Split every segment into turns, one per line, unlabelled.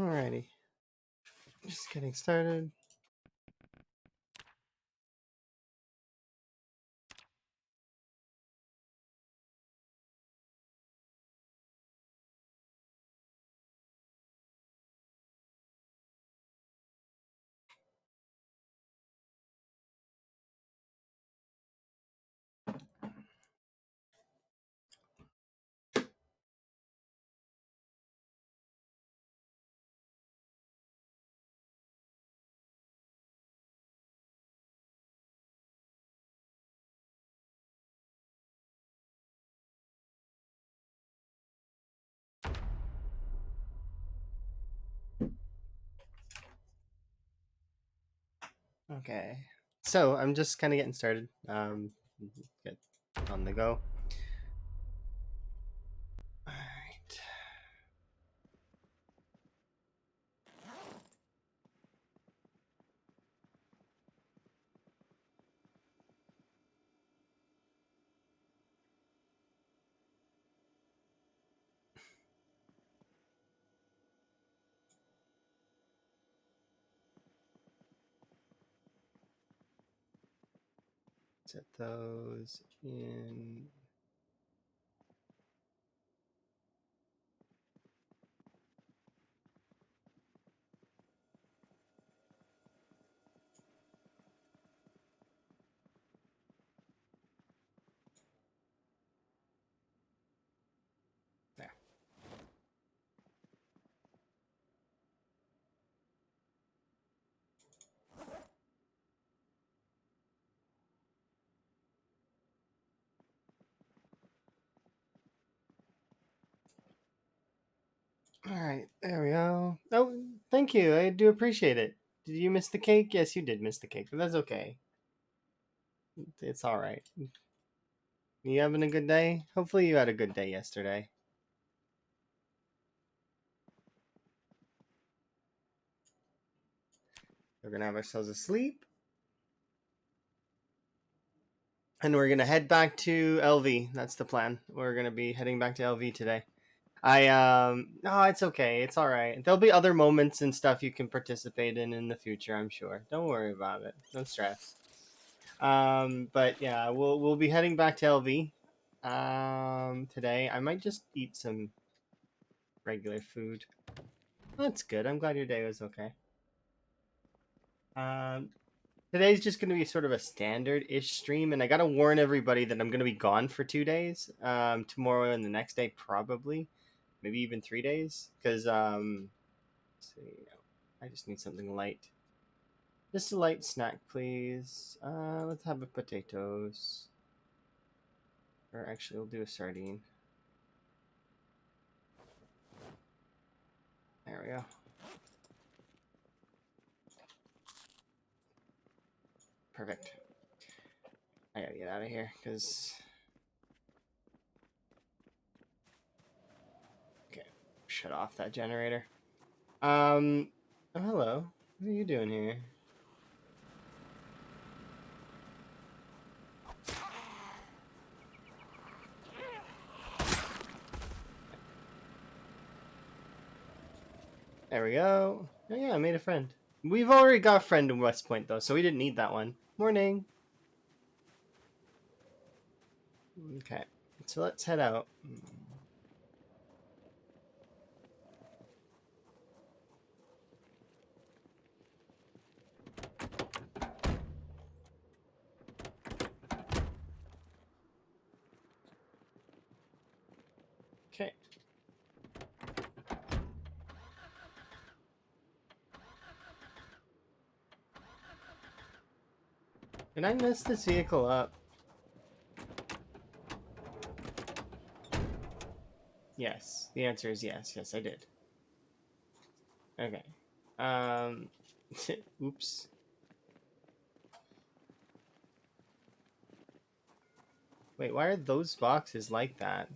Alrighty. Just getting started. Okay. So I'm just kind of getting started. Get on the go. All right. Set those in. There. All right. There we go. Oh, thank you. I do appreciate it. Did you miss the cake? Yes, you did miss the cake, but that's okay. It's all right. You having a good day? Hopefully, you had a good day yesterday. We're gonna have ourselves a sleep, and we're gonna head back to LV. That's the plan. We're gonna be heading back to LV today. No, it's okay. It's all right. There'll be other moments and stuff you can participate in the future, I'm sure. Don't worry about it. No stress. But yeah, we'll be heading back to LV today. I might just eat some regular food. That's good. I'm glad your day was okay. Um Today's just going to be sort of a standard-ish stream, and I got to warn everybody that I'm going to be gone for 2 days. Tomorrow and the next day probably, maybe even 3 days, because let's see, I just need something light. Just a light snack, please. Let's have a potatoes. Or actually, we'll do a sardine. There we go. Perfect. I gotta get out of here, because... Okay, shut off that generator. Oh, hello. What are you doing here? There we go. Oh yeah, I made a friend. We've already got a friend in West Point though, so we didn't need that one. Morning. Okay, so let's head out. Okay. Did I mess this vehicle up? Yes. The answer is yes. Yes, I did. Okay. Um. Oops. Wait, why are those boxes like that?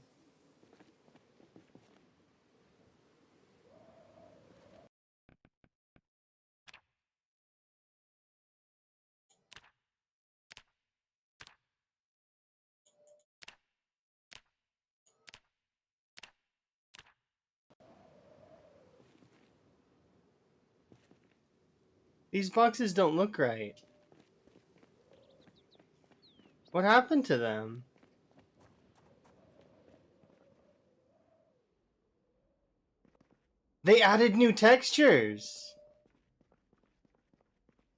These boxes don't look right. What happened to them? They added new textures.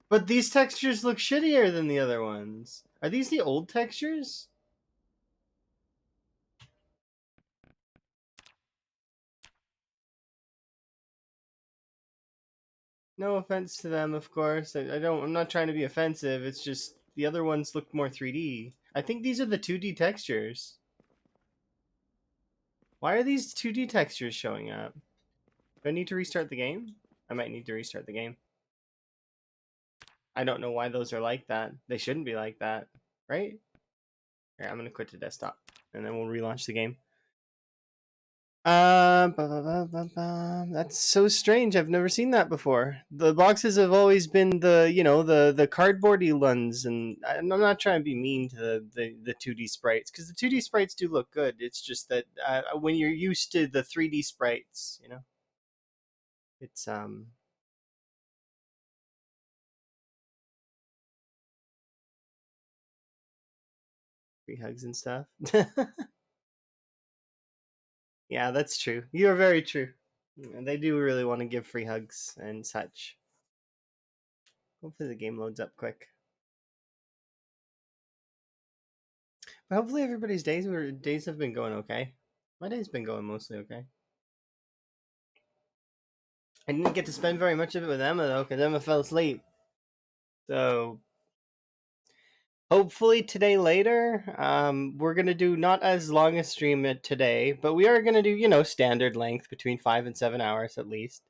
But these textures look shittier than the other ones. Are these the old textures? No offense to them, of course. I'm not trying to be offensive. It's just the other ones look more 3D. I think these are the 2D textures. Why are these 2D textures showing up? Do I need to restart the game? I might need to restart the game. I don't know why those are like that. They shouldn't be like that, right? Here, I'm gonna quit the desktop, and then we'll relaunch the game. That's so strange. I've never seen that before. The boxes have always been the cardboardy ones, and I'm not trying to be mean to the 2D sprites because the 2D sprites do look good. It's just that when you're used to the 3D sprites, it's free hugs and stuff. Yeah, that's true. You're very true. They do really want to give free hugs and such. Hopefully the game loads up quick. But hopefully everybody's days have been going okay. My day's been going mostly okay. I didn't get to spend very much of it with Emma though, because Emma fell asleep. So hopefully today later, we're gonna do not as long a stream today, but we are gonna do standard length between 5 and 7 hours at least.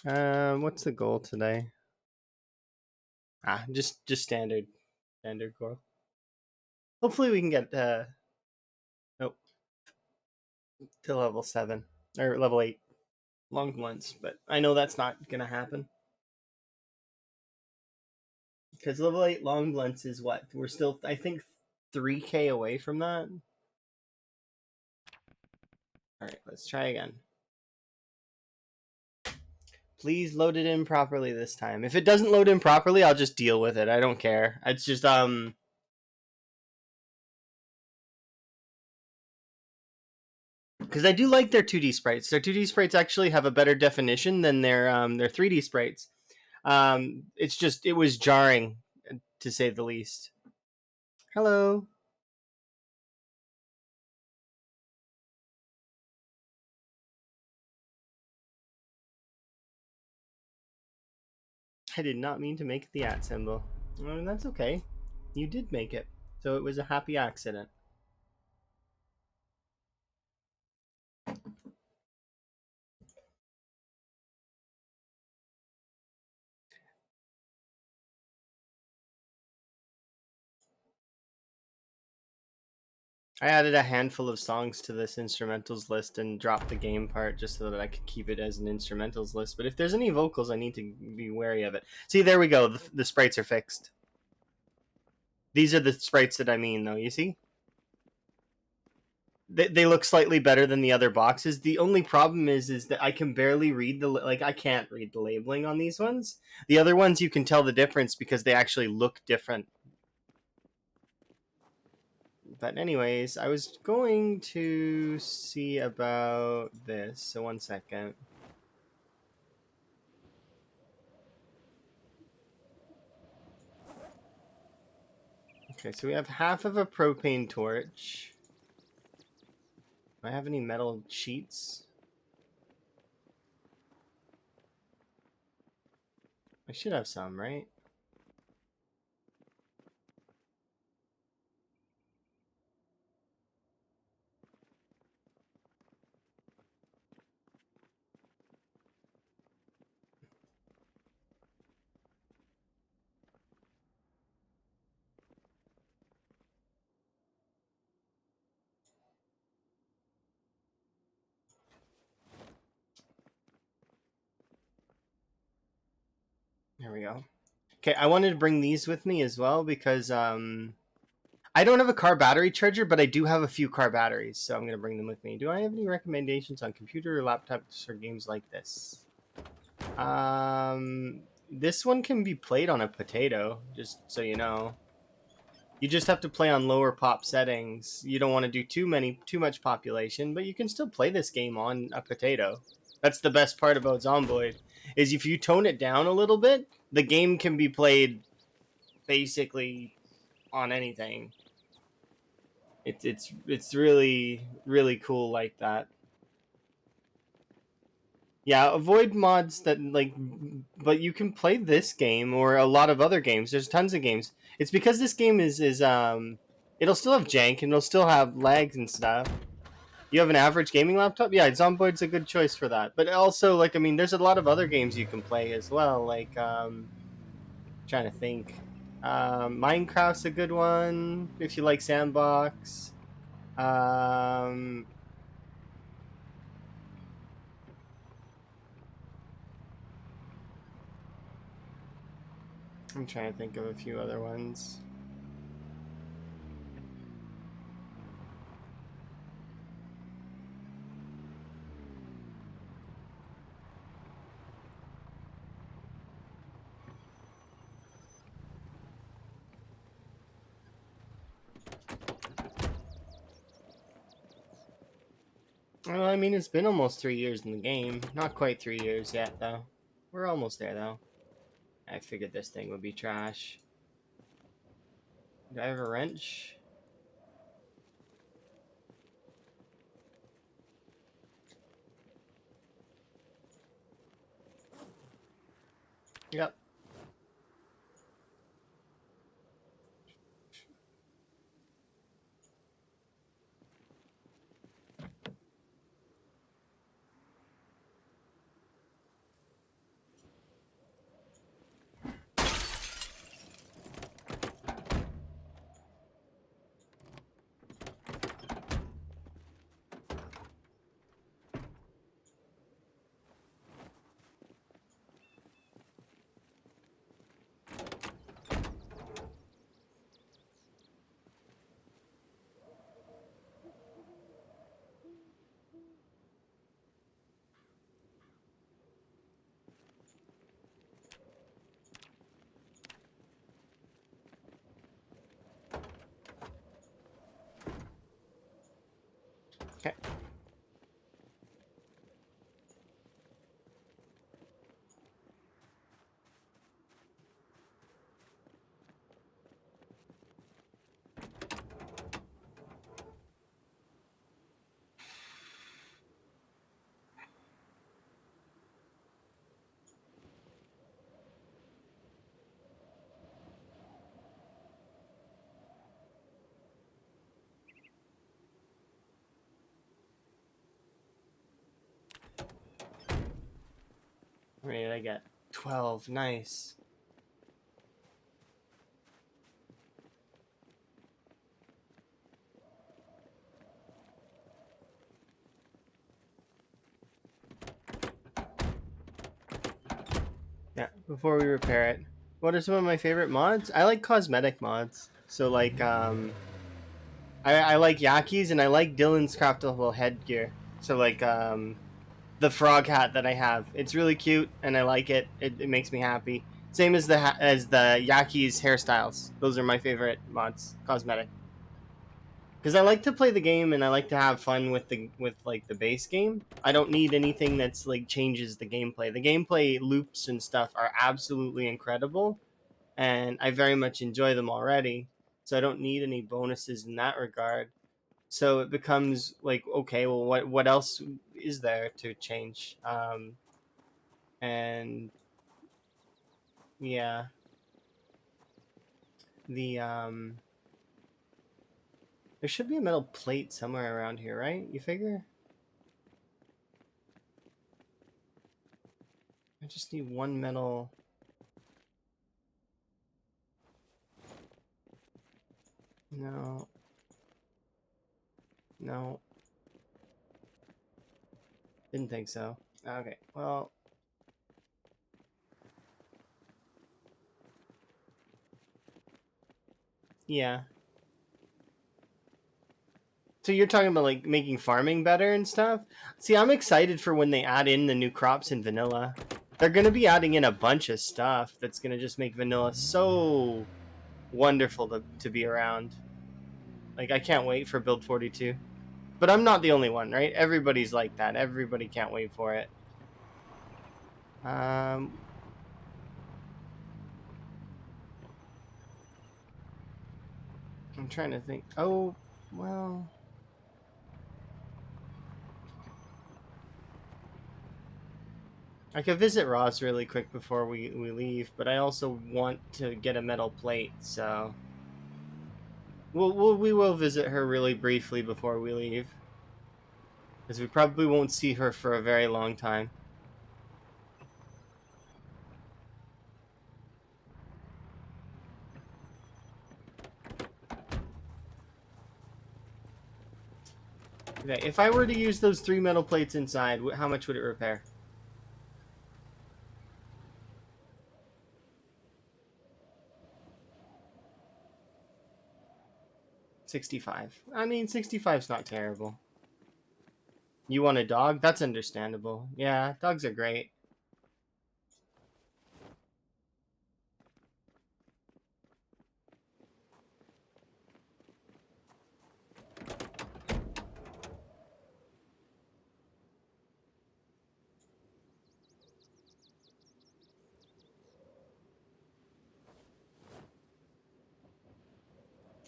What's the goal today? Just standard goal. Hopefully we can get nope to level 7 or level 8 long ones, but I know that's not gonna happen. Because level 8 long lens is what? We're still, I think, 3k away from that. Alright, let's try again. Please load it in properly this time. If it doesn't load in properly, I'll just deal with it. I don't care. It's just, because I do like their 2D sprites. Their 2D sprites actually have a better definition than their 3D sprites. It's just, it was jarring, to say the least. Hello. I did not mean to make the @ symbol. Well, that's okay. You did make it. So it was a happy accident. I added a handful of songs to this instrumentals list and dropped the game part just so that I could keep it as an instrumentals list. But if there's any vocals, I need to be wary of it. See, there we go. The sprites are fixed. These are the sprites that I mean, though. You see? They look slightly better than the other boxes. The only problem is that I can barely read I can't read the labeling on these ones. The other ones you can tell the difference because they actually look different. But anyways, I was going to see about this. So 1 second. Okay, so we have half of a propane torch. Do I have any metal sheets? I should have some, right? There we go. Okay, I wanted to bring these with me as well because I don't have a car battery charger, but I do have a few car batteries, so I'm gonna bring them with me. Do I have any recommendations on computer or laptops for games like this? This one can be played on a potato, just so you know. You just have to play on lower pop settings. You don't want to do too much population, but you can still play this game on a potato. That's the best part about Zomboid, is if you tone it down a little bit, the game can be played basically on anything. It's really cool like that. Yeah, avoid mods that like, but you can play this game or a lot of other games. There's tons of games. It's because this game is it'll still have jank and it'll still have lags and stuff. You have an average gaming laptop? Yeah, Zomboid's a good choice for that. But also, like, I mean, there's a lot of other games you can play as well. Like, trying to think. Minecraft's a good one if you like sandbox. Um, I'm trying to think of a few other ones. Well, I mean, it's been almost 3 years in the game. Not quite 3 years yet, though. We're almost there, though. I figured this thing would be trash. Do I have a wrench? Yep. Okay. How many did I get? 12. Nice. Yeah, before we repair it. What are some of my favorite mods? I like cosmetic mods. So, like, I like Yaki's and I like Dylan's craftable headgear. So, like, the frog hat that I have. It's really cute and I like it. It makes me happy. Same as the Yaki's hairstyles. Those are my favorite mods, cosmetic. Because I like to play the game and I like to have fun with like the base game. I don't need anything that's like changes the gameplay. The gameplay loops and stuff are absolutely incredible, and I very much enjoy them already. So I don't need any bonuses in that regard. So it becomes like, okay, well, what else is there to change? And yeah, the there should be a metal plate somewhere around here, right? You figure? I just need one metal. No, no, didn't think so. Okay, well, yeah. So you're talking about like making farming better and stuff? See, I'm excited for when they add in the new crops in vanilla. They're going to be adding in a bunch of stuff that's going to just make vanilla so wonderful to be around. Like, I can't wait for build 42. But I'm not the only one, right? Everybody's like that. Everybody can't wait for it. Um, I'm trying to think. Oh, well, I could visit Ross really quick before we leave, but I also want to get a metal plate, so we will visit her really briefly before we leave, because we probably won't see her for a very long time. Okay, if I were to use those 3 metal plates inside, how much would it repair? 65. I mean, 65's not terrible. You want a dog? That's understandable. Yeah, dogs are great.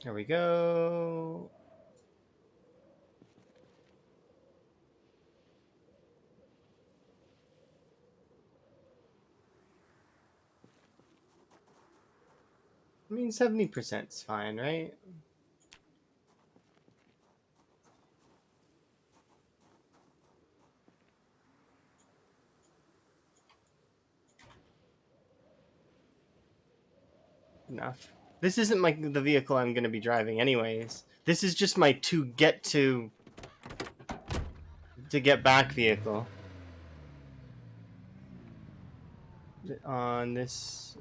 There we go. I mean, 70%'s fine, right? Enough. This isn't like the vehicle I'm going to be driving anyways. This is just my to get back vehicle. On this,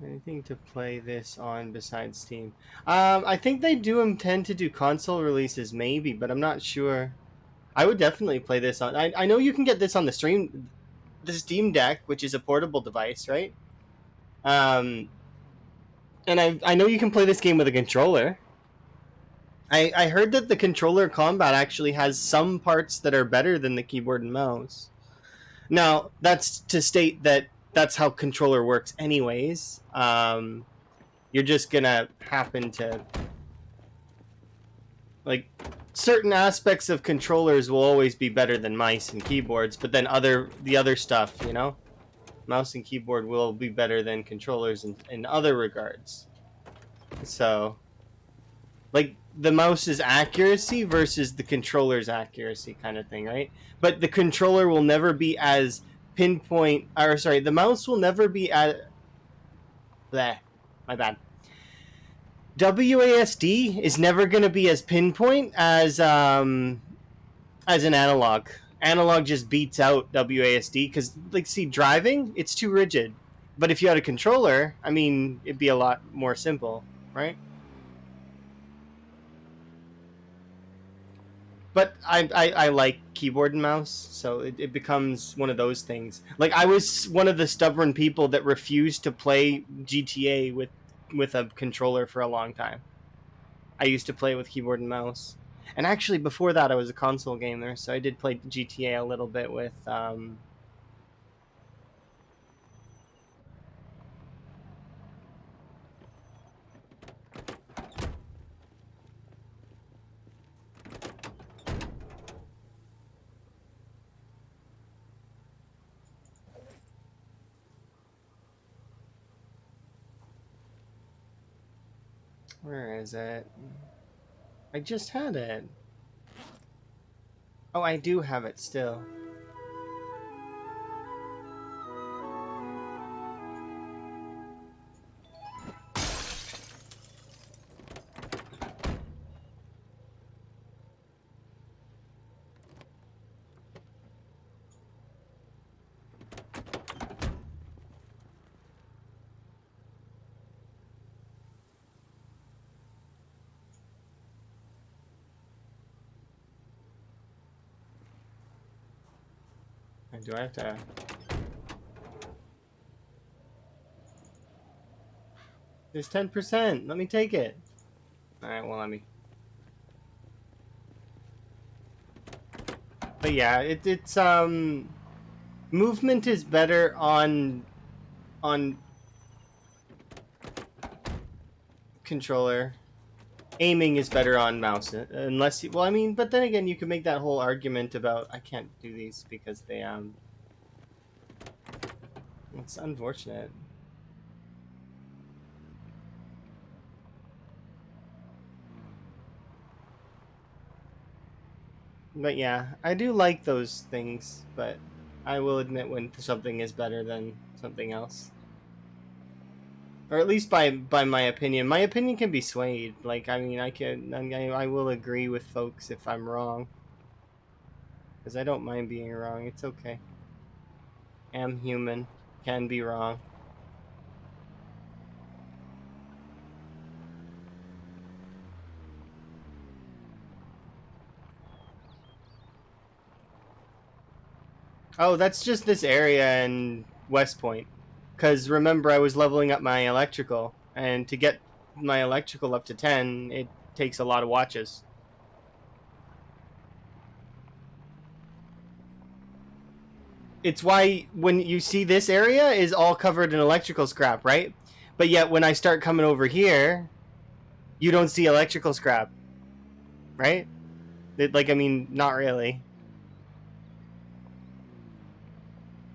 anything to play this on besides Steam? I think they do intend to do console releases, maybe, but I'm not sure. I would definitely play this on. I know you can get this on the Steam Deck, which is a portable device, right? Um, and I know you can play this game with a controller. I heard that the controller combat actually has some parts that are better than the keyboard and mouse. Now, that's to state that that's how controller works, anyways. You're just gonna happen to like certain aspects of controllers will always be better than mice and keyboards, but then the other stuff, mouse and keyboard will be better than controllers in other regards. So, like the mouse's accuracy versus the controller's accuracy kind of thing, right? But the controller will never be as pinpoint, or sorry, the mouse will never be at bleh, my bad. WASD is never going to be as pinpoint as an analog. Analog just beats out WASD because, like, see, driving it's too rigid. But if you had a controller, I mean, it'd be a lot more simple, right? But I like keyboard and mouse, so it becomes one of those things. Like I was one of the stubborn people that refused to play GTA with a controller for a long time. I used to play with keyboard and mouse. And actually, before that, I was a console gamer, so I did play GTA a little bit with. Where is it? I just had it. Oh, I do have it still. Do I have to... There's 10%. Let me take it. Alright, well, let me... But yeah, it's movement is better on controller. Aiming is better on mouse, unless you, well, I mean, but then again, you can make that whole argument about I can't do these because they it's unfortunate. But yeah, I do like those things, but I will admit when something is better than something else. Or at least by my opinion. My opinion can be swayed. Like, I mean, I will agree with folks if I'm wrong. Because I don't mind being wrong. It's okay. Am human. Can be wrong. Oh, that's just this area in West Point. Because remember, I was leveling up my electrical. And to get my electrical up to 10, it takes a lot of watches. It's why when you see this area is all covered in electrical scrap, right? But yet when I start coming over here, you don't see electrical scrap, right? Like, I mean, not really.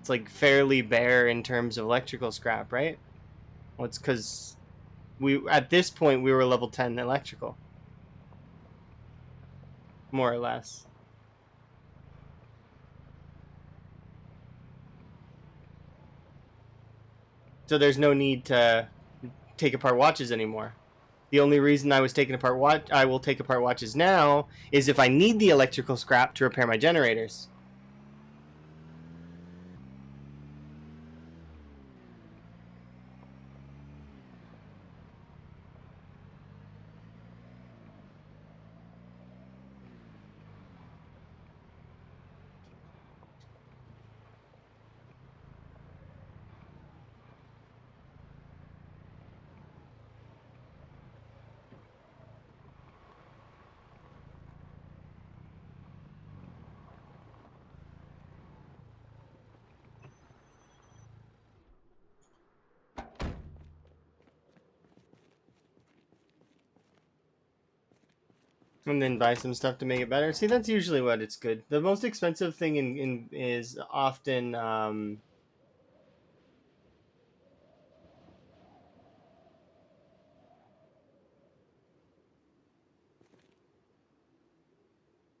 It's like fairly bare in terms of electrical scrap, right? Well, it's because we at this point we were level 10 electrical, more or less. So there's no need to take apart watches anymore. The only reason I will take apart watches now is if I need the electrical scrap to repair my generators. And then buy some stuff to make it better. See, that's usually what it's good. The most expensive thing in is often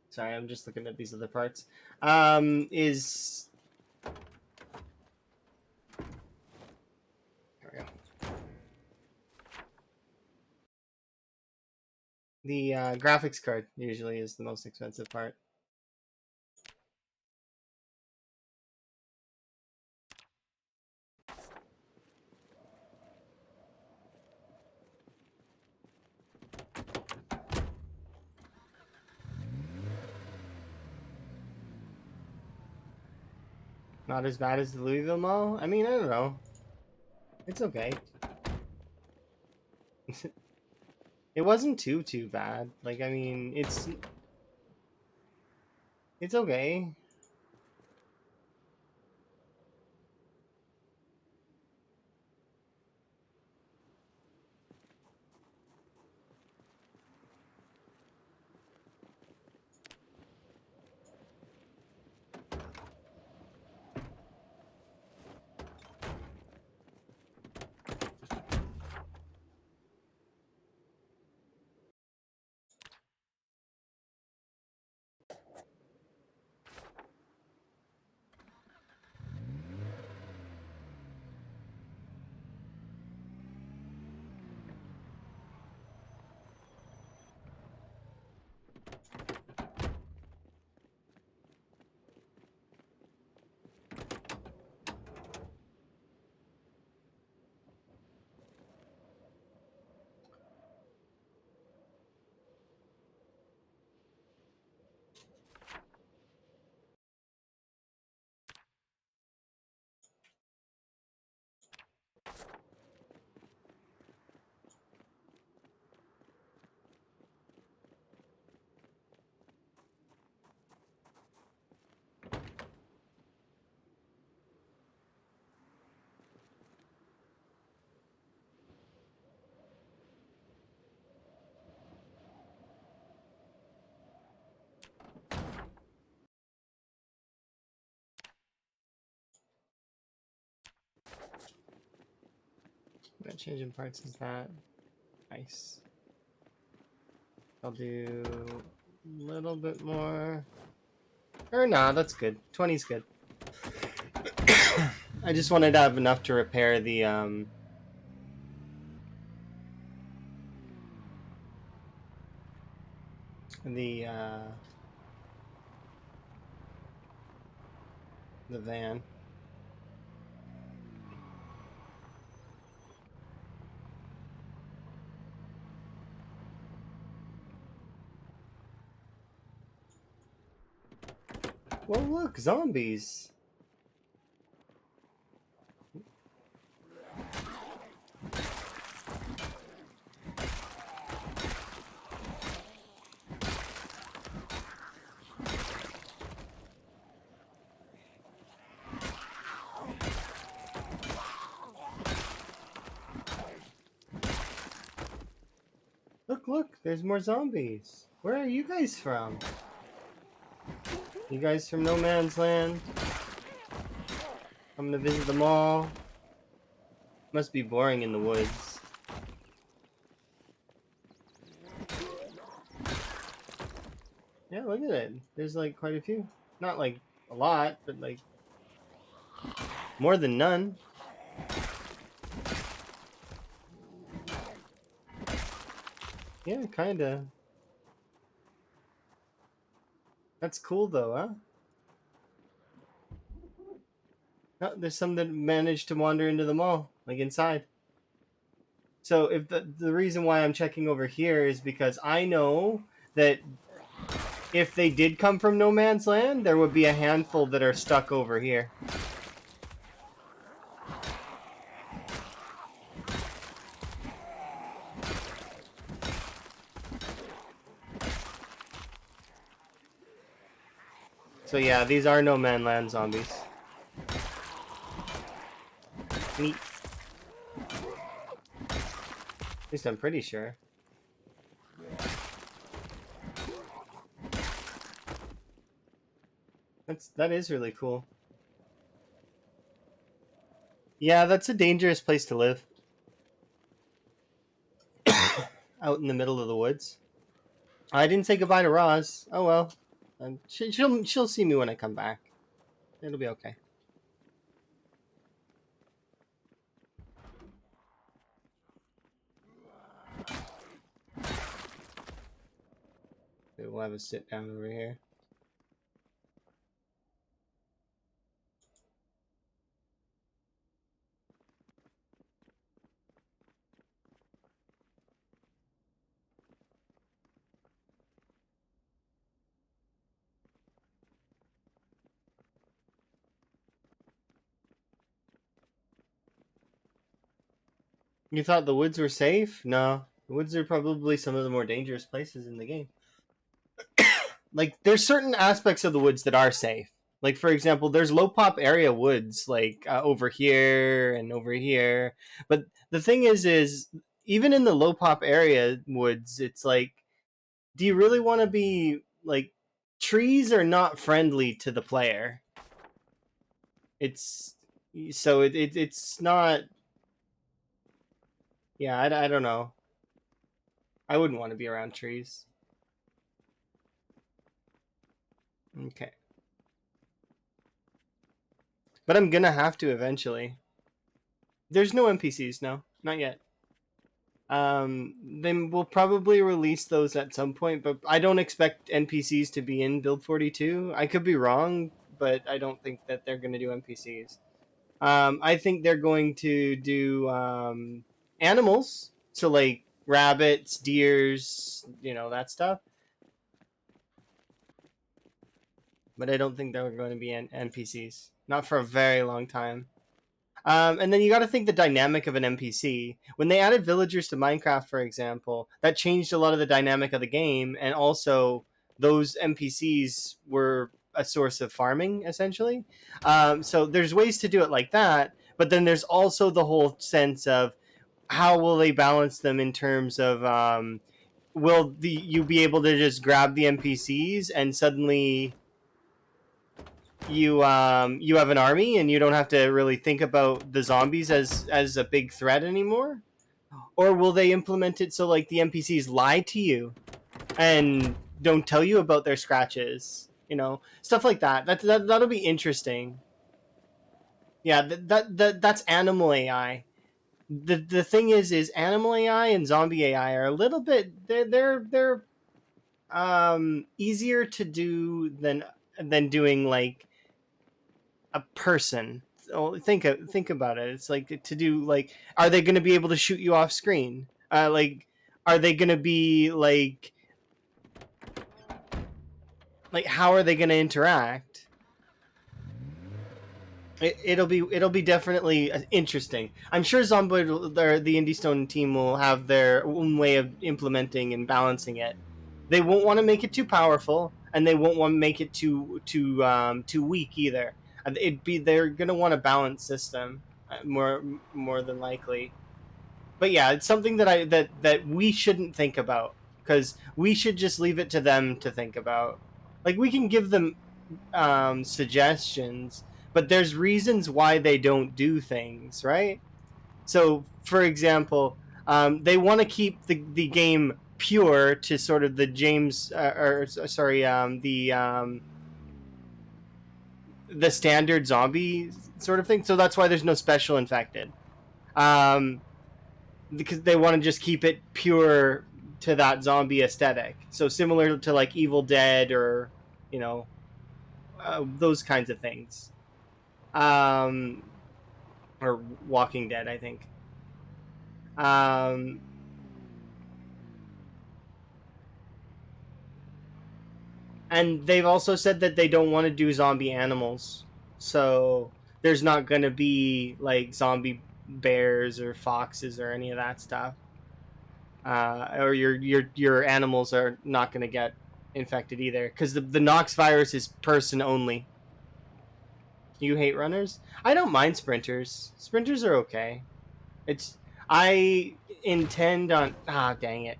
sorry, I'm just looking at these other parts. Is there we go. The graphics card usually is the most expensive part. Not as bad as the Louisville Mall. I mean, I don't know. It's okay. It wasn't too bad. Like, I mean, it's okay. What changing parts is that? Nice. I'll do a little bit more. Or nah, that's good. 20's good. I just wanted to have enough to repair the van. Well, look, zombies. Look, there's more zombies. Where are you guys from? You guys from No Man's Land? I'm gonna visit the mall. Must be boring in the woods. Yeah, look at it. There's like quite a few. Not like a lot, but like more than none. Yeah, kinda. That's cool though, huh? No, there's some that managed to wander into the mall, like inside. So if the reason why I'm checking over here is because I know that if they did come from No Man's Land, there would be a handful that are stuck over here. So yeah, these are No Man's Land zombies. Neat. At least I'm pretty sure. That is really cool. Yeah, that's a dangerous place to live. Out in the middle of the woods. I didn't say goodbye to Roz. Oh well. She'll see me when I come back. It'll be okay. We'll have a sit down over here. You thought the woods were safe? No. The woods are probably some of the more dangerous places in the game. Like, there's certain aspects of the woods that are safe. Like, for example, there's low pop area woods, like over here and over here. But the thing is even in the low pop area woods, it's like, do you really want to be like, trees are not friendly to the player. It's so it's not. Yeah, I don't know. I wouldn't want to be around trees. Okay. But I'm gonna have to eventually. There's no NPCs, no, not yet. Then we'll probably release those at some point, but I don't expect NPCs to be in Build 42. I could be wrong, but I don't think that they're gonna do NPCs. I think they're going to do animals, so like rabbits, deers, that stuff. But I don't think they're going to be NPCs, not for a very long time. And then you got to think the dynamic of an NPC. When they added villagers to Minecraft, for example, that changed a lot of the dynamic of the game, and also those NPCs were a source of farming, essentially. So there's ways to do it like that, but then there's also the whole sense of how will they balance them in terms of will you be able to just grab the NPCs and suddenly you have an army and you don't have to really think about the zombies as a big threat anymore? Or will they implement it so like the NPCs lie to you and don't tell you about their scratches? You know, stuff like that. That'll be interesting. Yeah, that's animal AI. The thing is animal AI and zombie AI are a little bit they're easier to do than doing like a person. So think about it. It's like to do like, are they going to be able to shoot you off screen? Like, are they going to be like how are they going to interact? It'll be definitely interesting. I'm sure Zombie the Indie Stone team will have their own way of implementing and balancing it. They won't want to make it too powerful, and they won't want to make it too weak either. They're gonna want a balanced system more than likely. But yeah, it's something that we shouldn't think about because we should just leave it to them to think about. Like we can give them suggestions, but there's reasons why they don't do things, right? So, for example, they want to keep the game pure to sort of the James, or sorry, the standard zombie sort of thing. So that's why there's no special infected, um, because they want to just keep it pure to that zombie aesthetic. So similar to like Evil Dead or you know those kinds of things. Um, or Walking Dead, I think. Um, and they've also said that they don't want to do zombie animals, so there's not going to be like zombie bears or foxes or any of that stuff. Or your animals are not going to get infected either because the Nox virus is person only. You hate runners? I don't mind sprinters. Sprinters are okay. It's I intend on dang it.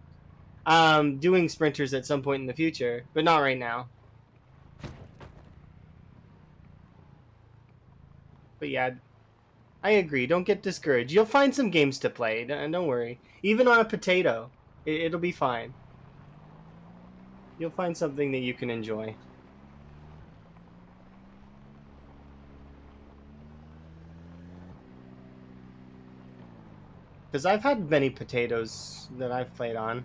Doing sprinters at some point in the future, but not right now. But yeah, I agree. Don't get discouraged. You'll find some games to play. Don't worry. Even on a potato, it'll be fine. You'll find something that you can enjoy. Because I've had many potatoes that I've played on.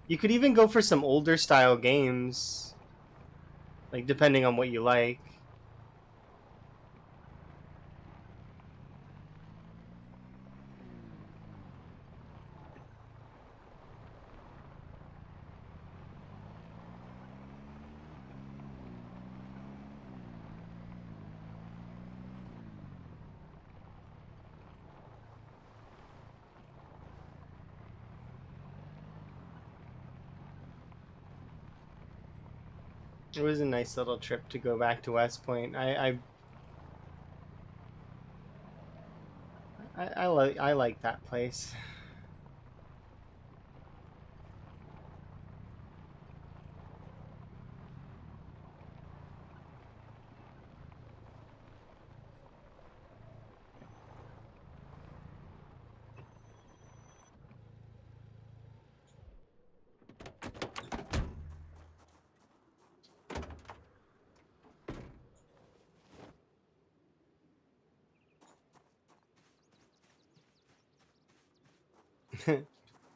You could even go for some older style games, like depending on what you like. It was a nice little trip to go back to West Point. I like that place.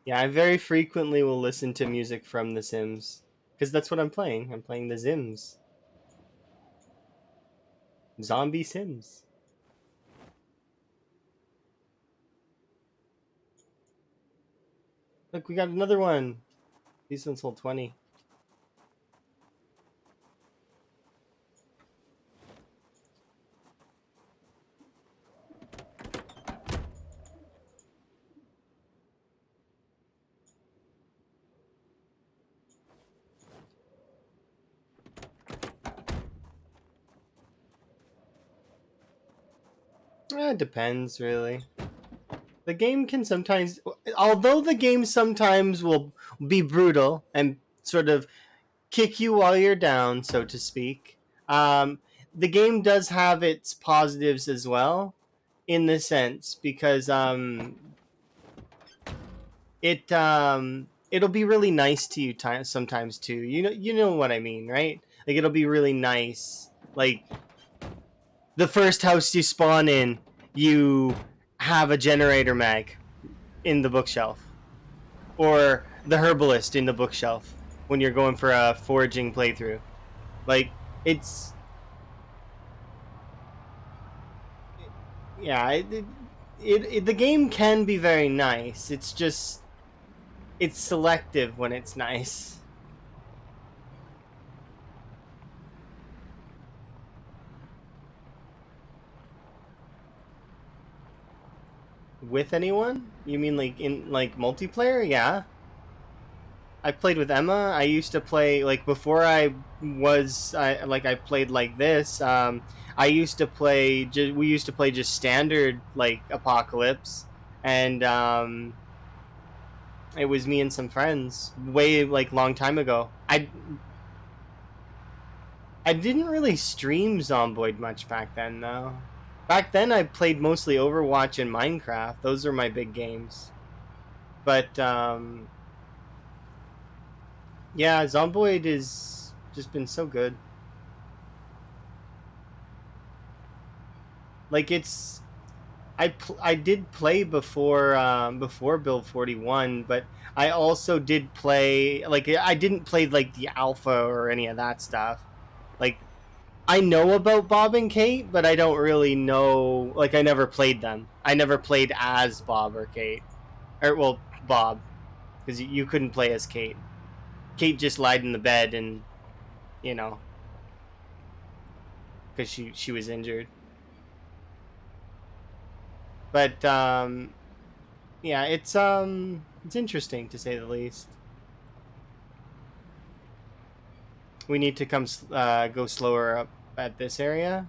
Yeah, I very frequently will listen to music from The Sims because that's what I'm playing. I'm playing The Sims, zombie Sims. Look, we got another one. These ones hold 20. It depends, really. The game can sometimes, although the game sometimes will be brutal and sort of kick you while you're down, so to speak. The game does have its positives as well, in the sense because it'll be really nice to you sometimes too. You know what I mean, right? Like it'll be really nice. Like the first house you spawn in, you have a generator mag in the bookshelf, or the herbalist in the bookshelf when you're going for a foraging playthrough. Like it's yeah, the game can be very nice. It's just it's selective when it's nice. With anyone? You mean like in like multiplayer? Yeah. I played with Emma. I used to play like before I played like this. I used to play. We used to play just standard like Apocalypse, and it was me and some friends way like long time ago. I didn't really stream Zomboid much back then though. Back then I played mostly Overwatch and Minecraft. Those are my big games. But yeah, Zomboid has just been so good. Like I did play before Build 41, but I also did play like I didn't play like the alpha or any of that stuff. Like I know about Bob and Kate, but I don't really know. Like I never played them. I never played as Bob or Kate, or well Bob, because you couldn't play as Kate. Kate just lied in the bed and you know because she was injured. But yeah, it's interesting to say the least. We need to go slower up at this area.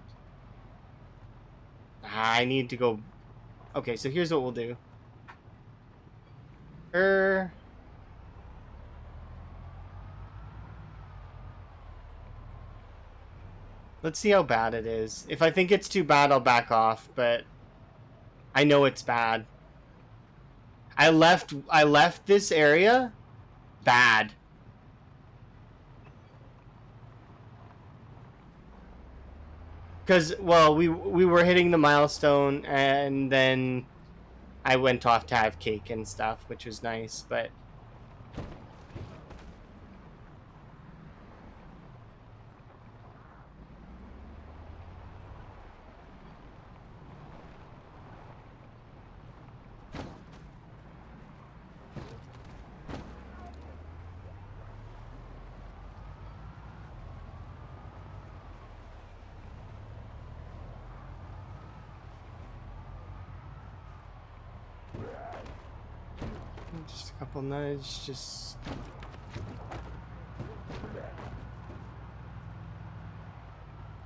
I need to go. Okay, so here's what we'll do. Er, let's see how bad it is. If I think it's too bad, I'll back off. But I know it's bad. I left this area bad. Because well, we were hitting the milestone, and then I went off to have cake and stuff, which was nice. But just a couple nudge, just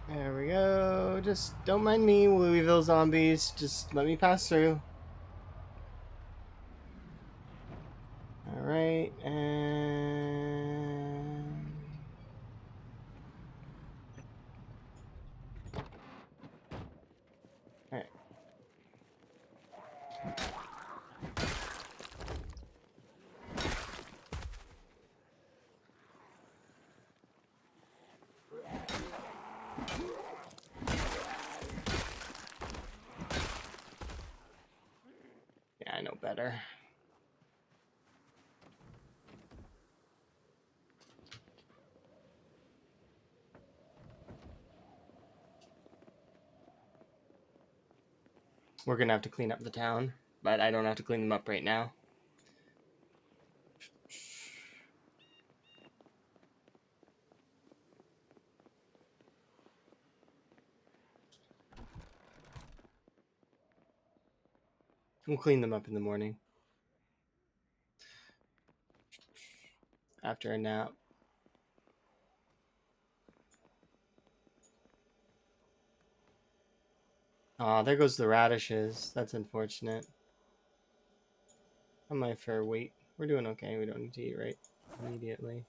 there we go. Just don't mind me, Louisville zombies. Just let me pass through. All right, and all right. Yeah, I know better. We're gonna have to clean up the town, but I don't have to clean them up right now. We'll clean them up in the morning after a nap. Aw, there goes the radishes. That's unfortunate. How am I for weight? We're doing okay. We don't need to eat right immediately.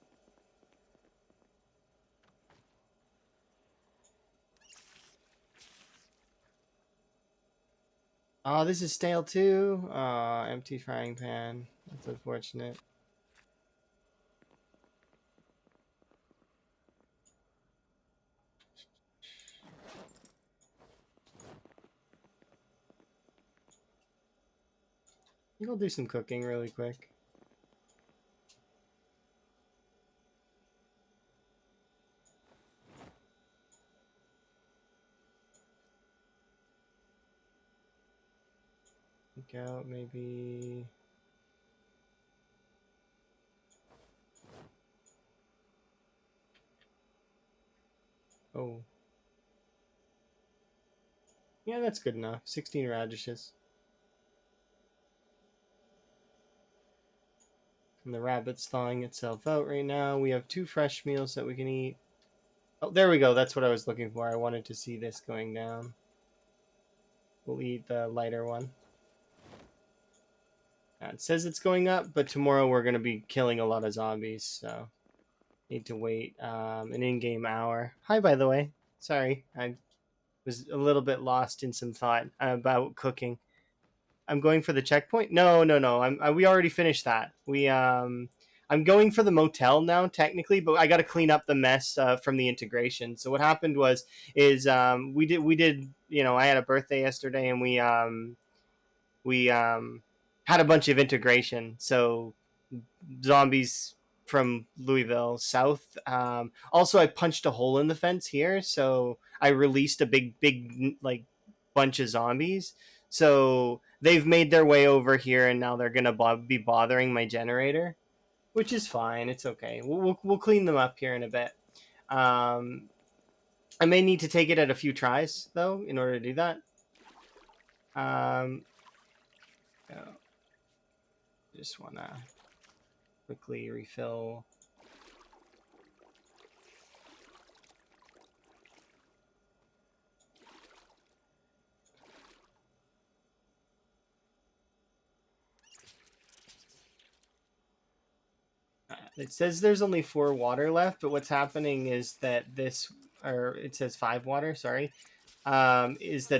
Oh, this is stale too. Oh, empty frying pan. That's unfortunate. I think I'll do some cooking really quick. Take out maybe. Oh. Yeah, that's good enough. 16 radishes. And the rabbit's thawing itself out right now. We have 2 fresh meals that we can eat. Oh, there we go. That's what I was looking for. I wanted to see this going down. We'll eat the lighter one. It says it's going up, but tomorrow we're going to be killing a lot of zombies, so need to wait an in-game hour. Hi, by the way. Sorry, I was a little bit lost in some thought about cooking. I'm going for the checkpoint. No, no, no. We already finished that. I'm going for the motel now, technically, but I got to clean up the mess from the integration. So what happened is we did. You know, I had a birthday yesterday, and we had a bunch of integration. So zombies from Louisville South. Also, I punched a hole in the fence here, so I released a big like bunch of zombies. So they've made their way over here, and now they're gonna be bothering my generator, which is fine. It's okay. We'll clean them up here in a bit. Um, I may need to take it at a few tries though in order to do that. Um, oh, just wanna quickly refill. It says there's only 4 water left, but what's happening is that or it says 5 water, sorry, is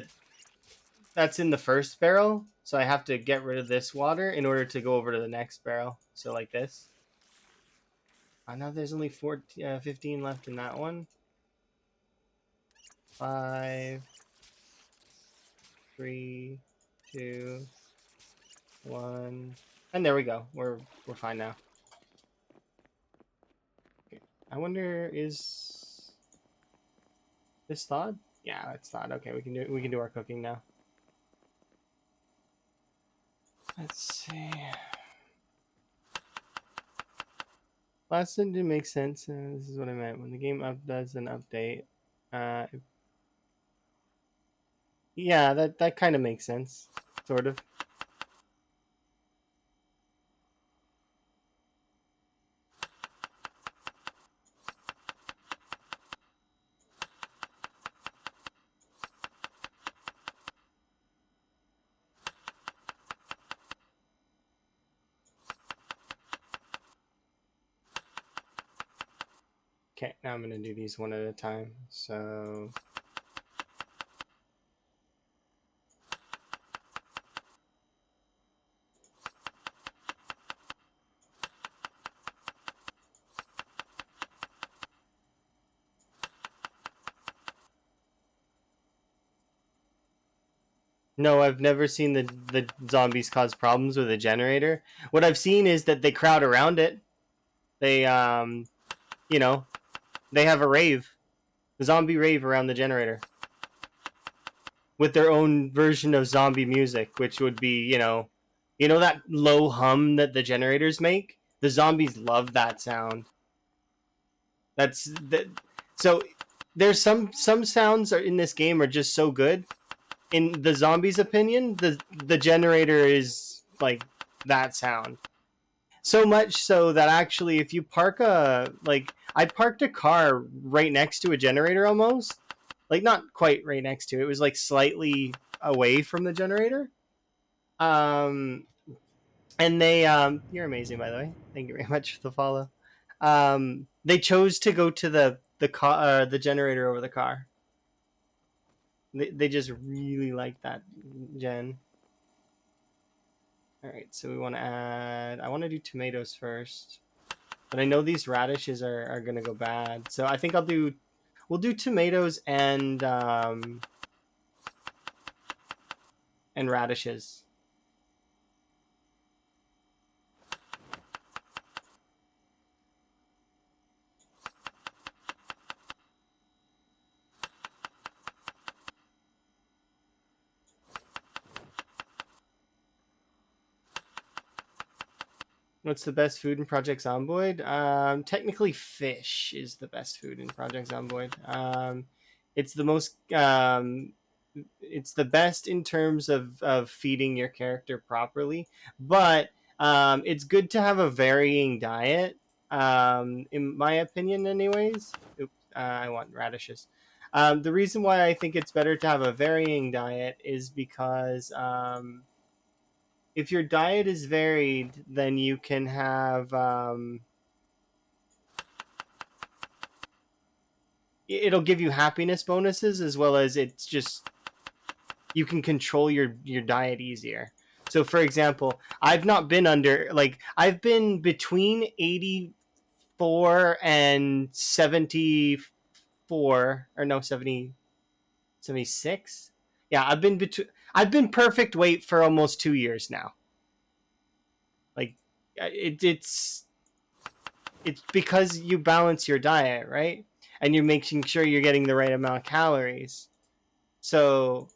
that's in the first barrel, so I have to get rid of this water in order to go over to the next barrel. So like this. I know there's only 15 left in that one. 5, 3, 2, 1, and there we go. We're fine now. Okay. I wonder, is this thawed? Yeah, it's thawed. Okay, we can do our cooking now. Let's see. Last one didn't make sense. This is what I meant. When the game does an update, uh, yeah, that kind of makes sense, sort of. Okay, now I'm gonna do these one at a time. So no, I've never seen the zombies cause problems with a generator. What I've seen is that they crowd around it. They you know, they have a rave, a zombie rave around the generator with their own version of zombie music, which would be, you know that low hum that the generators make. The zombies love that sound. That's that. So there's some sounds are in this game are just so good. In the zombies' opinion, the generator is like that sound. So much so that actually, if you park I parked a car right next to a generator almost, like not quite right next to it. It was like slightly away from the generator. Um, and you're amazing, by the way. Thank you very much for the follow. They chose to go to the generator over the car. They just really like that gen. All right, so we want to add. I want to do tomatoes first, but I know these radishes are gonna go bad. So I think we'll do tomatoes and radishes. What's the best food in Project Zomboid? Technically, fish is the best food in Project Zomboid. It's the most. It's the best in terms of feeding your character properly, but it's good to have a varying diet. In my opinion, anyways. Oops, I want radishes. The reason why I think it's better to have a varying diet is because if your diet is varied, then you can have it'll give you happiness bonuses as well as it's just you can control your diet easier. So for example, I've not been under like I've been between 84 and 74 or no 70 76. Yeah, I've been perfect weight for almost 2 years now. Like it's because you balance your diet, right? And you're making sure you're getting the right amount of calories. So,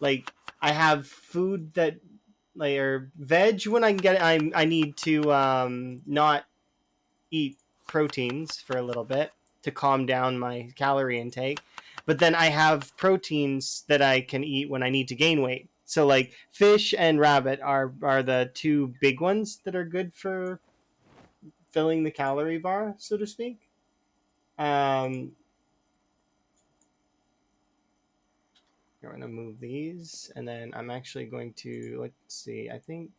like, I have food that, like, or veg when I can get it. I need to not eat proteins for a little bit to calm down my calorie intake. But then I have proteins that I can eat when I need to gain weight. So, like, fish and rabbit are the two big ones that are good for filling the calorie bar, so to speak. Um, I'm going to move these, and then I'm actually going to, let's see, I think,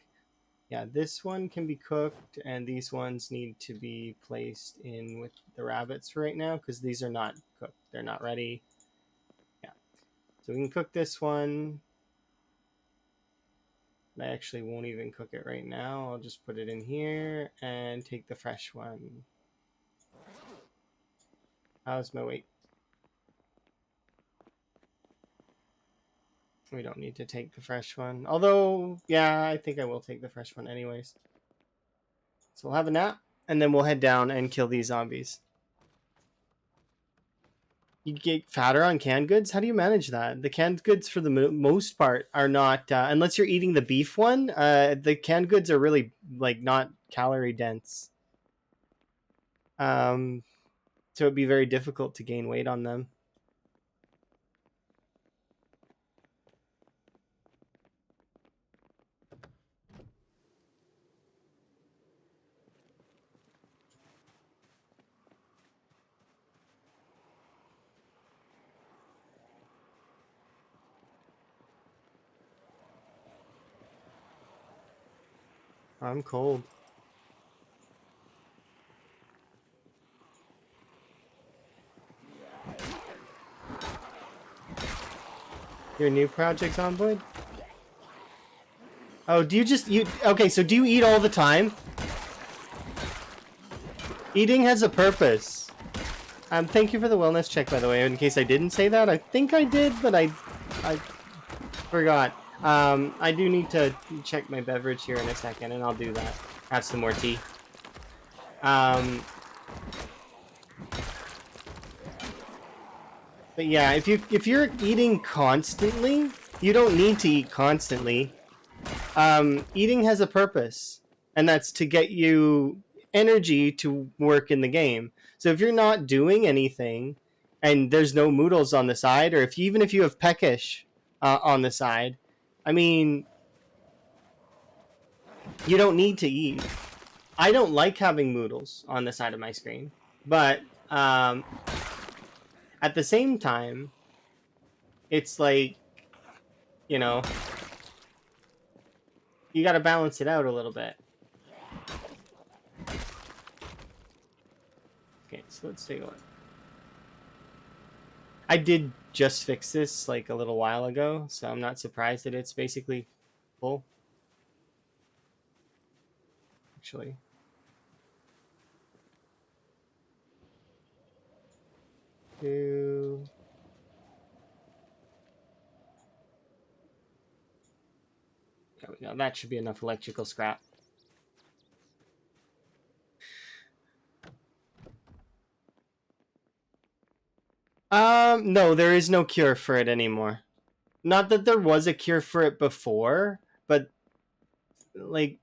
yeah, this one can be cooked, and these ones need to be placed in with the rabbits right now, because these are not cooked. They're not ready. Yeah, so we can cook this one. I actually won't even cook it right now. I'll just put it in here and take the fresh one. How's my weight? We don't need to take the fresh one. Although, yeah, I think I will take the fresh one anyways. So we'll have a nap, and then we'll head down and kill these zombies. You get fatter on canned goods? How do you manage that? The canned goods, for the most part, are not, unless you're eating the beef one, the canned goods are really, like, not calorie dense. So it'd be very difficult to gain weight on them. I'm cold. Your new project's on board? Oh, do you okay, so do you eat all the time? Eating has a purpose. Thank you for the wellness check, by the way. In case I didn't say that, I think I did, but I forgot. I do need to check my beverage here in a second, and I'll do that. Have some more tea. But yeah, if you're eating constantly, you don't need to eat constantly. Eating has a purpose, and that's to get you energy to work in the game. So if you're not doing anything, and there's no noodles on the side, or even if you have peckish on the side, I mean, you don't need to eat. I don't like having noodles on the side of my screen, but at the same time, it's like, you know, you got to balance it out a little bit. Okay, so let's take a look. I did just fix this like a little while ago, so I'm not surprised that it's basically full. actually. Two. There we go. That should be enough electrical scrap. No, there is no cure for it anymore. Not that there was a cure for it before, but like,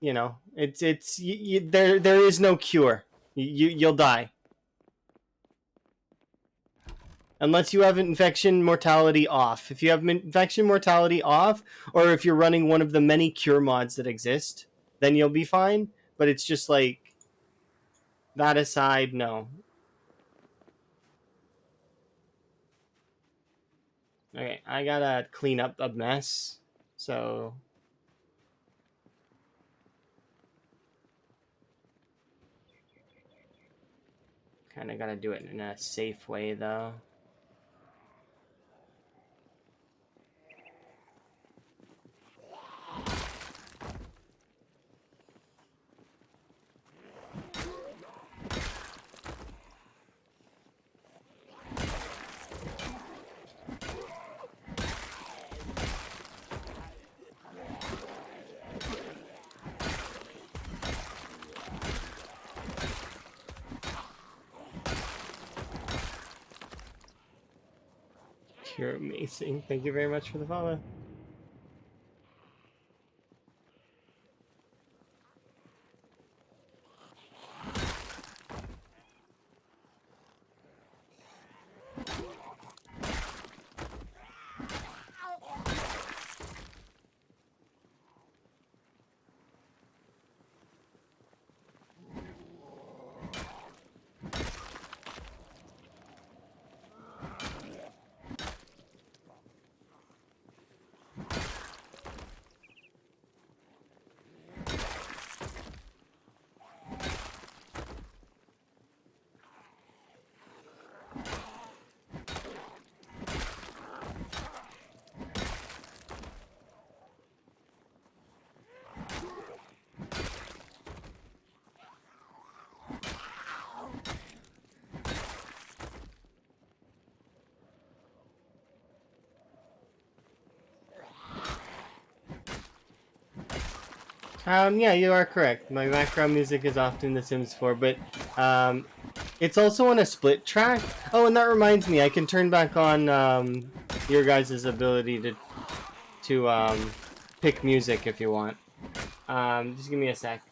you know, there is no cure. You'll die unless you have infection mortality off. If you have infection mortality off, or if you're running one of the many cure mods that exist, then you'll be fine. But it's just like that aside, no. Okay, I gotta clean up a mess, so kind of gotta do it in a safe way though. You're amazing. Thank you very much for the follow. Yeah, you are correct. My background music is often The Sims 4, but it's also on a split track. Oh, and that reminds me, I can turn back on your guys' ability to pick music if you want. Just give me a sec.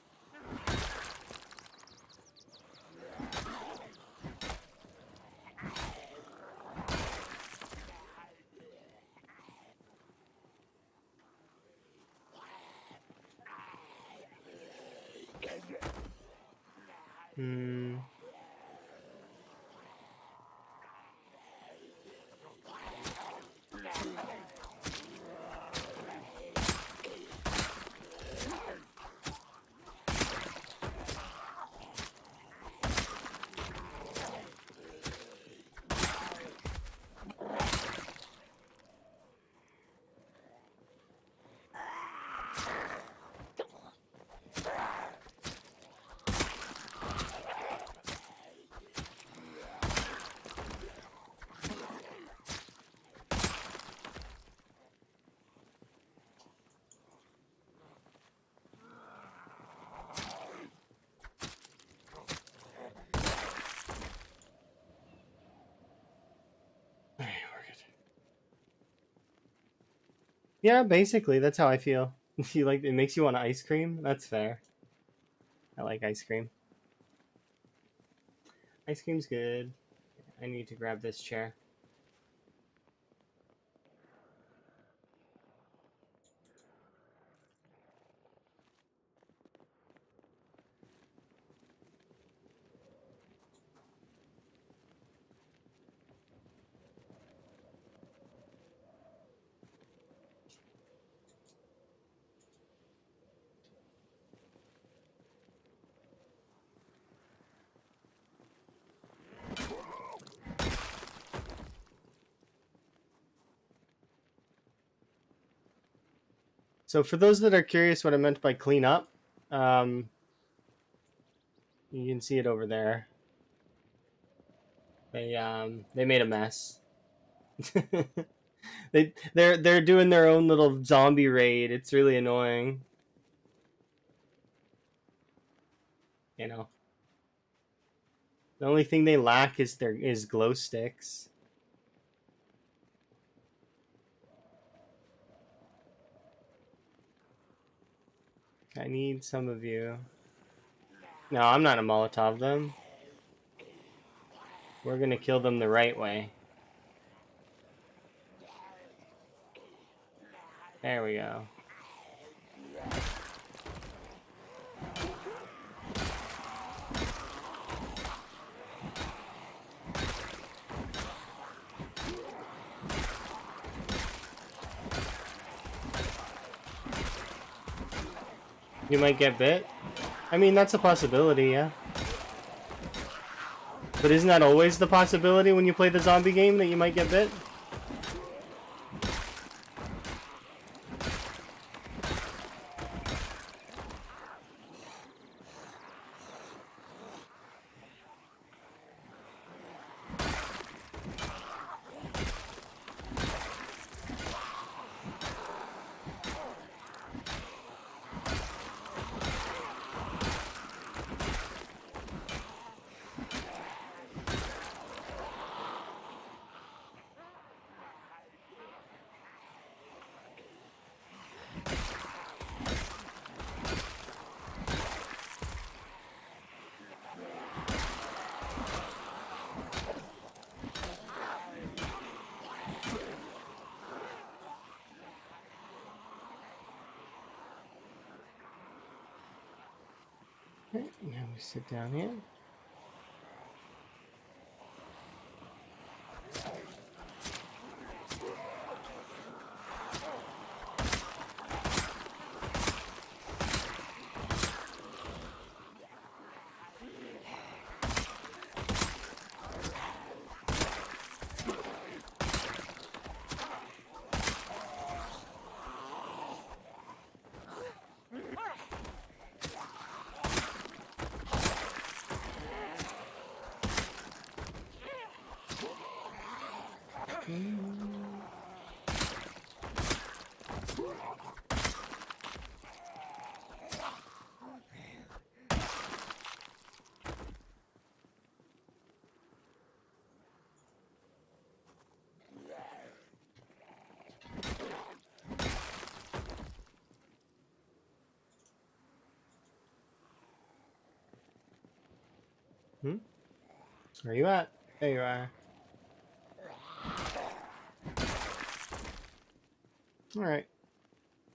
Hmm. Yeah, basically, that's how I feel. You like it makes you want ice cream? That's fair. I like ice cream. Ice cream's good. I need to grab this chair. So for those that are curious what I meant by clean up, you can see it over there. They made a mess. They're doing their own little zombie raid. It's really annoying. You know, the only thing they lack is glow sticks. I need some of you. No, I'm not a Molotov them. We're gonna kill them the right way. There we go. You might get bit. I mean, that's a possibility, yeah. But isn't that always the possibility when you play the zombie game that you might get bit? Okay, now we sit down here. Where you at? There you are. Alright.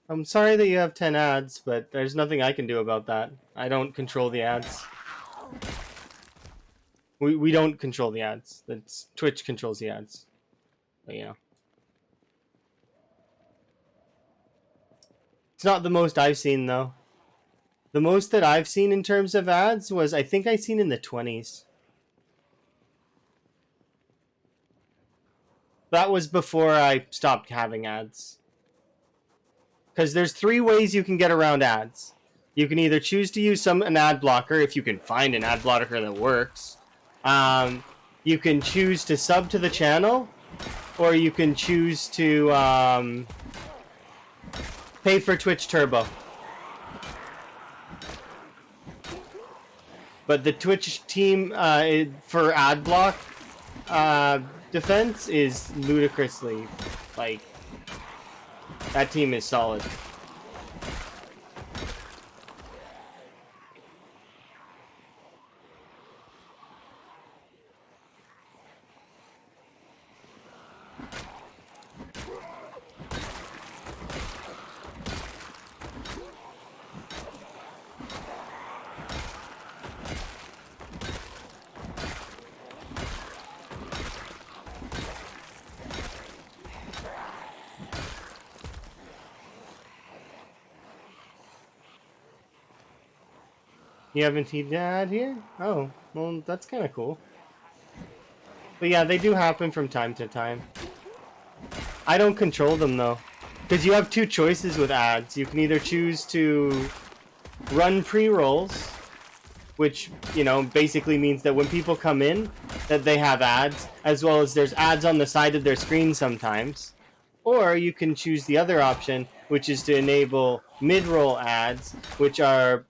I'm sorry that you have 10 ads, but there's nothing I can do about that. I don't control the ads. We don't control the ads. That's Twitch controls the ads. But you know. It's not the most I've seen though. The most that I've seen in terms of ads was I think I seen in the 20s. That was before I stopped having ads. Because there's 3 ways you can get around ads. You can either choose to use an ad blocker, if you can find an ad blocker that works. You can choose to sub to the channel, or you can choose to pay for Twitch Turbo. But the Twitch team for ad block defense is ludicrously, like, that team is solid. You haven't seen ad here? Oh, well, that's kind of cool. But yeah, they do happen from time to time. I don't control them, though. because you have two choices with ads. You can either choose to run pre-rolls, which, you know, basically means that when people come in, that they have ads, as well as there's ads on the side of their screen sometimes. Or you can choose the other option, which is to enable mid-roll ads, which are,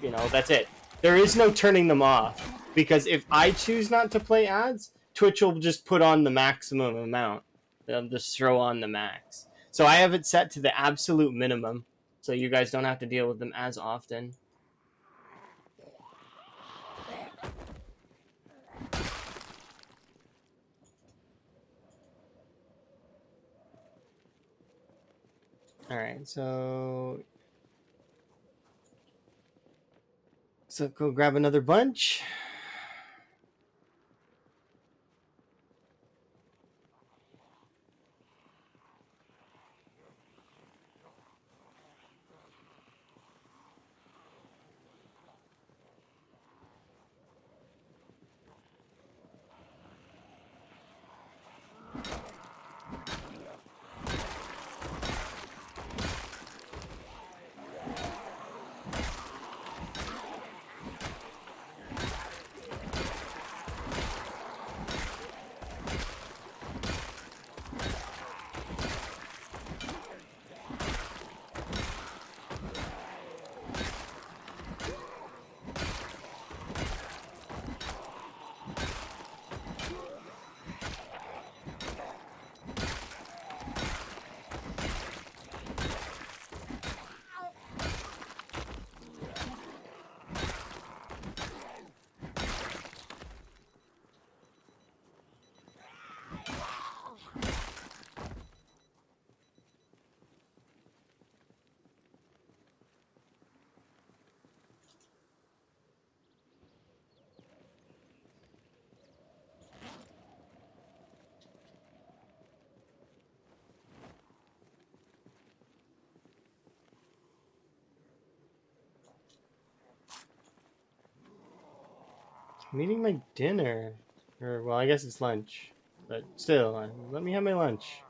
you know, that's it. There is no turning them off, because if I choose not to play ads, Twitch will just put on the maximum amount. They'll just throw on the max. So I have it set to the absolute minimum, so you guys don't have to deal with them as often. All right, so go grab another bunch. I'm eating my dinner. Or, well, I guess it's lunch. But still, let me have my lunch.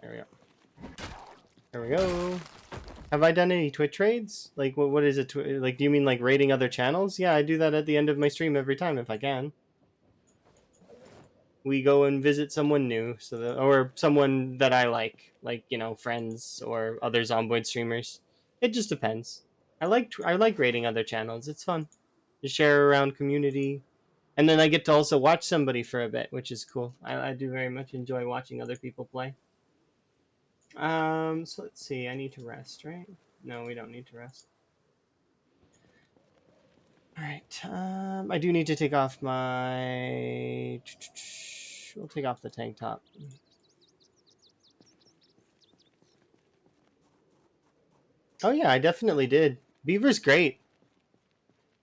There we go. There we go. Have I done any Twitch trades? Like, what is it? Like, do you mean like raiding other channels? Yeah, I do that at the end of my stream every time if I can. We go and visit someone new, or someone that I like, you know, friends or other Zomboid streamers. It just depends. I like raiding other channels. It's fun to share around community, and then I get to also watch somebody for a bit, which is cool. I do very much enjoy watching other people play. So let's see. I need to rest, right? No, we don't need to rest. All right. I do need to take off my. We'll take off the tank top. Oh yeah, I definitely did. Beaver's great.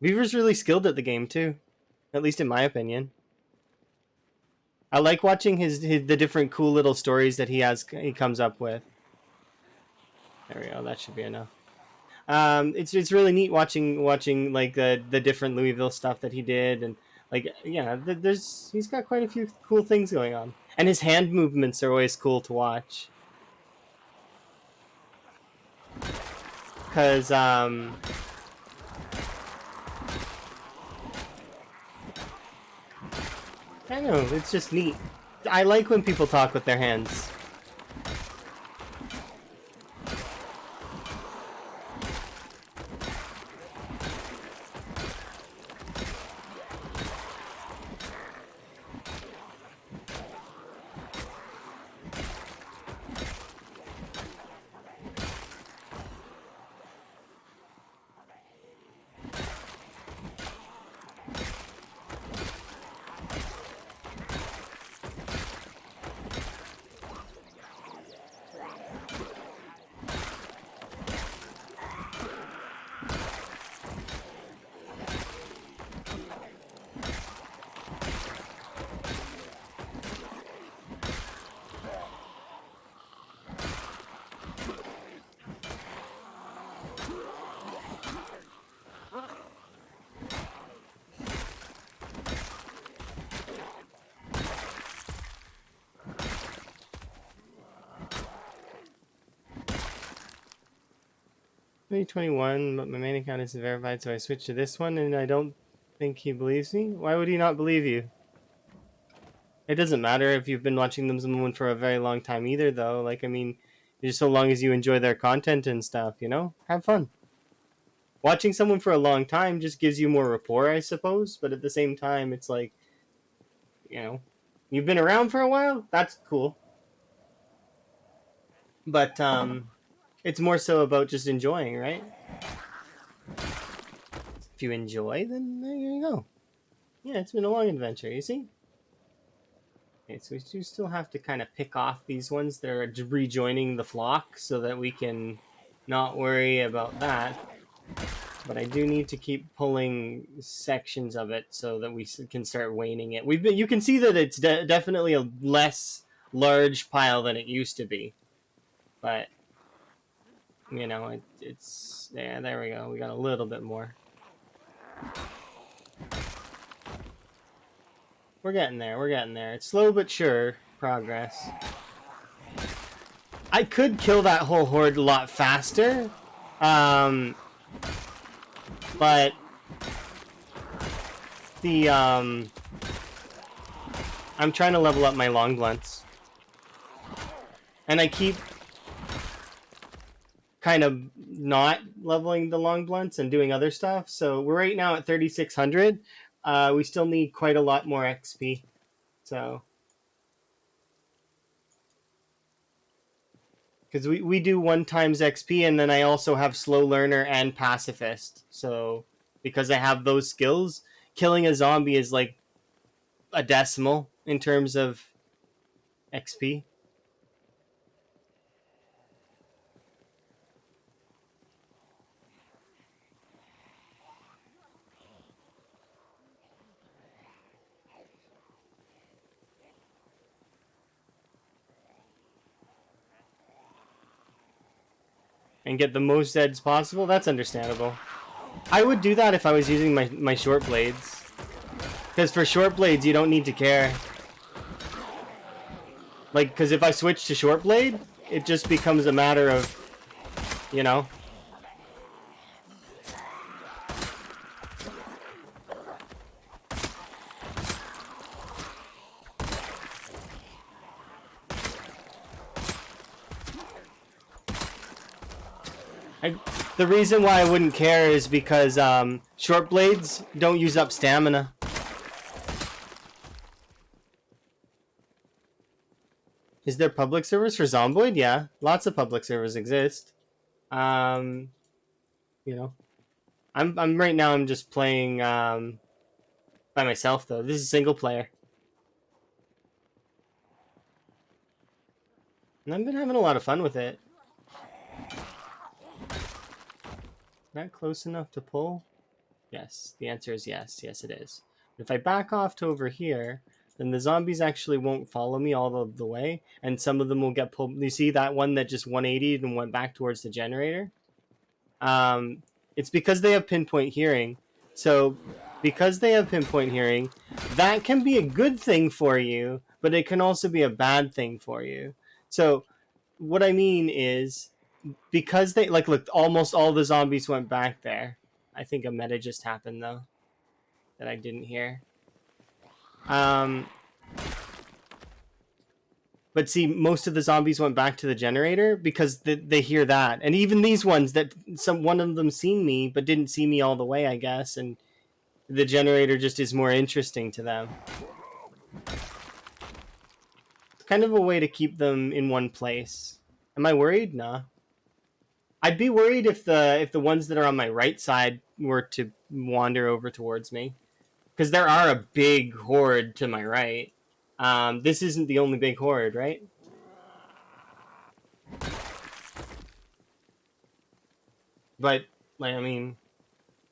Beaver's really skilled at the game too, at least in my opinion. I like watching the different cool little stories that he comes up with. There we go. That should be enough. It's really neat watching like the different Louisville stuff that he did, and like, yeah, he's got quite a few cool things going on, and his hand movements are always cool to watch. Cause I don't know, it's just neat. I like when people talk with their hands. 2021, but my main account isn't verified, so I switched to this one, and I don't think he believes me. Why would he not believe you? It doesn't matter if you've been watching them someone for a very long time either, though. Like, I mean, just so long as you enjoy their content and stuff, you know? Have fun. Watching someone for a long time just gives you more rapport, I suppose, but at the same time, it's like, you know, you've been around for a while? That's cool. But, it's more so about just enjoying, right? If you enjoy, then there you go. Yeah, it's been a long adventure, you see? Okay, so we do still have to kind of pick off these ones that are rejoining the flock so that we can not worry about that. But I do need to keep pulling sections of it so that we can start waning it. You can see that it's definitely a less large pile than it used to be. But, you know, it's... Yeah, there we go. We got a little bit more. We're getting there. We're getting there. It's slow but sure progress. I could kill that whole horde a lot faster. But the I'm trying to level up my long blunts. And I keep kind of not leveling the long blunts and doing other stuff. So we're right now at 3,600. We still need quite a lot more XP. So because we do 1 times XP, and then I also have slow learner and pacifist. So because I have those skills, killing a zombie is like a decimal in terms of XP. And get the most Zeds possible, that's understandable. I would do that if I was using my short blades. Because for short blades, you don't need to care. Like, because if I switch to short blade, it just becomes a matter of, you know. The reason why I wouldn't care is because short blades don't use up stamina. Is there public servers for Zomboid? Yeah, lots of public servers exist. You know, I'm right now. I'm just playing by myself though. This is single player, and I've been having a lot of fun with it. Not close enough to pull? Yes, the answer is yes. Yes, it is. If I back off to over here, then the zombies actually won't follow me all of the way, and some of them will get pulled. You see that one that just 180'd and went back towards the generator? It's because they have pinpoint hearing. So, because they have pinpoint hearing, that can be a good thing for you, but it can also be a bad thing for you. So, what I mean is, because they like look, almost all the zombies went back there. I think a meta just happened though that I didn't hear. But see, most of the zombies went back to the generator because they hear that, and even these ones that one of them seen me but didn't see me all the way, I guess, and the generator just is more interesting to them. It's kind of a way to keep them in one place. Am I worried? Nah. I'd be worried if the ones that are on my right side were to wander over towards me, because there are a big horde to my right. This isn't the only big horde, right? But like, I mean,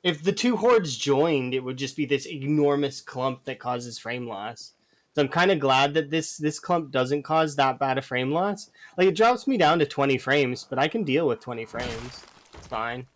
if the two hordes joined, it would just be this enormous clump that causes frame loss. So I'm kind of glad that this clump doesn't cause that bad a frame loss. Like, it drops me down to 20 frames, but I can deal with 20 frames. It's fine.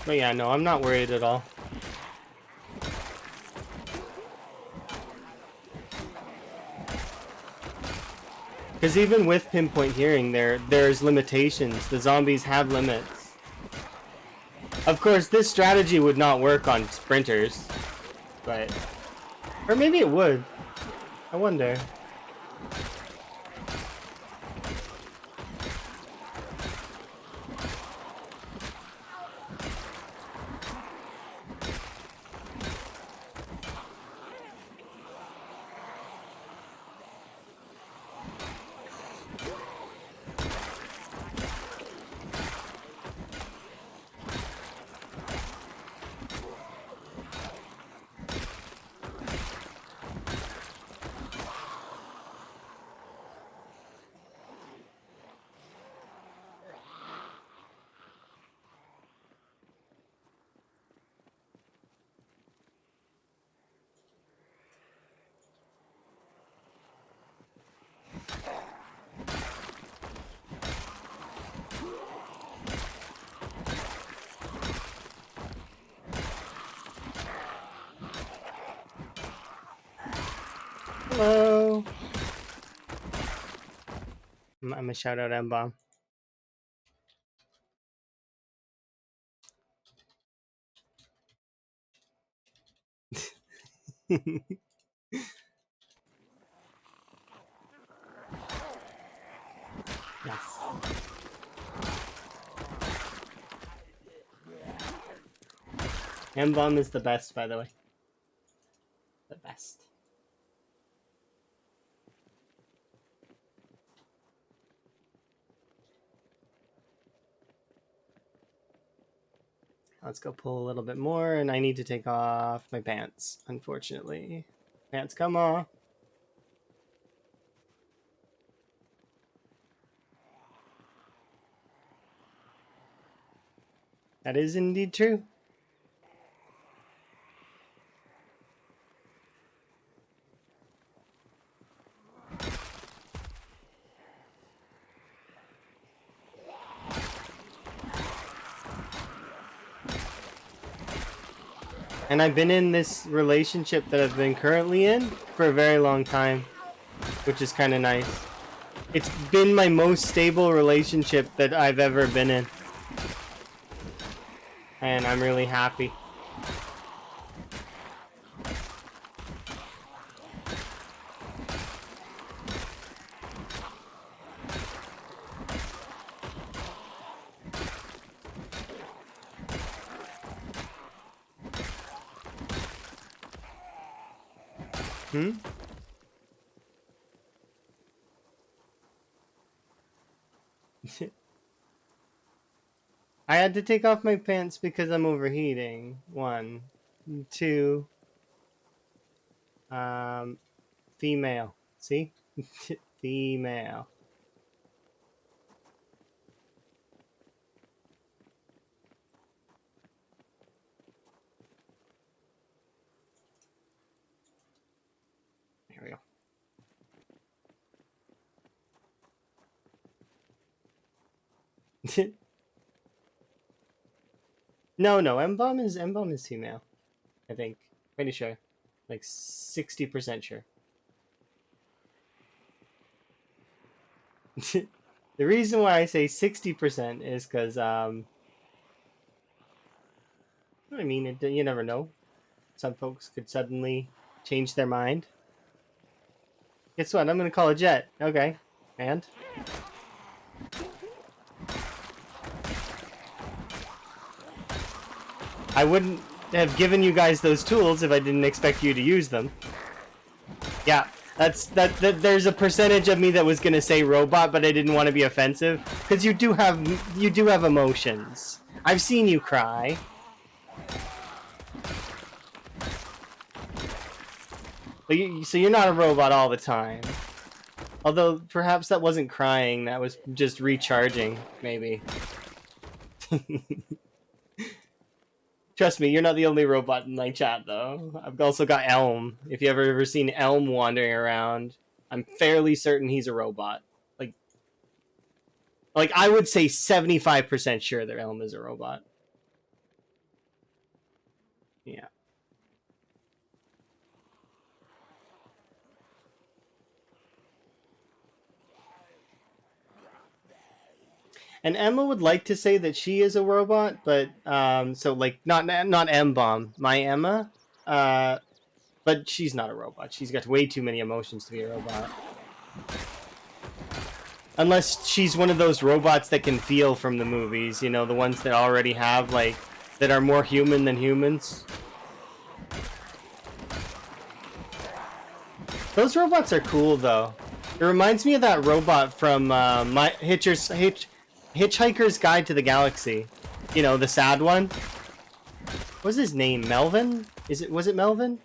But yeah, no, I'm not worried at all. Because even with pinpoint hearing, there's limitations. The zombies have limits. Of course, this strategy would not work on sprinters, but... Or maybe it would. I wonder. Hello. I'm gonna shout out M-Bomb. Yes. M-Bomb is the best, by the way. The best. Let's go pull a little bit more, and I need to take off my pants, unfortunately. Pants come off. That is indeed true. And I've been in this relationship that I've been currently in for a very long time, which is kind of nice. It's been my most stable relationship that I've ever been in. And I'm really happy. Hmm? I had to take off my pants because I'm overheating. 1, 2. Female. See? Female. There we go. No, M-Bomb is female. I think. Pretty sure. Like 60% sure. The reason why I say 60% is because I mean, you never know. Some folks could suddenly change their mind. Guess what? I'm gonna call a jet. Okay. And? I wouldn't have given you guys those tools if I didn't expect you to use them. Yeah, that there's a percentage of me that was gonna say robot, but I didn't want to be offensive. Because you do have emotions. I've seen you cry. So you're not a robot all the time. Although, perhaps that wasn't crying, that was just recharging, maybe. Trust me, you're not the only robot in my chat, though. I've also got Elm. If you ever seen Elm wandering around, I'm fairly certain he's a robot. Like I would say 75% sure that Elm is a robot. And Emma would like to say that she is a robot, but so like not M Bomb, my Emma, but she's not a robot. She's got way too many emotions to be a robot. Unless she's one of those robots that can feel from the movies, you know, the ones that already have like that are more human than humans. Those robots are cool though. It reminds me of that robot from Hitchhiker's Guide to the Galaxy. You know, the sad one. What's his name? Melvin? Was it Melvin?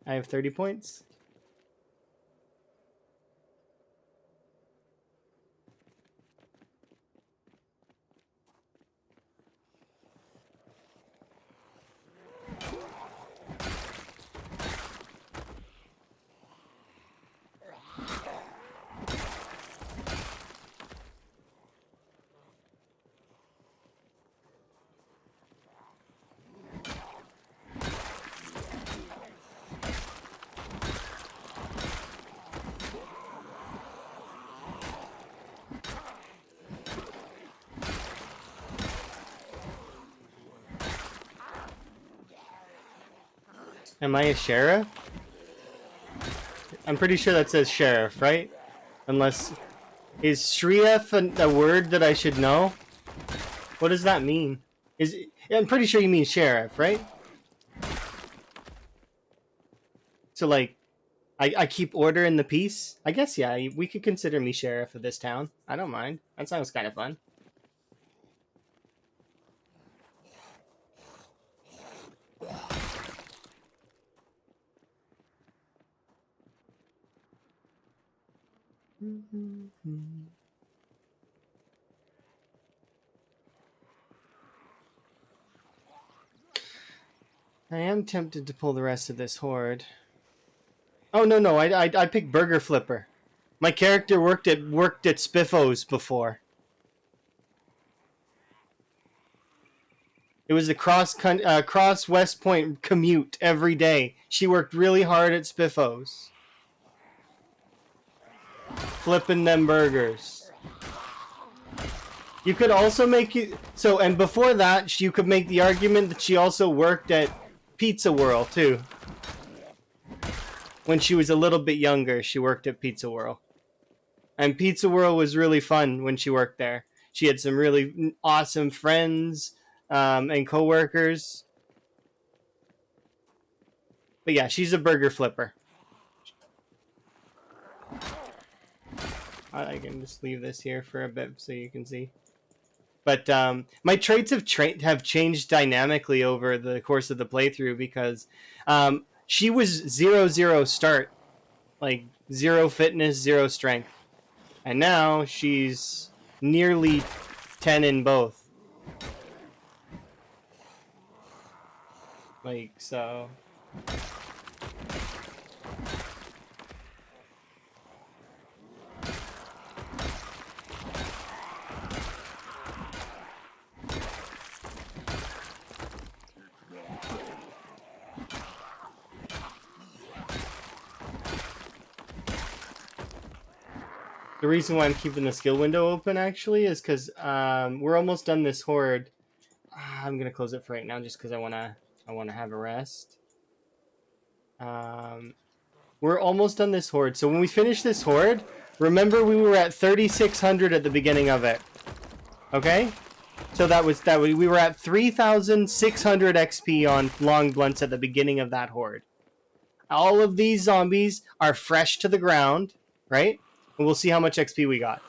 I have 30 points. Am I a sheriff? I'm pretty sure that says sheriff, right? Unless... Is Shrief a word that I should know? What does that mean? I'm pretty sure you mean sheriff, right? So, like, I keep order in the peace? I guess, yeah, we could consider me sheriff of this town. I don't mind. That sounds kind of fun. I am tempted to pull the rest of this horde. Oh no, I picked Burger Flipper. My character worked at Spiffos before. It was the cross West Point commute every day. She worked really hard at Spiffos. Flipping them burgers. You could also make it so, and before that, you could make the argument that she also worked at Pizza World too. When she was a little bit younger, she worked at Pizza World, and Pizza World was really fun when she worked there. She had some really awesome friends and coworkers. But yeah, she's a burger flipper. I can just leave this here for a bit so you can see. But my traits have changed dynamically over the course of the playthrough because she was 0-0 start, like 0 fitness, 0 strength, and now she's nearly 10 in both. Like so. The reason why I'm keeping the skill window open actually is because we're almost done this horde. I'm gonna close it for right now just because I wanna have a rest. We're almost done this horde, so when we finish this horde, remember we were at 3,600 at the beginning of it. Okay, so we were at 3,600 XP on long blunts at the beginning of that horde. All of these zombies are fresh to the ground, right? And we'll see how much XP we got.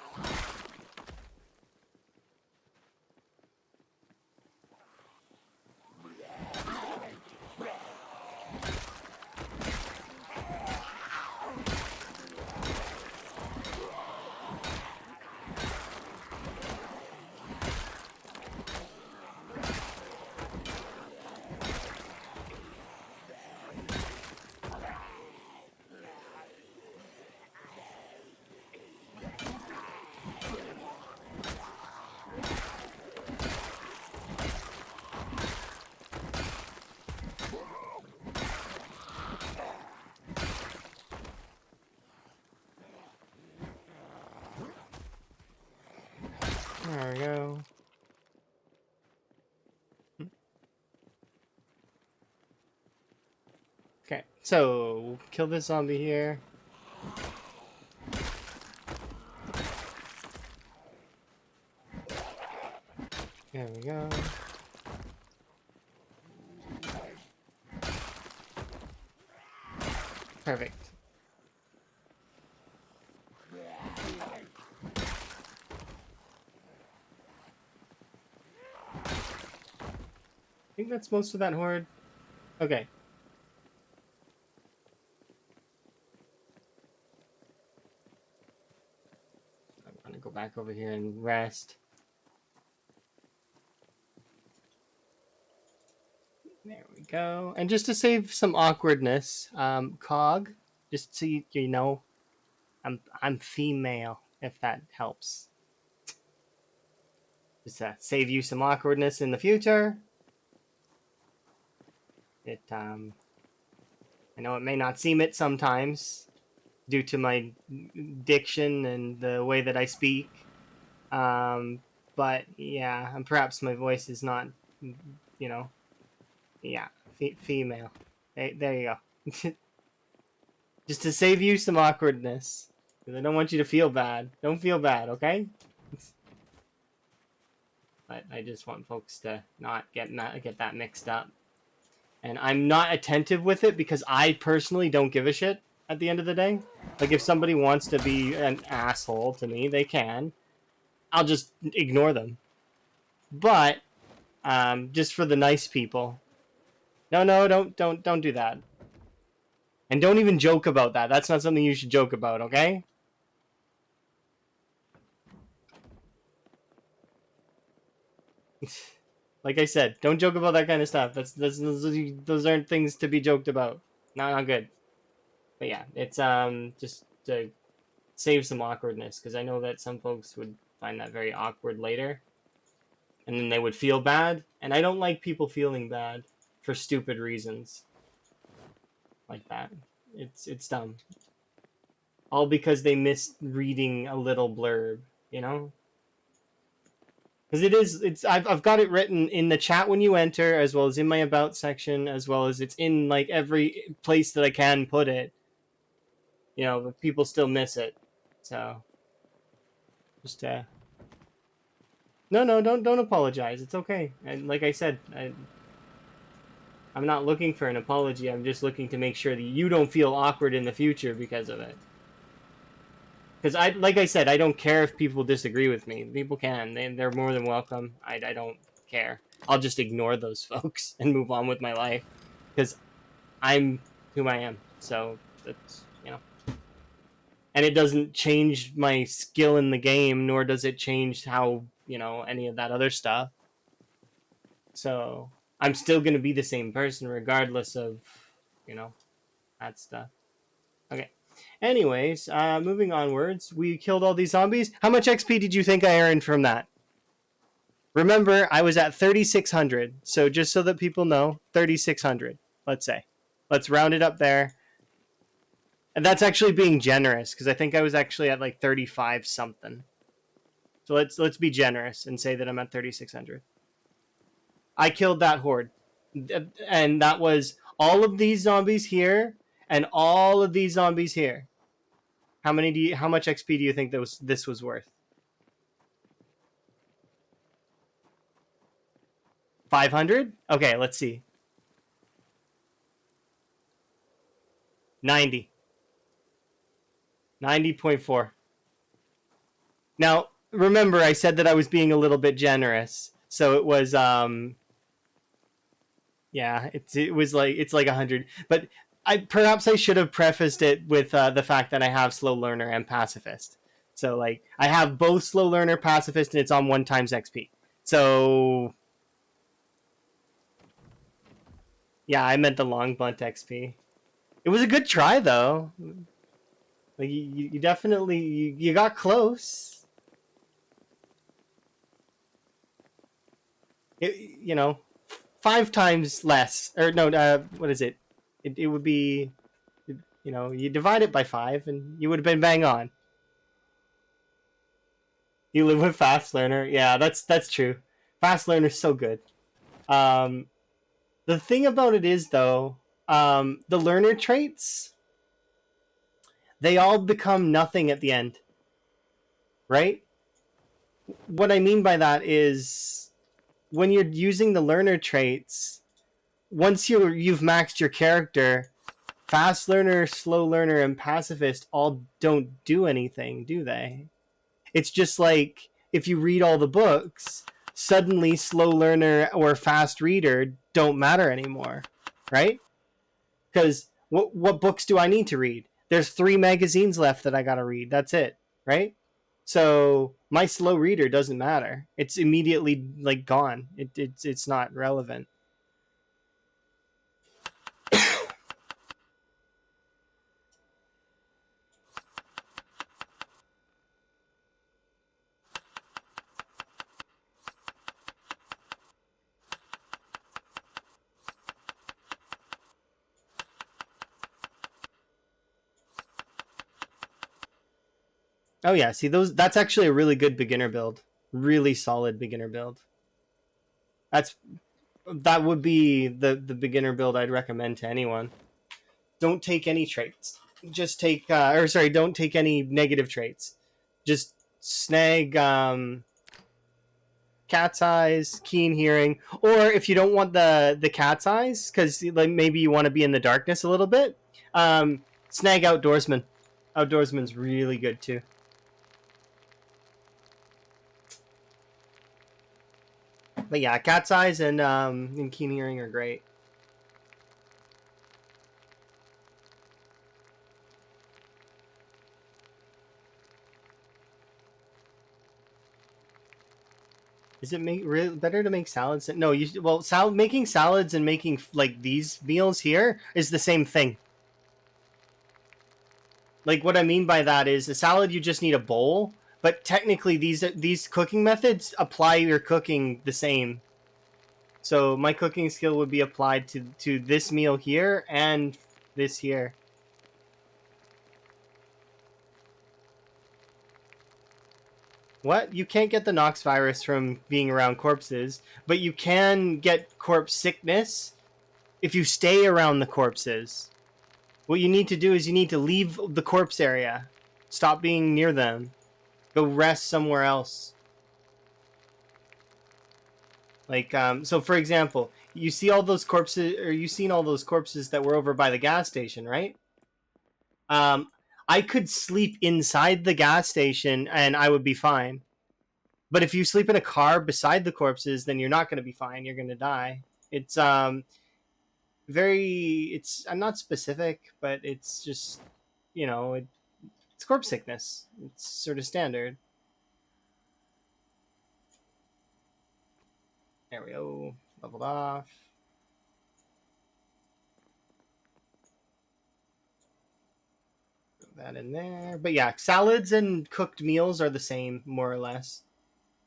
There we go. Okay, so we'll kill this zombie here. There we go. Perfect. I think that's most of that horde. Okay. I'm gonna go back over here and rest. There we go. And just to save some awkwardness, Cog, just so you know, I'm female, if that helps. Just to save you some awkwardness in the future. I know it may not seem it sometimes due to my diction and the way that I speak. But yeah, and perhaps my voice is not, yeah, female. There you go. Just to save you some awkwardness. Because I don't want you to feel bad. Don't feel bad, okay? But I just want folks to not get that mixed up. And I'm not attentive with it because I personally don't give a shit at the end of the day. Like, if somebody wants to be an asshole to me, they can. I'll just ignore them. But just for the nice people. No, don't do that. And don't even joke about that. That's not something you should joke about, okay? Like I said, don't joke about that kind of stuff. Those aren't things to be joked about. Not good. But yeah, it's just to save some awkwardness, because I know that some folks would find that very awkward later, and then they would feel bad, and I don't like people feeling bad for stupid reasons like that. It's dumb. All because they missed reading a little blurb, you know? Because I've got it written in the chat when you enter, as well as in my about section, as well as it's in like every place that I can put it. You know, but people still miss it. So just no, don't apologize. It's okay. And like I said, I'm not looking for an apology. I'm just looking to make sure that you don't feel awkward in the future because of it. Because like I said, I don't care if people disagree with me. People can. They're more than welcome. I don't care. I'll just ignore those folks and move on with my life. Because I'm who I am. So that's, and it doesn't change my skill in the game, nor does it change how, any of that other stuff. So I'm still going to be the same person regardless of, that stuff. Okay. Anyways, moving onwards, we killed all these zombies. How much XP did you think I earned from that? Remember, I was at 3,600. So just so that people know, 3,600, let's say. Let's round it up there. And that's actually being generous, because I think I was actually at like 35 something. So let's be generous and say that I'm at 3,600. I killed that horde. And that was all of these zombies here and all of these zombies here. How much XP do you think this was worth? 500? Okay, let's see. 90. 90.4. Now, remember I said that I was being a little bit generous. So it was yeah, it's like 100. But perhaps I should have prefaced it with the fact that I have slow learner and pacifist. So like I have both slow learner, pacifist, and it's on 1 times XP. So yeah, I meant the long blunt XP. It was a good try though. Like you definitely you got close. It, 5 times less, or no, what is it? It would be, you divide it by 5 and you would have been bang on. You live with fast learner. Yeah, that's true. Fast learner's so good. Um, the thing about it is though, the learner traits, they all become nothing at the end, right? What I mean by that is when you're using the learner traits, once you've maxed your character, fast learner, slow learner, and pacifist all don't do anything, do they? It's just like if you read all the books, suddenly slow learner or fast reader don't matter anymore, right? Because what books do I need to read? There's 3 magazines left that I gotta read. That's it, right? So my slow reader doesn't matter. It's immediately like gone. It's not relevant. Oh yeah, see those. That's actually a really good beginner build. Really solid beginner build. That's that would be the beginner build I'd recommend to anyone. Don't take any traits. Just take or sorry, don't take any negative traits. Just snag cat's eyes, keen hearing, or if you don't want the cat's eyes because like maybe you want to be in the darkness a little bit, snag outdoorsman. Outdoorsman's really good too. But yeah, cat's eyes and keen hearing are great. Is it make really better to make salads? No, you well, making salads and making like these meals here is the same thing. Like what I mean by that is a salad you just need a bowl, but technically these cooking methods apply your cooking the same. So my cooking skill would be applied to this meal here and this here. What? You can't get the Nox virus from being around corpses, but you can get corpse sickness if you stay around the corpses. What you need to do is you need to leave the corpse area. Stop being near them. Go rest somewhere else. Like, so for example, you see all those corpses, or you seen all those corpses that were over by the gas station, right? Um, I could sleep inside the gas station and I would be fine. But if you sleep in a car beside the corpses, then you're not going to be fine. You're going to die. It's very. It's I'm not specific, but it's just it's corpse sickness. It's sort of standard. There we go. Leveled off. Put that in there. But yeah, salads and cooked meals are the same, more or less.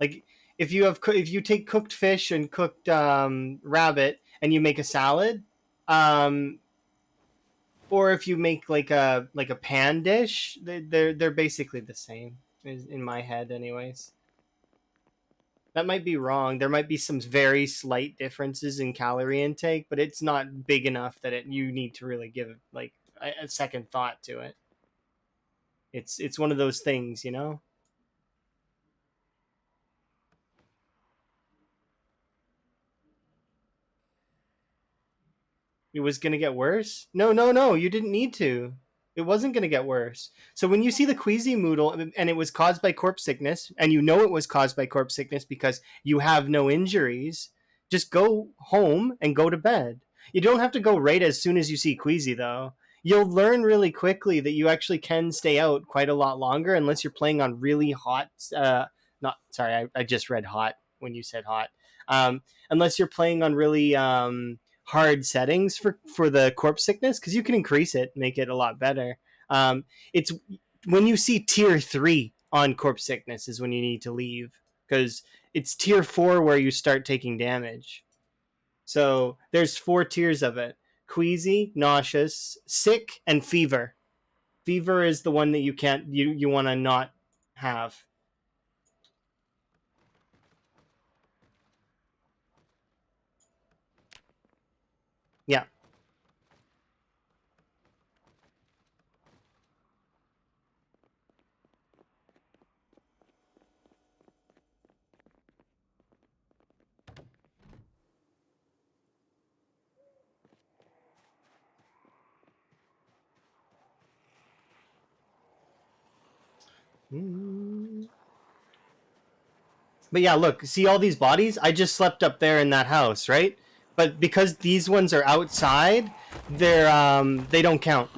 Like if you take cooked fish and cooked rabbit and you make a salad, um, or if you make like a pan dish, they're basically the same in my head, anyways. That might be wrong. There might be some very slight differences in calorie intake, but it's not big enough that you need to really give like a second thought to it. It's one of those things, you know. It was going to get worse. No, no, no. You didn't need to. It wasn't going to get worse. So when you see the queasy moodle and it was caused by corpse sickness, and you know it was caused by corpse sickness because you have no injuries, just go home and go to bed. You don't have to go right as soon as you see queasy, though. You'll learn really quickly that you actually can stay out quite a lot longer unless you're playing on really hot. Not sorry, I just read hot when you said hot. Unless you're playing on really hard settings for the corpse sickness because you can increase it, make it a lot better. It's when you see tier 3 on corpse sickness is when you need to leave because it's tier 4 where you start taking damage. So there's 4 tiers of it: queasy, nauseous, sick, and fever. Fever is the one that you can't you want to not have. Yeah. But yeah, look, see all these bodies? I just slept up there in that house, right? But because these ones are outside, they don't count.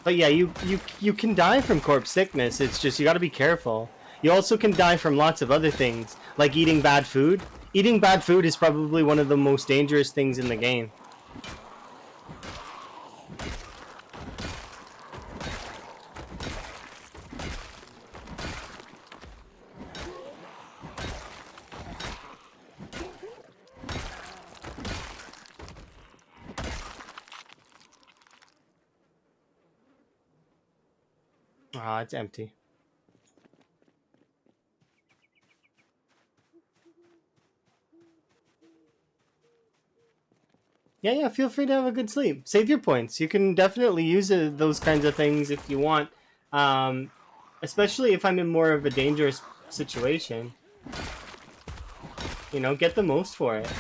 But yeah, you can die from corpse sickness. It's just you got to be careful. You also can die from lots of other things, like eating bad food. Eating bad food is probably one of the most dangerous things in the game. Ah, it's empty. Yeah, yeah. Feel free to have a good sleep. Save your points. You can definitely use those kinds of things if you want. Um, Especially if I'm in more of a dangerous situation. You know, get the most for it.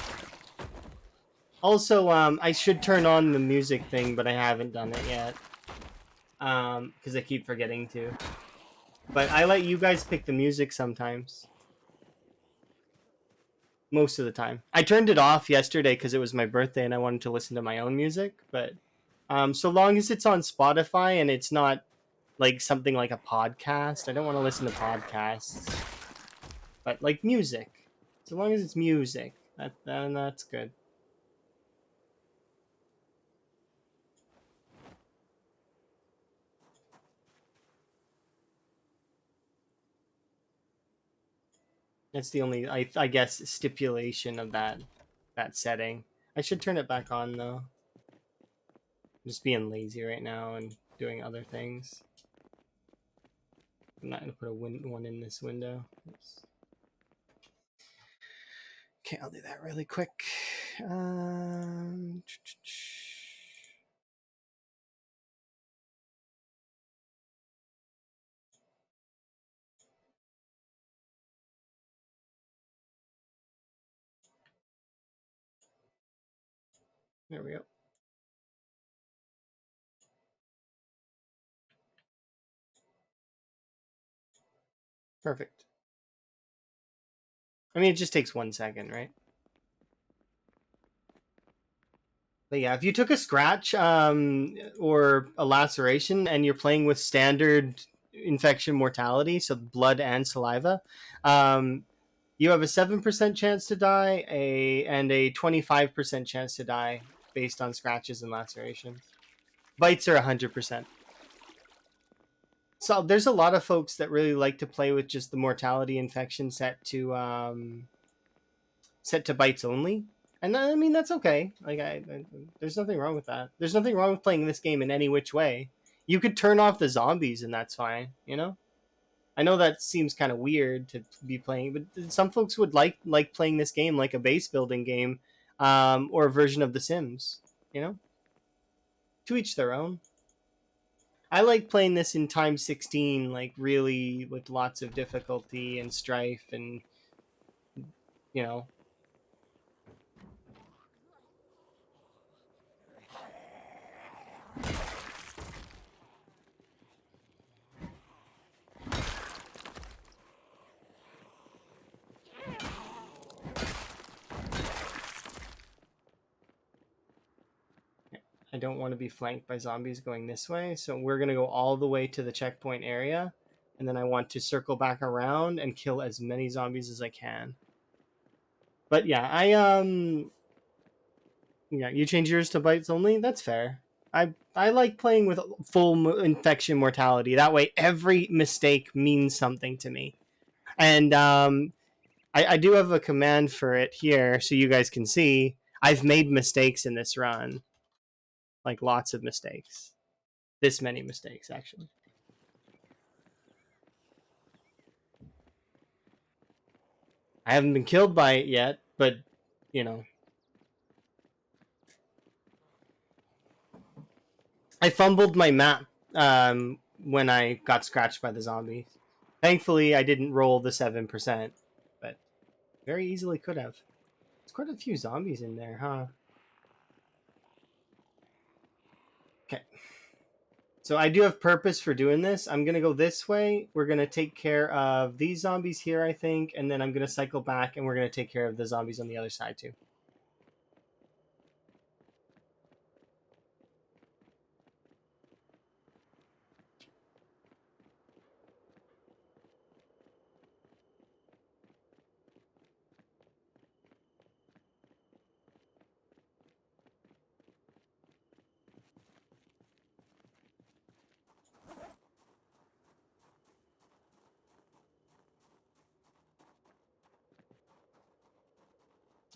Also, I should turn on the music thing, but I haven't done it yet. Because I keep forgetting to. But I let you guys pick the music sometimes. Most of the time. I turned it off yesterday because it was my birthday and I wanted to listen to my own music. But so long as it's on Spotify and it's not like something like a podcast, I don't want to listen to podcasts. But like music. So long as it's music, that's good. That's the only, I guess, stipulation of that setting. I should turn it back on though. I'm just being lazy right now and doing other things. I'm not gonna put one in this window. Oops. Okay, I'll do that really quick. Um, there we go. Perfect. I mean, it just takes 1 second, right? But yeah, if you took a scratch or a laceration and you're playing with standard infection mortality, so blood and saliva, um, you have a 7% chance to die, and a 25% chance to die based on scratches and lacerations. Bites are 100%. So there's a lot of folks that really like to play with just the mortality infection set to bites only, and I mean that's okay. Like there's nothing wrong with that. There's nothing wrong with playing this game in any which way. You could turn off the zombies and that's fine. You know. I know that seems kind of weird to be playing, but some folks would like playing this game like a base building game, or a version of The Sims. You know, to each their own. I like playing this in time 16, like really with lots of difficulty and strife, and you know, I don't want to be flanked by zombies going this way, so we're gonna go all the way to the checkpoint area, and then I want to circle back around and kill as many zombies as I can. But yeah, yeah, you change yours to bites only. That's fair. I like playing with full infection mortality. That way, every mistake means something to me. And I do have a command for it here, so you guys can see. I've made mistakes in this run, like lots of mistakes. This many mistakes, actually. I haven't been killed by it yet, but you know, I fumbled my map when I got scratched by the zombies. Thankfully, I didn't roll the 7%, but very easily could have. There's quite a few zombies in there, huh? Okay. So I do have purpose for doing this. I'm going to go this way. We're going to take care of these zombies here, I think, and then I'm going to cycle back and we're going to take care of the zombies on the other side too.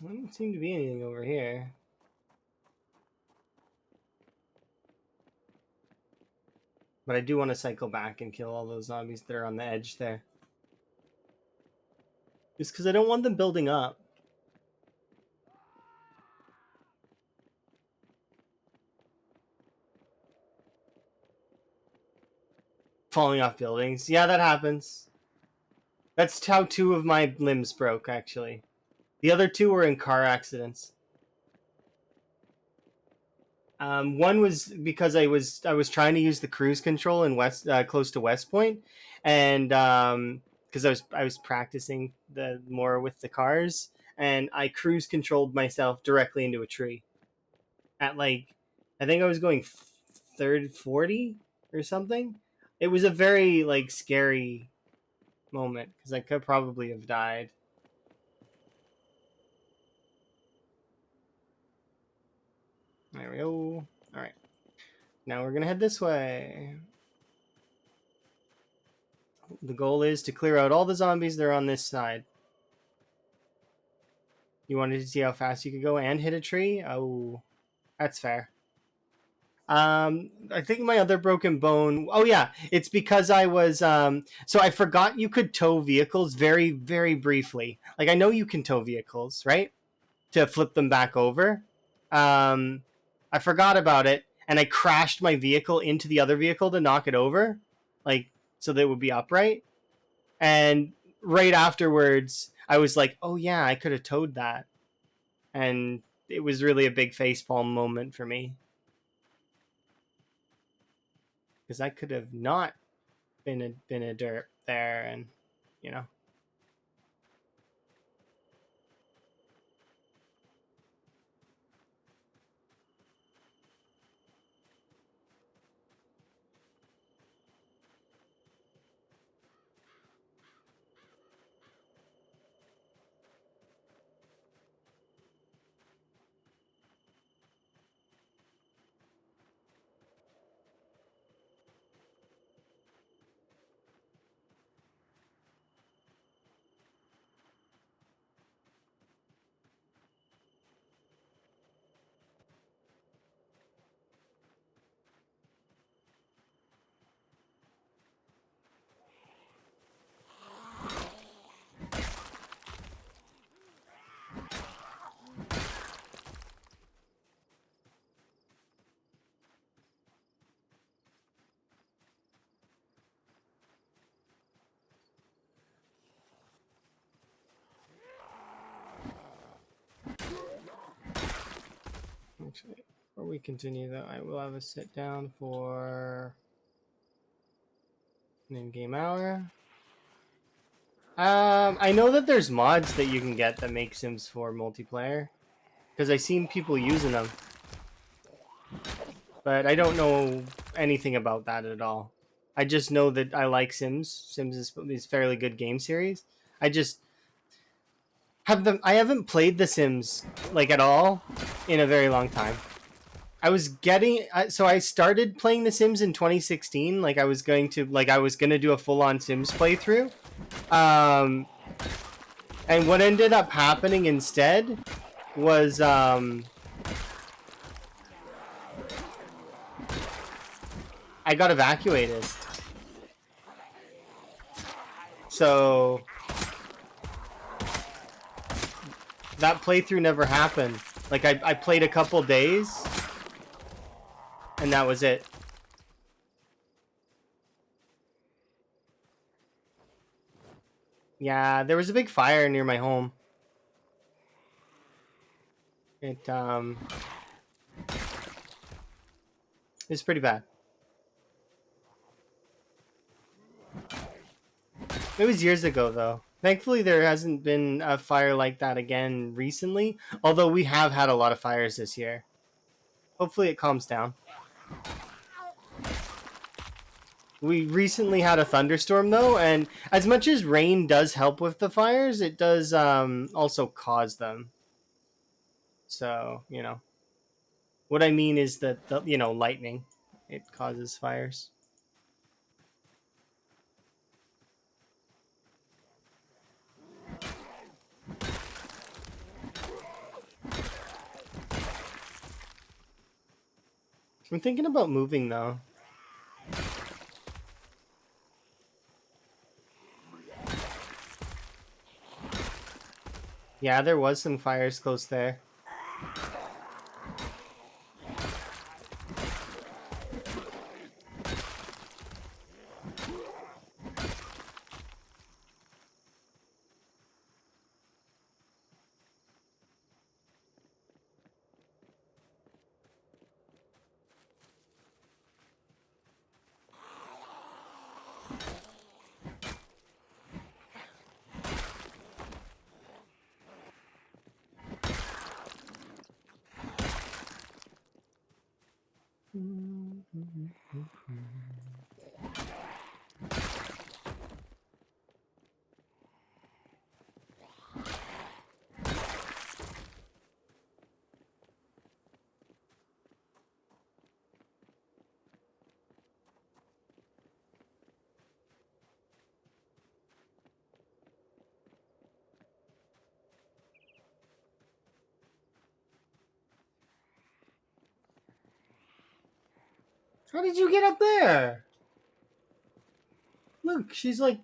There doesn't seem to be anything over here. But I do want to cycle back and kill all those zombies that are on the edge there. Just because I don't want them building up. Falling off buildings. Yeah, that happens. That's how 2 of my limbs broke, actually. The other 2 were in car accidents. One was because I was trying to use the cruise control in close to West Point, and because I was practicing more with the cars, and I cruise controlled myself directly into a tree at like, I think I was going 40 or something. It was a very like scary moment because I could probably have died. There we go. All right. Now we're going to head this way. The goal is to clear out all the zombies that are on this side. You wanted to see how fast you could go and hit a tree? Oh, that's fair. I think my other broken bone. Oh yeah, it's because I was. So I forgot you could tow vehicles very, very briefly. Like I know you can tow vehicles, right? To flip them back over. I forgot about it, and I crashed my vehicle into the other vehicle to knock it over, like so that it would be upright. And right afterwards, I was like, "Oh yeah, I could have towed that," and it was really a big facepalm moment for me because I could have not been a dirt there, and you know. Actually, before we continue, though, I will have a sit down for an in-game hour. I know that there's mods that you can get that make Sims 4 multiplayer, because I've seen people using them, but I don't know anything about that at all. I just know that I like Sims. Sims is fairly good game series. I just I haven't played The Sims like at all in a very long time. So I started playing The Sims in 2016. Like I was going to do a full on Sims playthrough. And what ended up happening instead was I got evacuated. So that playthrough never happened. Like, I played a couple days, and that was it. Yeah, there was a big fire near my home. It's pretty bad. It was years ago, though. Thankfully, there hasn't been a fire like that again recently, although we have had a lot of fires this year. Hopefully it calms down. We recently had a thunderstorm, though, and as much as rain does help with the fires, it does also cause them. So, you know. What I mean is that, lightning, it causes fires. I'm thinking about moving, though. Yeah, there was some fires close there. How did you get up there? Look, she's like...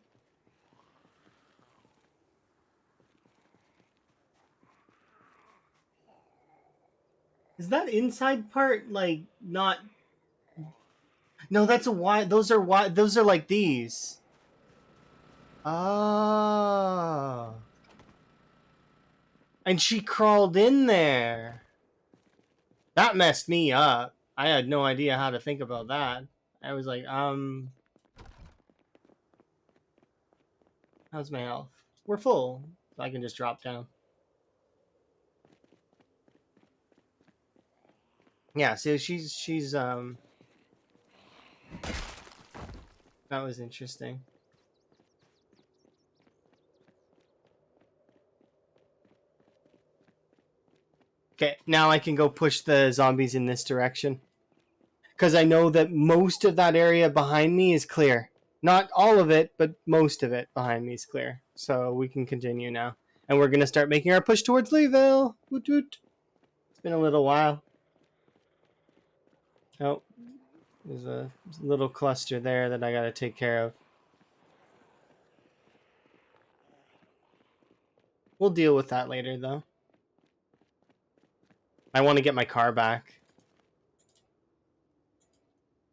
Is that inside part, like, not... No, that's a wide... Those are wide... Those are like these. Oh. And she crawled in there. That messed me up. I had no idea how to think about that. I was like, how's my health? We're full. So I can just drop down. Yeah, so she's that was interesting. Okay, now I can go push the zombies in this direction. Because I know that most of that area behind me is clear. Not all of it, but most of it behind me is clear. So we can continue now. And we're going to start making our push towards Leeville. Woot woot. It's been a little while. Oh, there's a little cluster there that I got to take care of. We'll deal with that later, though. I want to get my car back.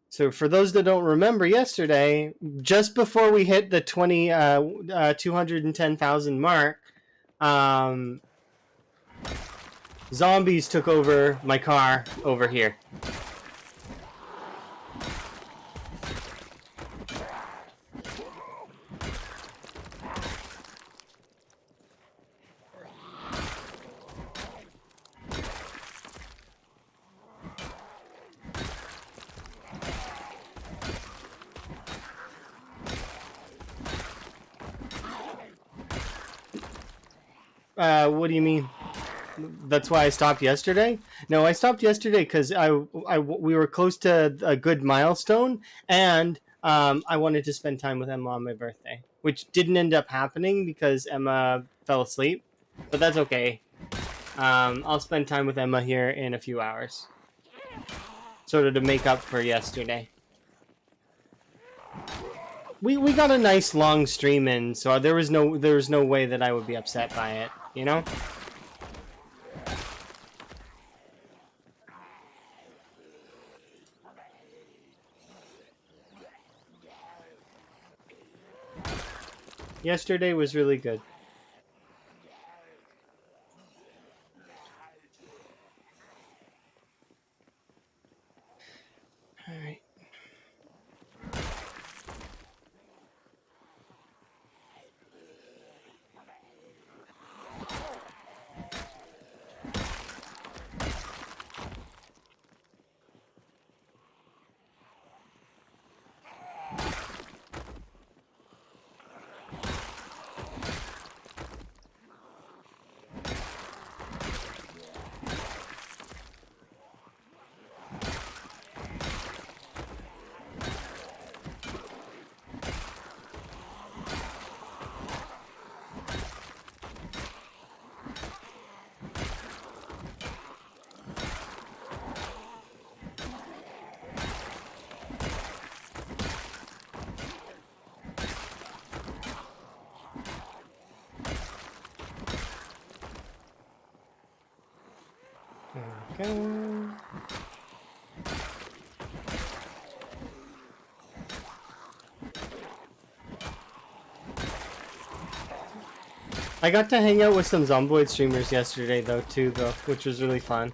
So for those that don't remember yesterday, just before we hit the 210,000 mark, zombies took over my car over here. What do you mean? That's why I stopped yesterday? No, I stopped yesterday because we were close to a good milestone, and I wanted to spend time with Emma on my birthday, which didn't end up happening because Emma fell asleep, but that's okay. I'll spend time with Emma here in a few hours, sort of to make up for yesterday. We got a nice long stream in, so there was no way that I would be upset by it, you know? Yesterday was really good. All right. There we go. I got to hang out with some Zomboid streamers yesterday though, which was really fun.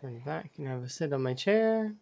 Bring back and have a sit on my chair.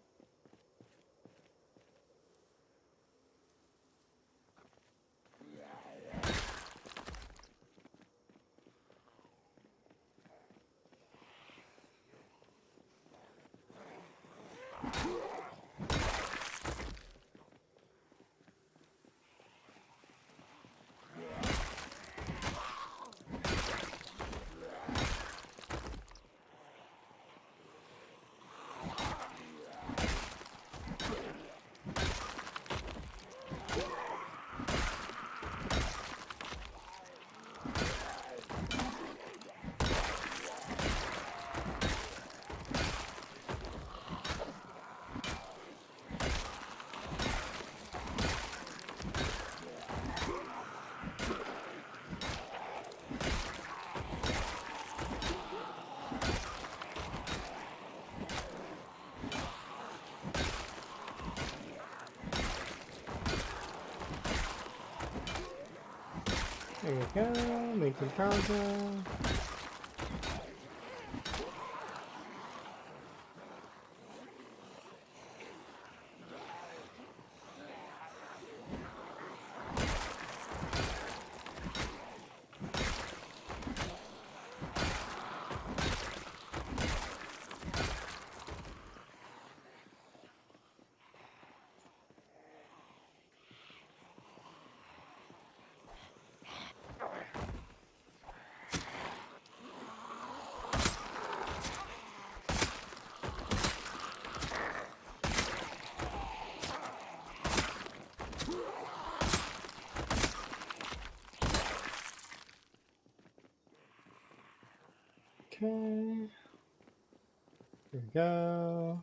There we go, making progress. Okay. There we go.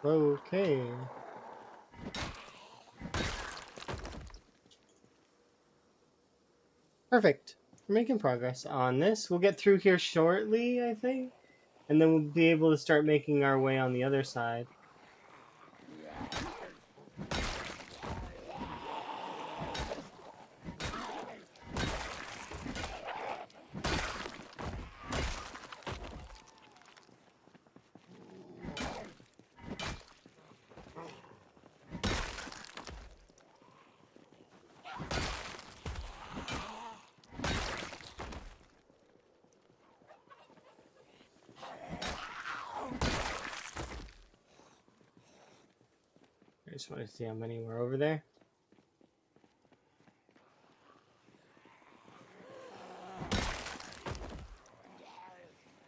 Okay. Perfect. We're making progress on this. We'll get through here shortly, I think. And then we'll be able to start making our way on the other side. I just want to see how many were over there.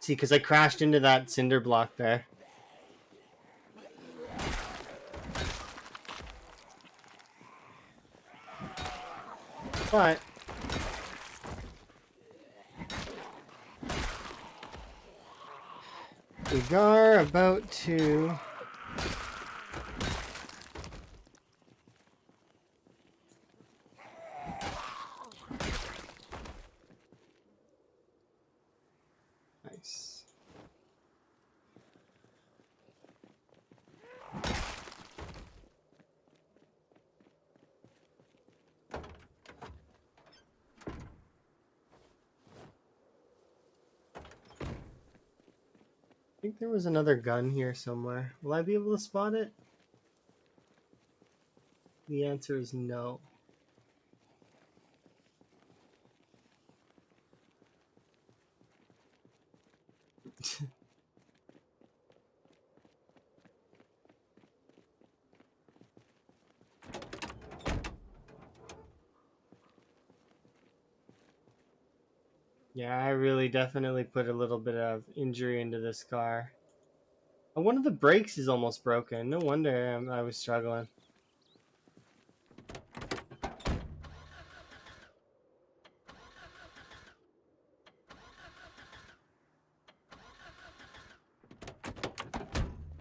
See, because I crashed into that cinder block there. But We are about to... Nice. I think there was another gun here somewhere. Will I be able to spot it? The answer is no. Yeah, I really definitely put a little bit of injury into this car. One of the brakes is almost broken. No wonder I was struggling.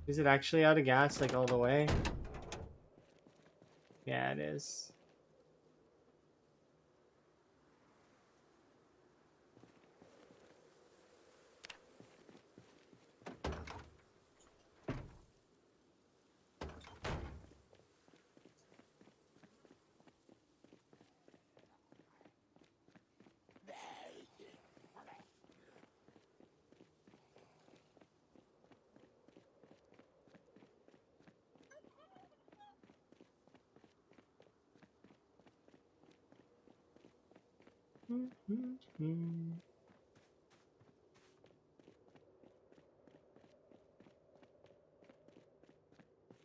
Is it actually out of gas, like all the way? Yeah, it is.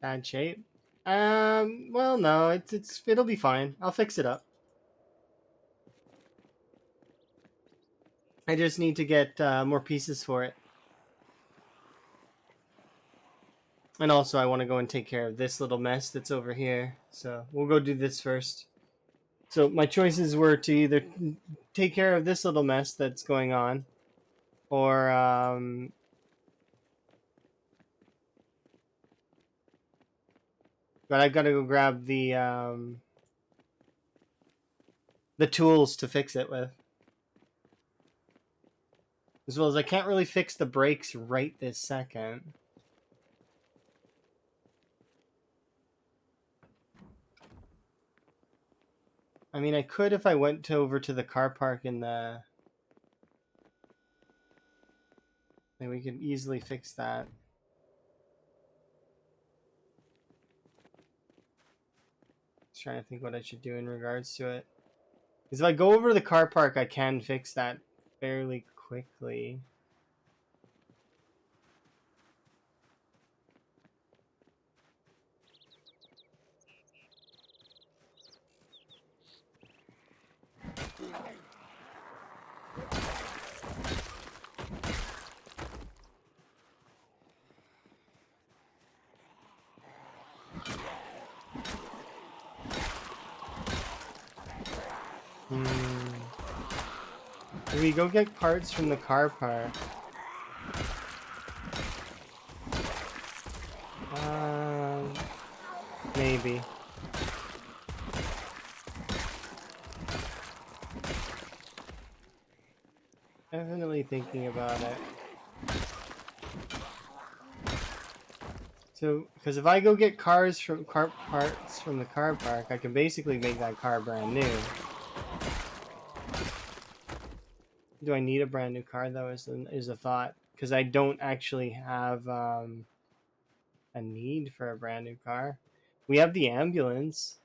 Bad shape. Well, no, it'll be fine. I'll fix it up. I just need to get more pieces for it. And also, I want to go and take care of this little mess that's over here. So we'll go do this first. So my choices were to either take care of this little mess that's going on, or but I've got to go grab the tools to fix it with. As well as I can't really fix the brakes right this second. I mean, I could if I went over to the car park in the... Then we could easily fix that. Just trying to think what I should do in regards to it. Because if I go over to the car park, I can fix that fairly quickly. If we go get parts from the car park. Maybe. Definitely thinking about it. So, because if I go get parts from the car park, I can basically make that car brand new. Do I need a brand new car though? Is a thought, because I don't actually have a need for a brand new car. We have the ambulance,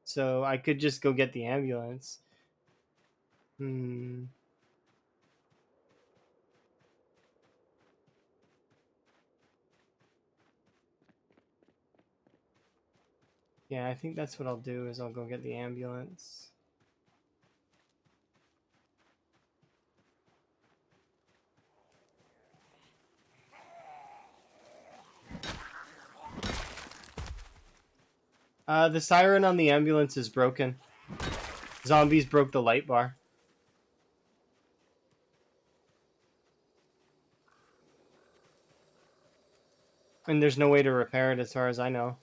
so I could just go get the ambulance. Yeah, I think that's what I'll do, is I'll go get the ambulance. The siren on the ambulance is broken. Zombies broke the light bar. And there's no way to repair it as far as I know.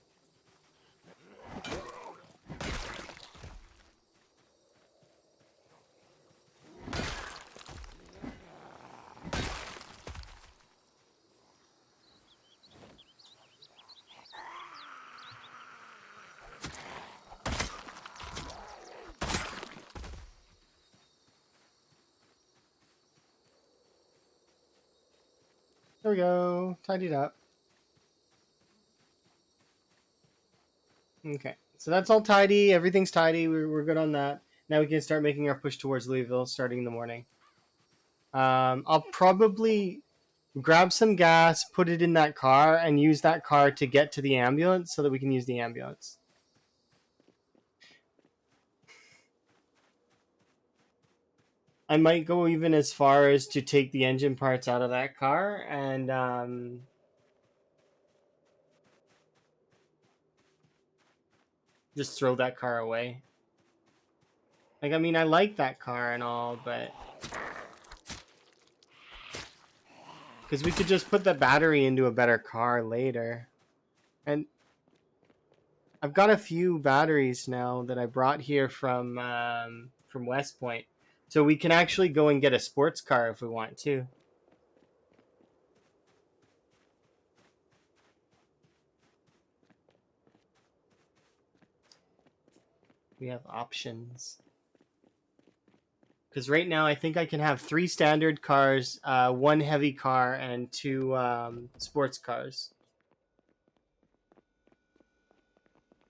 There we go. Tidied up. Okay. So that's all tidy. Everything's tidy. We're good on that. Now we can start making our push towards Louisville starting in the morning. I'll probably grab some gas, put it in that car, and use that car to get to the ambulance so that we can use the ambulance. I might go even as far as to take the engine parts out of that car and just throw that car away. Like, I mean, I like that car and all, but because we could just put the battery into a better car later. And I've got a few batteries now that I brought here from West Point, so we can actually go and get a sports car if we want to. We have options. Because right now I think I can have 3 standard cars, 1 heavy car, and 2 sports cars.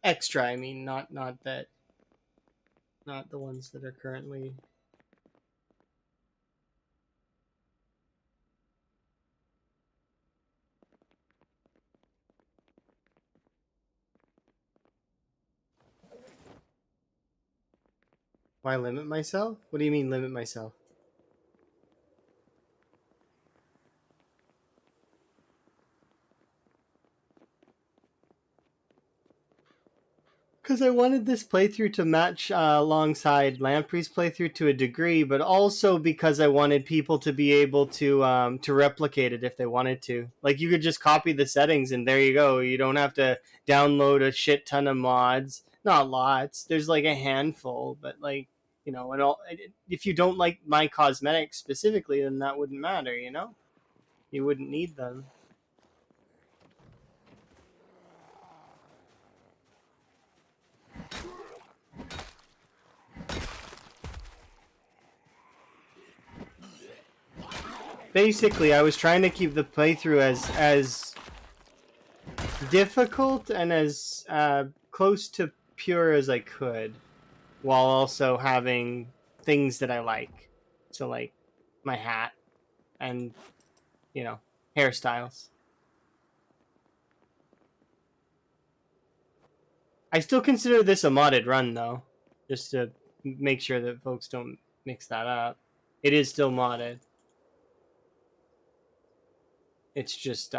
Extra, I mean, not that, not the ones that are currently. Why limit myself? What do you mean limit myself? Because I wanted this playthrough to match alongside Lamprey's playthrough to a degree, but also because I wanted people to be able to replicate it if they wanted to. Like, you could just copy the settings and there you go. You don't have to download a shit ton of mods. Not lots. There's like a handful, but like, you know, and all. If you don't like my cosmetics specifically, then that wouldn't matter. You know, you wouldn't need them. Basically, I was trying to keep the playthrough as difficult and as close to pure as I could, while also having things that I like. So, like my hat and, you know, hairstyles. I still consider this a modded run, though, just to make sure that folks don't mix that up. It is still modded. It's just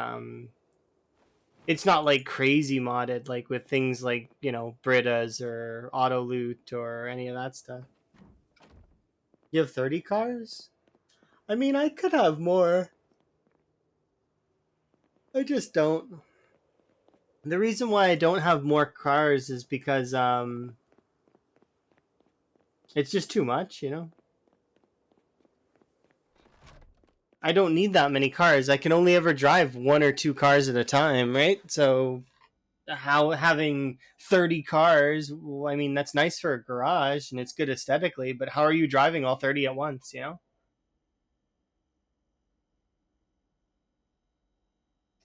it's not like crazy modded, like with things like, you know, Britas or auto loot or any of that stuff. You have 30 cars? I mean, I could have more. I just don't. The reason why I don't have more cars is because it's just too much, you know? I don't need that many cars. I can only ever drive 1 or 2 cars at a time, right? So how having 30 cars, well, I mean, that's nice for a garage and it's good aesthetically, but how are you driving all 30 at once, you know?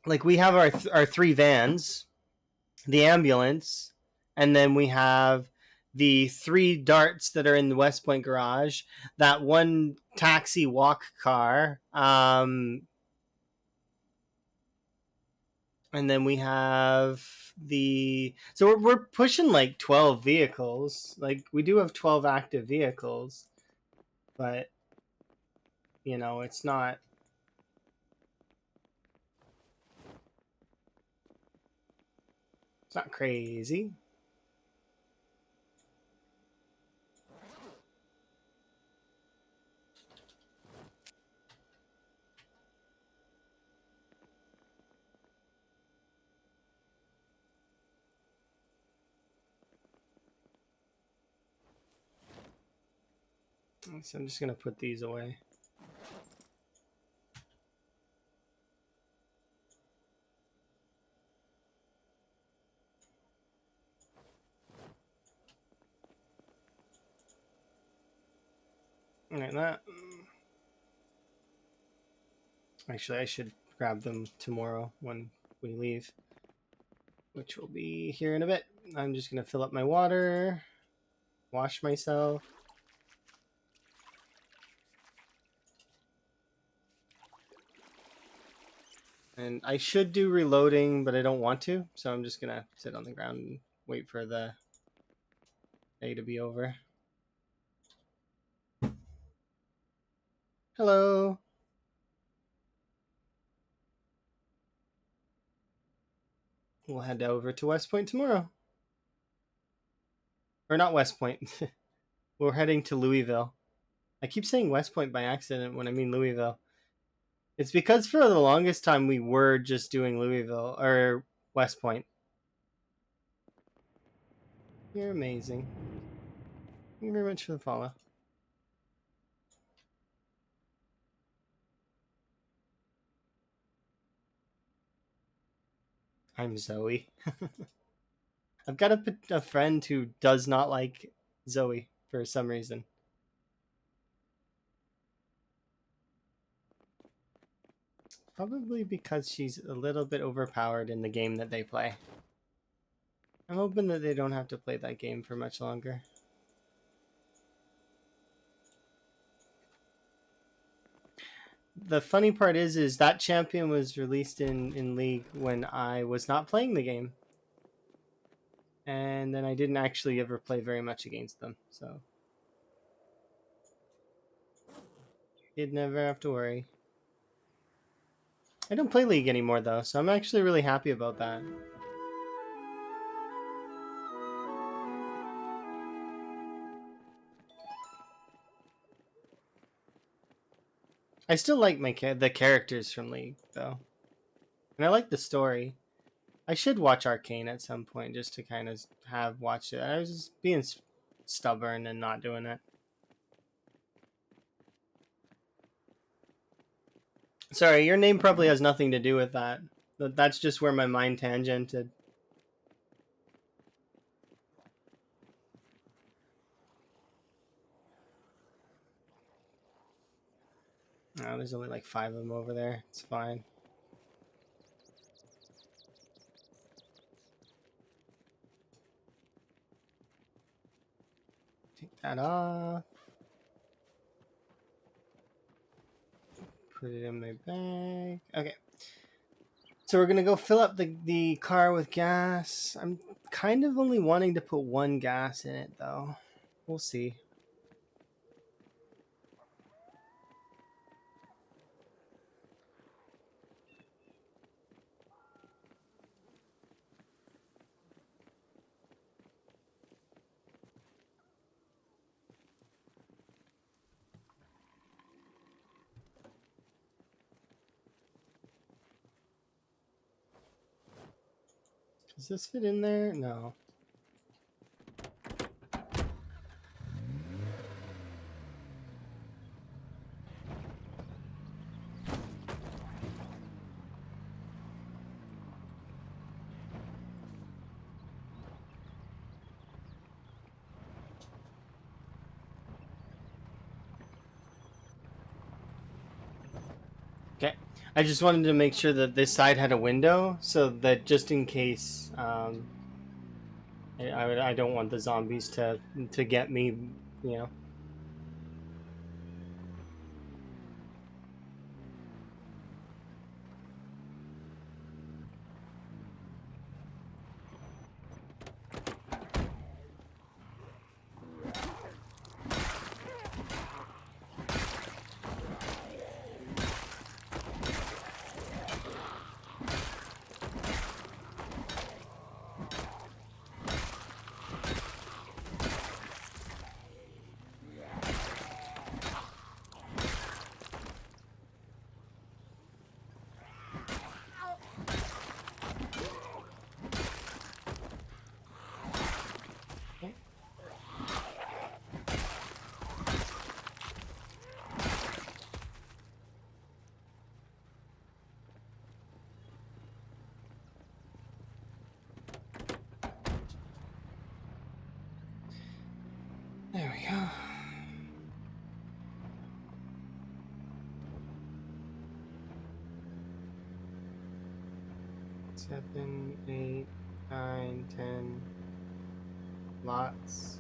Like, we have our 3 vans, the ambulance, and then we have the 3 darts that are in the West Point garage, that 1 taxi walk car, and then we have the, so we're pushing like 12 vehicles. Like, we do have 12 active vehicles, but you know, it's not crazy. So I'm just gonna put these away. Like that. Actually, I should grab them tomorrow when we leave, which will be here in a bit. I'm just gonna fill up my water, wash myself. And I should do reloading, but I don't want to, so I'm just gonna sit on the ground and wait for the day to be over. Hello. We'll head over to West Point tomorrow. Or not West Point. We're heading to Louisville. I keep saying West Point by accident when I mean Louisville. It's because for the longest time we were just doing Louisville or West Point. You're amazing. Thank you very much for the follow. I'm Zoe. I've got a friend who does not like Zoe for some reason. Probably because she's a little bit overpowered in the game that they play. I'm hoping that they don't have to play that game for much longer. The funny part is that champion was released in League when I was not playing the game. And then I didn't actually ever play very much against them, so you'd never have to worry. I don't play League anymore though, so I'm actually really happy about that. I still like the characters from League though, and I like the story. I should watch Arcane at some point just to kind of have watched it. I was just being stubborn and not doing it. Sorry, your name probably has nothing to do with that. That's just where my mind tangented. Oh, there's only like 5 of them over there. It's fine. Take that off. Put it in my bag. Okay. So we're gonna go fill up the car with gas. I'm kind of only wanting to put 1 gas in it though. We'll see. Does this fit in there? No. Okay. I just wanted to make sure that this side had a window so that just in case I don't want the zombies to get me, you know. There we go. Seven, 8, 9, 10 lots.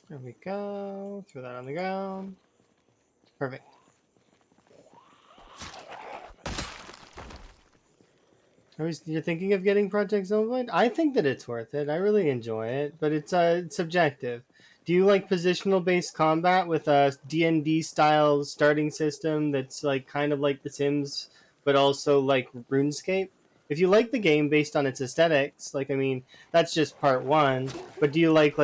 There we go. Throw that on the ground. Perfect. You're thinking of getting Project Zomboid? I think that it's worth it. I really enjoy it, but it's subjective. Do you like positional based combat with a D&D style starting system that's like kind of like The Sims, but also like RuneScape? If you like the game based on its aesthetics, like I mean, that's just part one. But do you like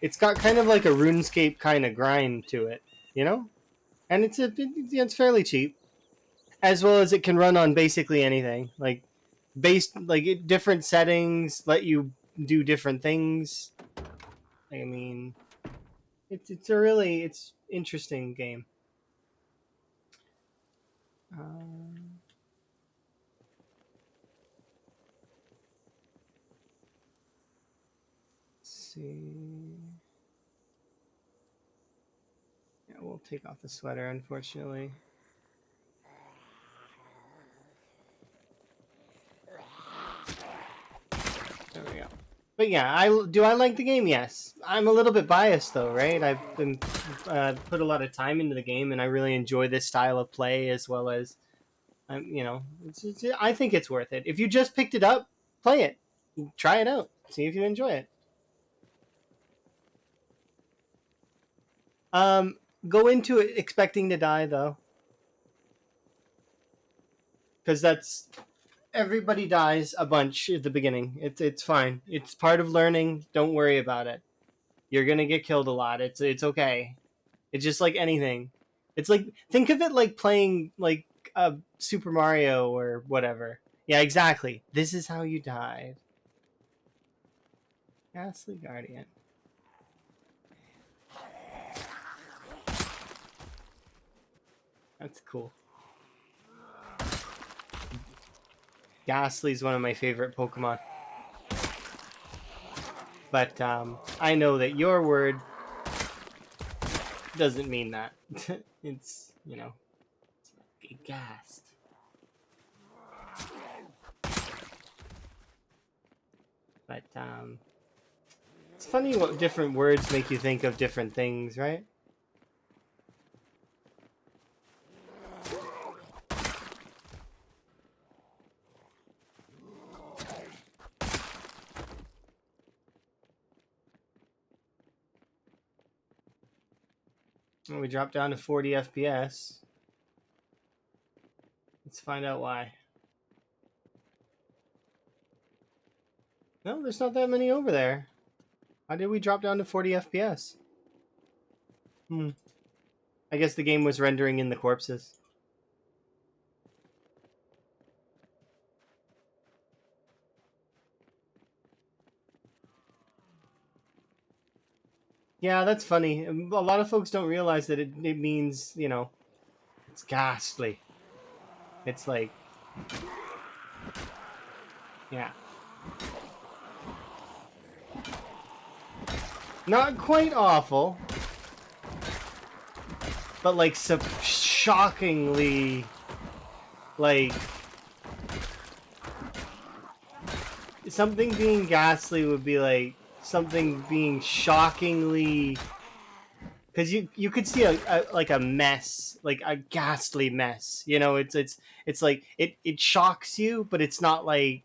it's got kind of like a RuneScape kind of grind to it, you know? And it's fairly cheap, as well as it can run on basically anything. Like different settings let you do different things. I mean, it's interesting game. Um, let's see. Yeah, we'll take off the sweater, unfortunately. There we go. But yeah, I like the game. Yes, I'm a little bit biased though, right? I've been put a lot of time into the game, and I really enjoy this style of play as well as I think it's worth it. If you just picked it up, play it, try it out, see if you enjoy it. Go into it expecting to die though, because that's everybody dies a bunch at the beginning. It's fine. It's part of learning. Don't worry about it. You're gonna get killed a lot. It's okay. It's just like anything. It's like think of it like playing like Super Mario or whatever. Yeah, exactly. This is how you died. Ghastly Guardian. That's cool. Ghastly's one of my favorite Pokemon. But I know that your word doesn't mean that. It's, get gassed. But It's funny what different words make you think of different things, right? Well, we dropped down to 40 FPS. Let's find out why. No, there's not that many over there. How did we drop down to 40 FPS? I guess the game was rendering in the corpses. Yeah, that's funny. A lot of folks don't realize that it means, it's ghastly. It's like, yeah. Not quite awful, but like shockingly, like, something being ghastly would be like something being shockingly, because you could see a mess, like a ghastly mess. It's like it shocks you, but it's not like,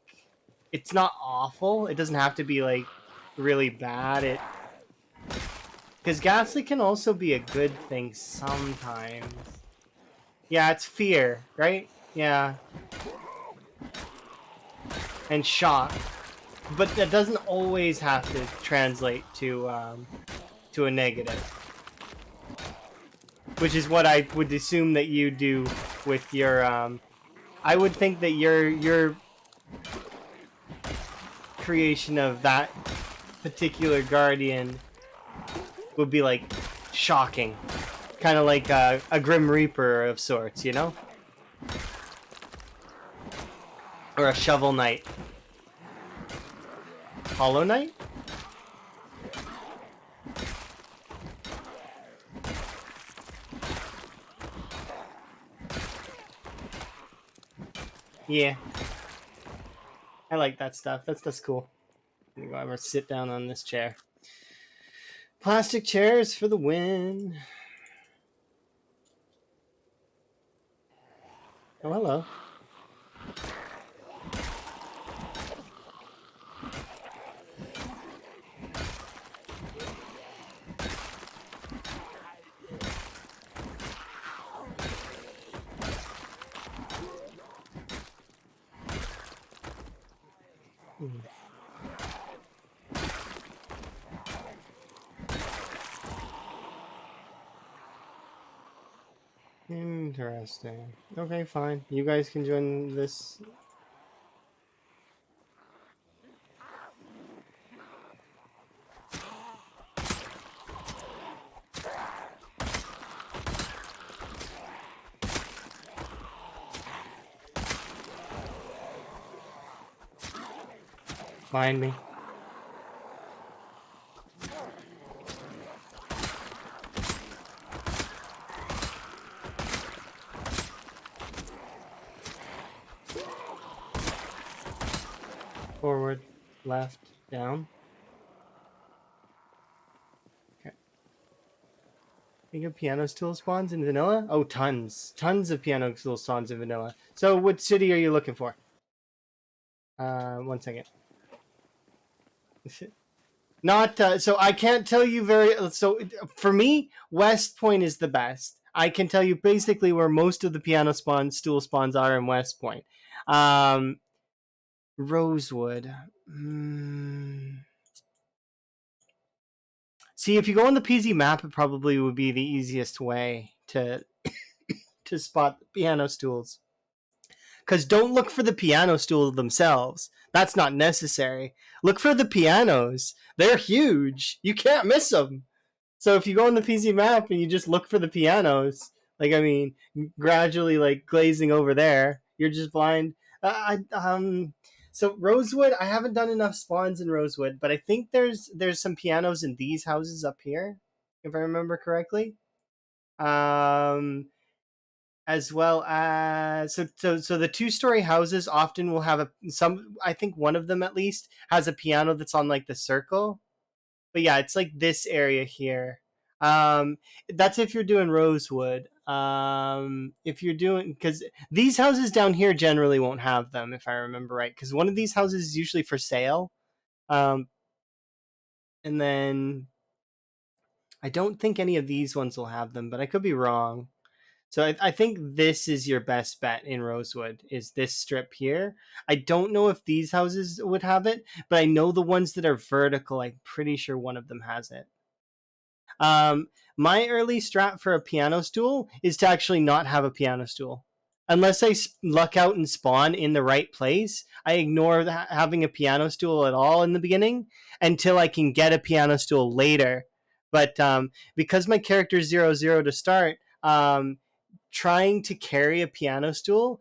it's not awful. It doesn't have to be like really bad. Because ghastly can also be a good thing sometimes. Yeah, it's fear, right? Yeah, and shock, but that doesn't always have to translate to a negative, which is what I would assume that you do with your. I would think that your creation of that particular guardian would be like shocking, kind of like a Grim Reaper of sorts, or a Shovel Knight, Hollow Knight. Yeah, I like that stuff. That stuff's cool. I'm gonna go have her sit down on this chair. Plastic chairs for the win. Oh, hello. Interesting. Okay, fine. You guys can join this. Find me. Forward, left, down. Okay. Think of piano stool spawns in vanilla? Oh, tons. Tons of piano stool spawns in vanilla. So what city are you looking for? 1 second. Not so I can't tell you so for me, West Point is the best. I can tell you basically where most of the piano stool spawns are in West Point. Rosewood. See, if you go on the PZ map, it probably would be the easiest way to spot piano stools. Because don't look for the piano stools themselves. That's not necessary. Look for the pianos. They're huge. You can't miss them. So if you go on the PZ map and you just look for the pianos, like, I mean, gradually like glazing over there, you're just blind. So Rosewood, I haven't done enough spawns in Rosewood, but I think there's some pianos in these houses up here, if I remember correctly. As well as so the 2-story houses often will have some. I think one of them at least has a piano that's on like the circle. But yeah, it's like this area here. Um, that's if you're doing Rosewood. If you're doing, because these houses down here generally won't have them, if I remember right. Because one of these houses is usually for sale. Um, and then I don't think any of these ones will have them, but I could be wrong. So I think this is your best bet in Rosewood, is this strip here. I don't know if these houses would have it, but I know the ones that are vertical, I'm pretty sure one of them has it. Um, my early strat for a piano stool is to actually not have a piano stool. Unless I luck out and spawn in the right place, I ignore having a piano stool at all in the beginning until I can get a piano stool later. But because my character is 0-0 to start, trying to carry a piano stool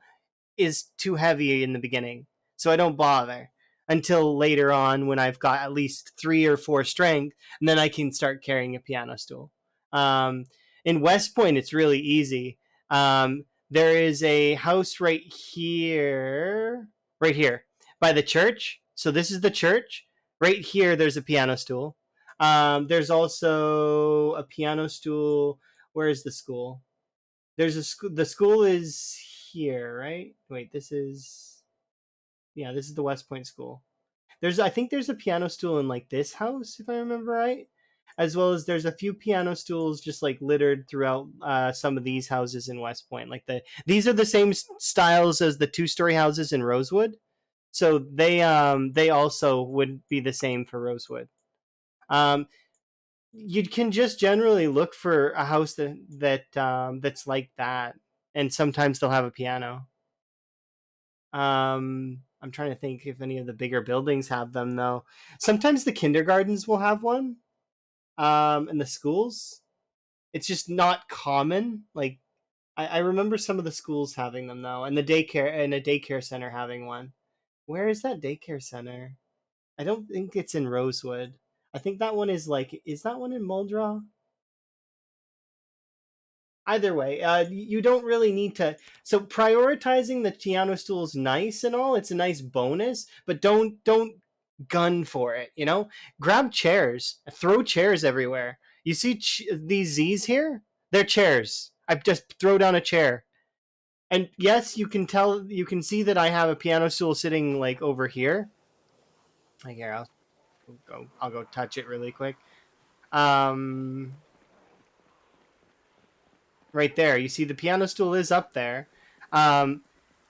is too heavy in the beginning. So I don't bother until later on when I've got at least 3 or 4 strength, and then I can start carrying a piano stool. Um, in West Point, it's really easy. There is a house right here, by the church. So this is the church. Right here, there's a piano stool. There's also a piano stool. Where is the school? There's a school. The school is here, right? Wait, this is, yeah, this is the West Point School. I think there's a piano stool in like this house, if I remember right, as well as there's a few piano stools just like littered throughout some of these houses in West Point. Like these are the same styles as the 2-story houses in Rosewood, so they also would be the same for Rosewood. Um, you can just generally look for a house that's like that, and sometimes they'll have a piano. I'm trying to think if any of the bigger buildings have them though. Sometimes the kindergartens will have one. And the schools. It's just not common. Like I remember some of the schools having them though, and the daycare and a daycare center having one. Where is that daycare center? I don't think it's in Rosewood. I think that one is that one in Muldraugh? Either way, you don't really need to. So prioritizing the piano stool is nice and all. It's a nice bonus, but don't gun for it. Grab chairs, throw chairs everywhere. You see these Z's here? They're chairs. I just throw down a chair, and yes, you can see that I have a piano stool sitting like over here. Like here, I'll go touch it really quick. Um, right there. You see the piano stool is up there. Um,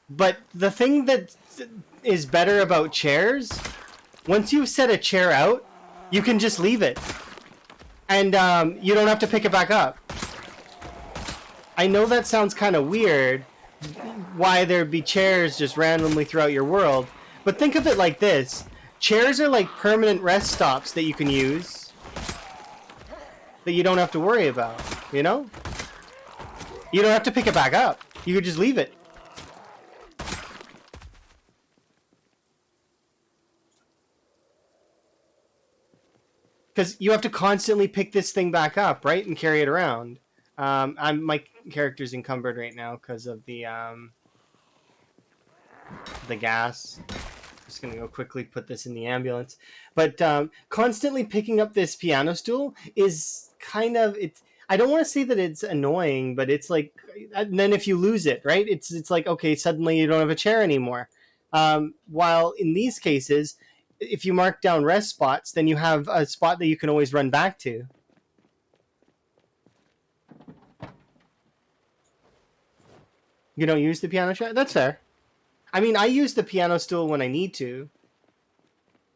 but the thing that is better about chairs, once you set a chair out, you can just leave it. And you don't have to pick it back up. I know that sounds kind of weird, why there'd be chairs just randomly throughout your world, but think of it like this. Chairs are like permanent rest stops that you can use that you don't have to worry about, you know? You don't have to pick it back up. You could just leave it. Because you have to constantly pick this thing back up, right, and carry it around. My character's encumbered right now because of the gas. Just gonna go quickly put this in the ambulance. But constantly picking up this piano stool is kind of it's. I don't want to say that it's annoying, but it's like, and then if you lose it, right? It's like, okay, suddenly you don't have a chair anymore. While in these cases, if you mark down rest spots, then you have a spot that you can always run back to. You don't use the piano chair? That's fair. I mean, I use the piano stool when I need to.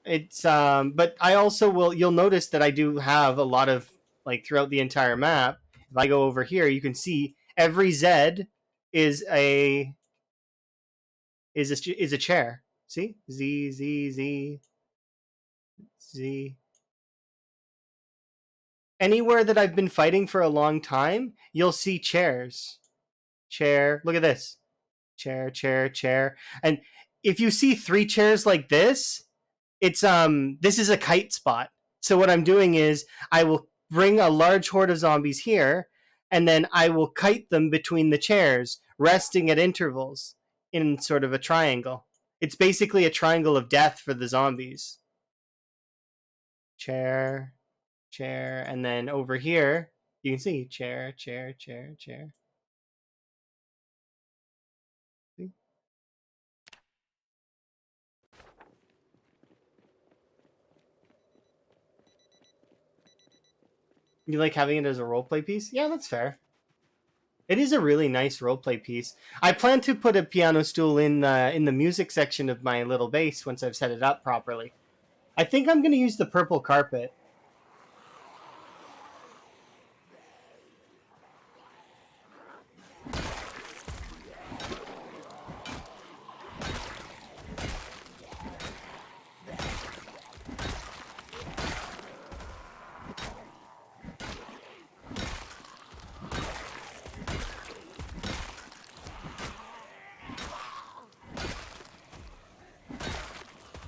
It's but I also will. You'll notice that I do have a lot of, like, throughout the entire map. If I go over here, you can see every Z is is a chair. See, Z. Anywhere that I've been fighting for a long time, you'll see chairs. Chair. Look at this. Chair. And if you see 3 chairs like this is a kite spot. So what I'm doing is I will bring a large horde of zombies here, and then I will kite them between the chairs, resting at intervals in sort of a triangle. It's basically a triangle of death for the zombies. Chair. chair, and then over here you can see chair, chair, chair, chair. See? You like having it as a roleplay piece? Yeah, that's fair. It is a really nice roleplay piece. I plan to put a piano stool in the music section of my little base once I've set it up properly. I think I'm going to use the purple carpet.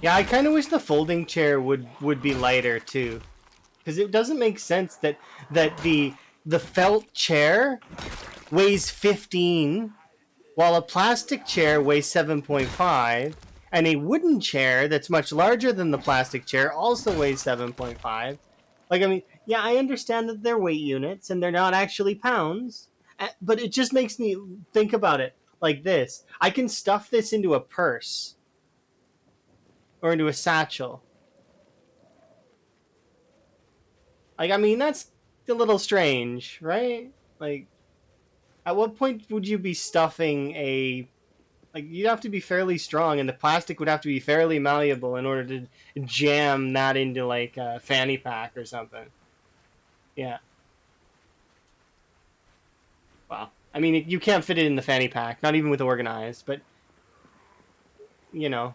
Yeah, I kind of wish the folding chair would be lighter too, because it doesn't make sense that the felt chair weighs 15, while a plastic chair weighs 7.5, and a wooden chair that's much larger than the plastic chair also weighs 7.5. Like, I mean, yeah, I understand that they're weight units and they're not actually pounds, but it just makes me think about it like this: I can stuff this into a purse or into a satchel. Like, I mean, that's a little strange, right? Like, at what point would you be stuffing a, like, you'd have to be fairly strong, and the plastic would have to be fairly malleable in order to jam that into like a fanny pack or something. Yeah. Well, I mean, you can't fit it in the fanny pack, not even with organized. But you know,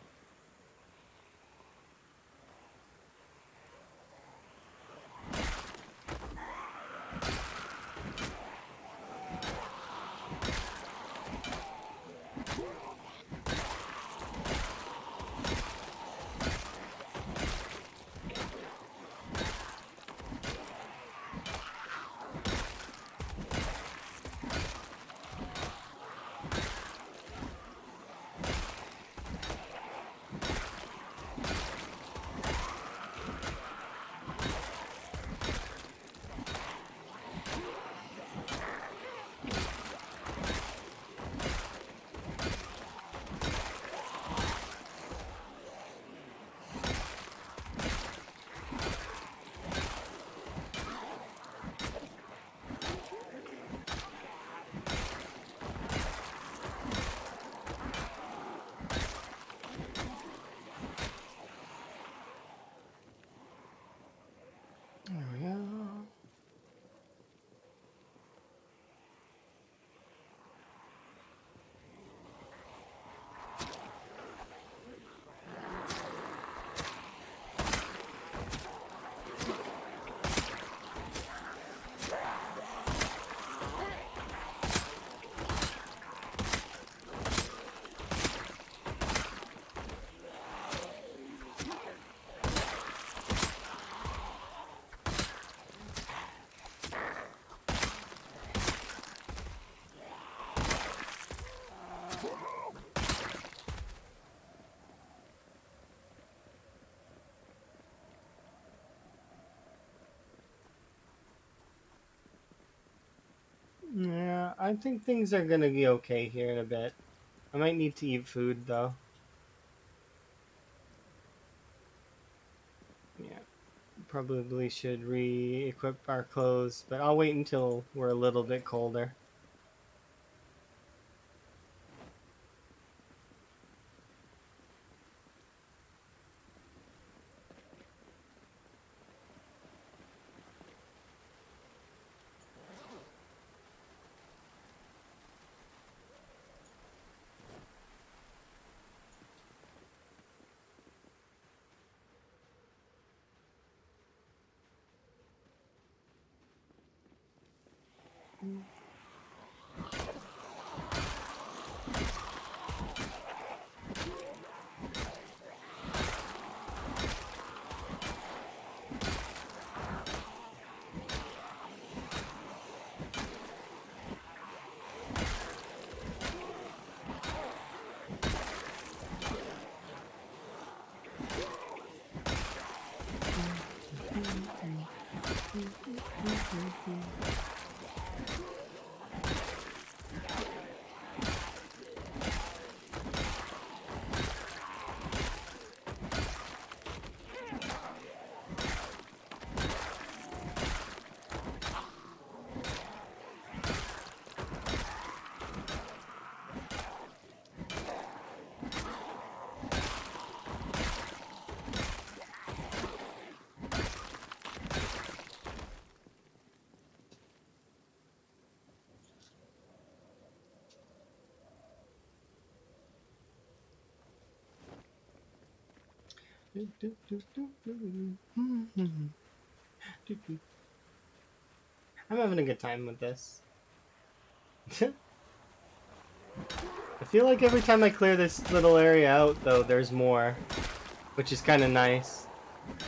there we go. Yeah, I think things are gonna be okay here in a bit. I might need to eat food though. Yeah, probably should re-equip our clothes, but I'll wait until we're a little bit colder. I'm having a good time with this. I feel like every time I clear this little area out, though, there's more, which is kind of nice.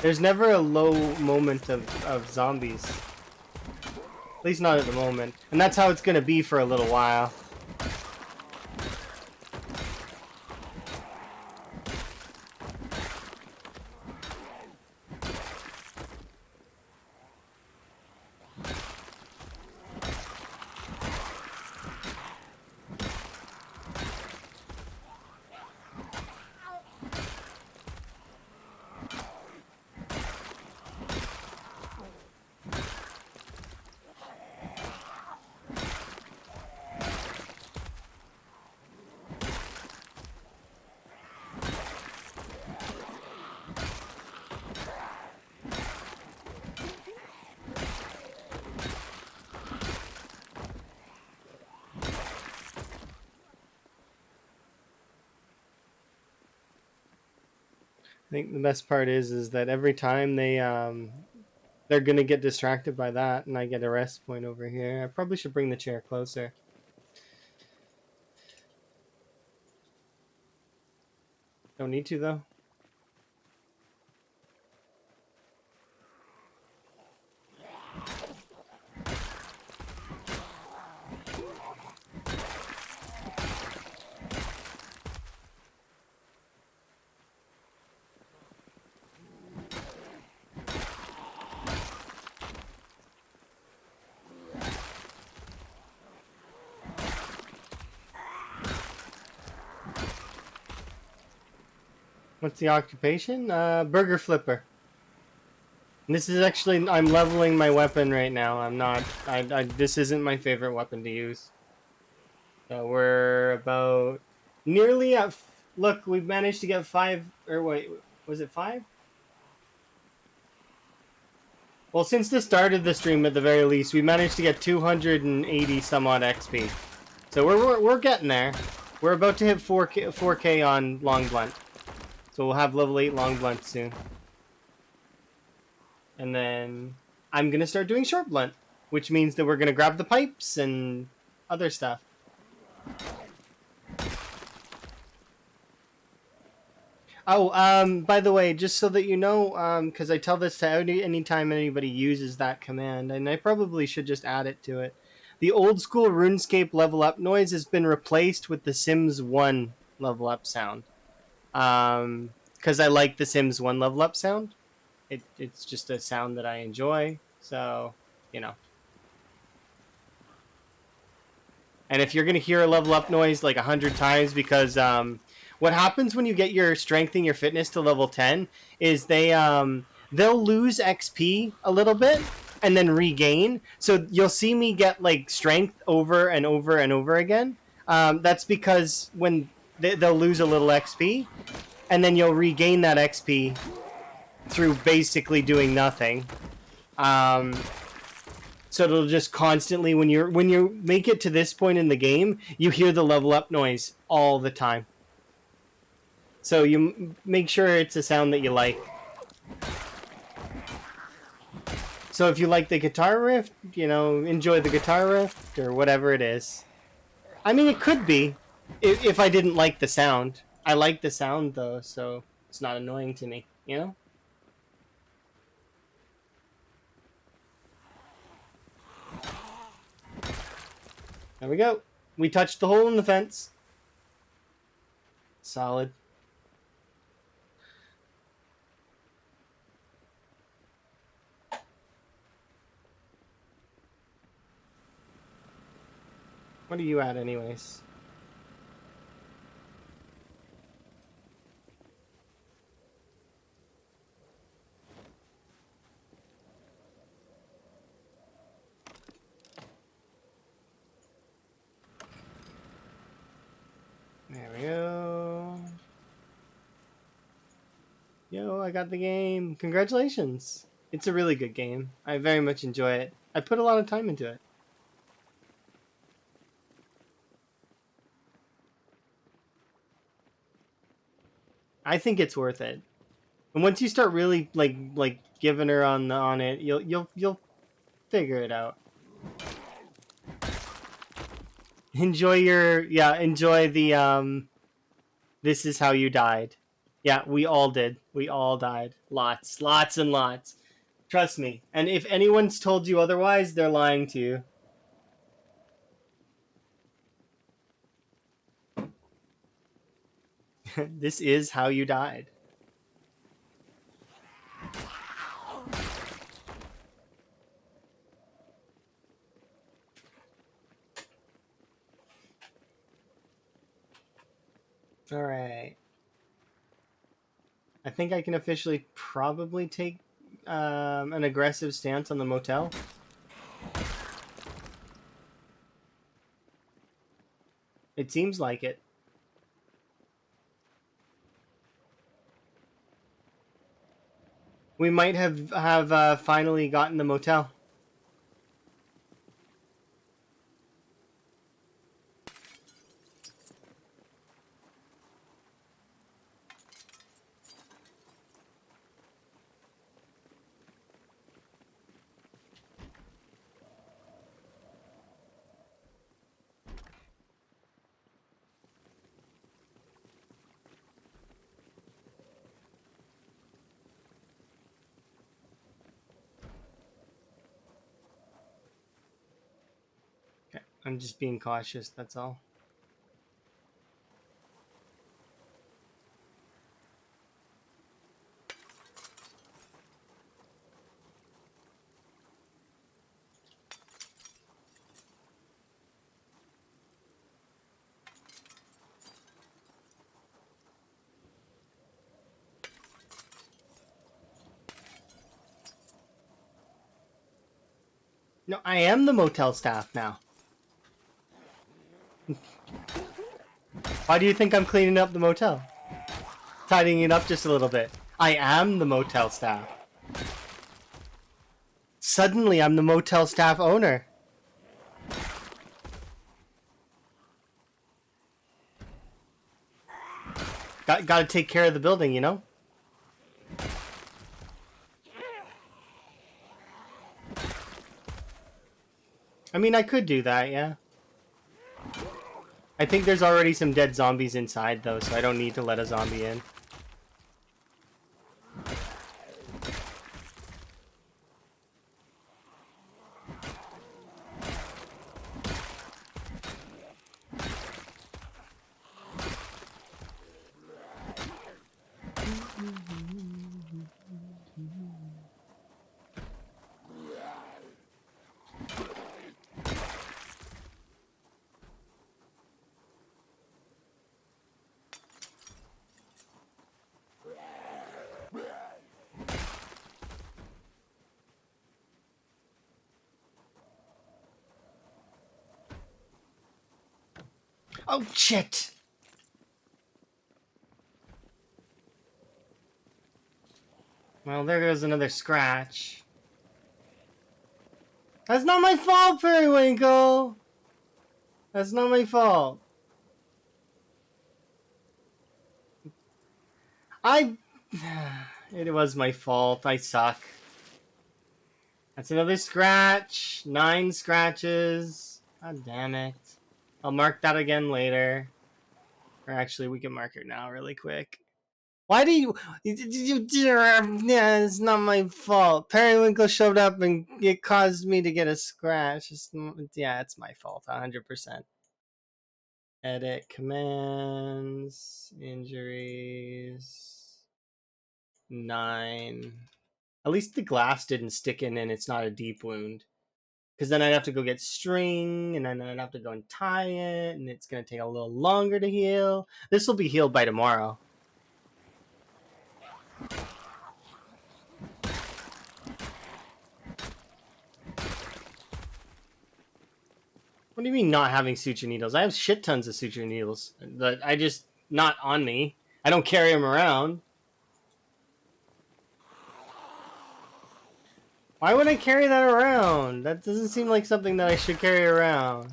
There's never a low moment of zombies. At least not at the moment. And that's how it's going to be for a little while. I think the best part is that every time they're gonna get distracted by that, and I get a rest point over here. I probably should bring the chair closer. Don't need to though. What's the occupation? Burger flipper. And this is actually, I'm leveling my weapon right now. I'm not, this isn't my favorite weapon to use. So we're about nearly at, look, we've managed to get 5, or wait, was it 5? Well, since the start of the stream, at the very least, we managed to get 280 some odd XP. So we're getting there. We're about to hit 4K on long blunt. So we'll have level 8 long blunt soon. And then I'm going to start doing short blunt, which means that we're going to grab the pipes and other stuff. Oh, by the way, just so that you know, because I tell this to anytime anybody uses that command, and I probably should just add it to it. The old school RuneScape level up noise has been replaced with the Sims 1 level up sound. Because I like the Sims 1 level up sound. It's just a sound that I enjoy, so, you know. And if you're going to hear a level up noise like 100 times, because what happens when you get your strength and your fitness to level 10 is they'll lose XP a little bit and then regain. So you'll see me get like strength over and over and over again. That's because when they'll lose a little XP and then you'll regain that XP through basically doing nothing. So it'll just constantly, when you make it to this point in the game, you hear the level up noise all the time. So you make sure it's a sound that you like. So if you like the guitar riff, you know, enjoy the guitar riff or whatever it is. I mean, it could be if I didn't like the sound. I like the sound though, so it's not annoying to me, you know? There we go. We touched the hole in the fence. Solid. What are you at, anyways? There we go. Yo, I got the game. Congratulations. It's a really good game. I very much enjoy it. I put a lot of time into it. I think it's worth it. And once you start really like giving her on it, you'll figure it out. Enjoy the this is how you died. Yeah, we all did. We all died. Lots and lots. Trust me. And if anyone's told you otherwise, they're lying to you. This is how you died. All right. I think I can officially probably take an aggressive stance on the motel. It seems like it. We might have finally gotten the motel. Okay, I'm just being cautious. That's all. No, I am the motel staff now. Why do you think I'm cleaning up the motel? Tidying it up just a little bit. I am the motel staff. Suddenly, I'm the motel staff owner. Got to take care of the building, you know? I mean, I could do that, yeah. I think there's already some dead zombies inside, though, so I don't need to let a zombie in. Oh, shit! Well, there goes another scratch. That's not my fault, Periwinkle! That's not my fault. It was my fault. I suck. That's another scratch. 9 scratches. God damn it. I'll mark that again later. Or actually, we can mark it now really quick. Why do you... Yeah, it's not my fault. Periwinkle showed up and it caused me to get a scratch. Yeah, it's my fault. 100%. Edit commands. Injuries. 9. At least the glass didn't stick in and it's not a deep wound. Because then I'd have to go get string, and then I'd have to go and tie it, and it's going to take a little longer to heal. This will be healed by tomorrow. What do you mean not having suture needles? I have shit tons of suture needles, but I just not on me. I don't carry them around. Why would I carry that around? That doesn't seem like something that I should carry around.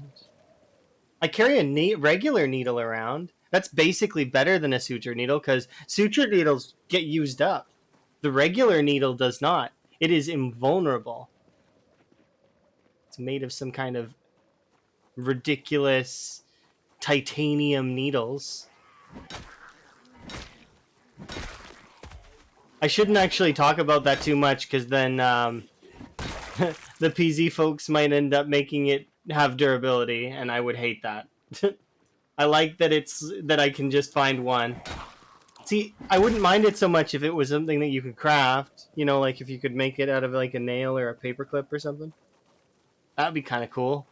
I carry a regular needle around. That's basically better than a suture needle because suture needles get used up. The regular needle does not. It is invulnerable. It's made of some kind of ridiculous titanium needles. I shouldn't actually talk about that too much because then the PZ folks might end up making it have durability, and I would hate that. I like that that I can just find one. See, I wouldn't mind it so much if it was something that you could craft. You know, like if you could make it out of like a nail or a paperclip or something. That'd be kind of cool.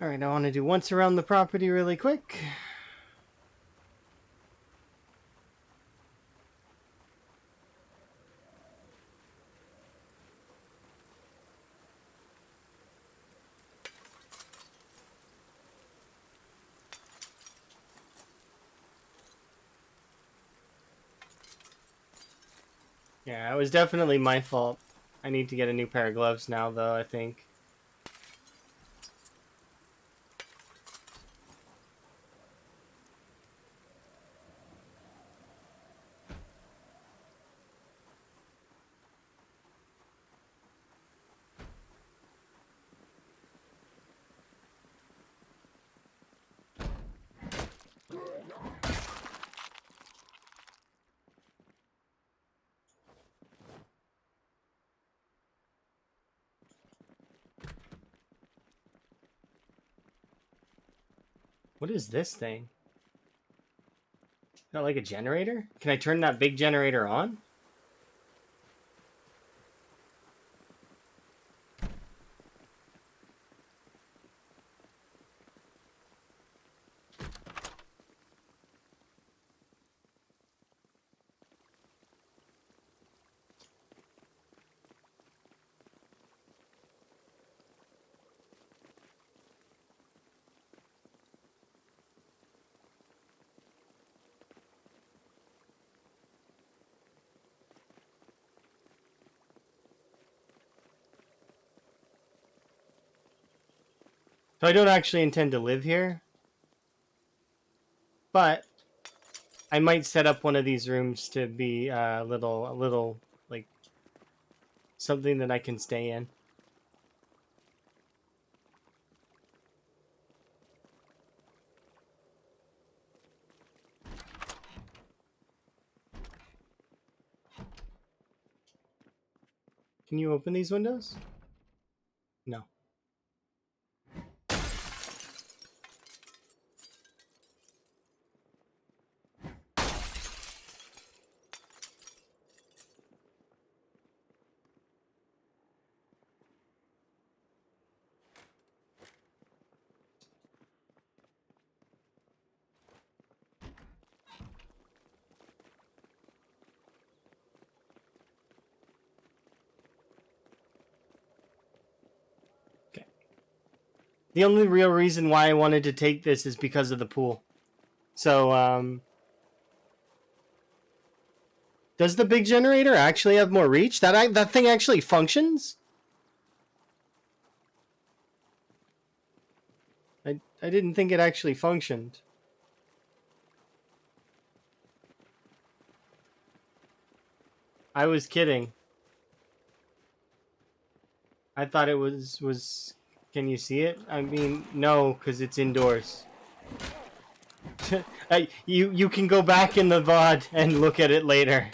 Alright, I want to do once around the property really quick. Yeah, it was definitely my fault. I need to get a new pair of gloves now, though, I think. What is this thing? Is that like a generator? Can I turn that big generator on? So I don't actually intend to live here, but I might set up one of these rooms to be a little like something that I can stay in. Can you open these windows? No. The only real reason why I wanted to take this is because of the pool. So, does the big generator actually have more reach? That thing actually functions? I didn't think it actually functioned. I was kidding. I thought it was... Can you see it? I mean, no, because it's indoors. You can go back in the VOD and look at it later.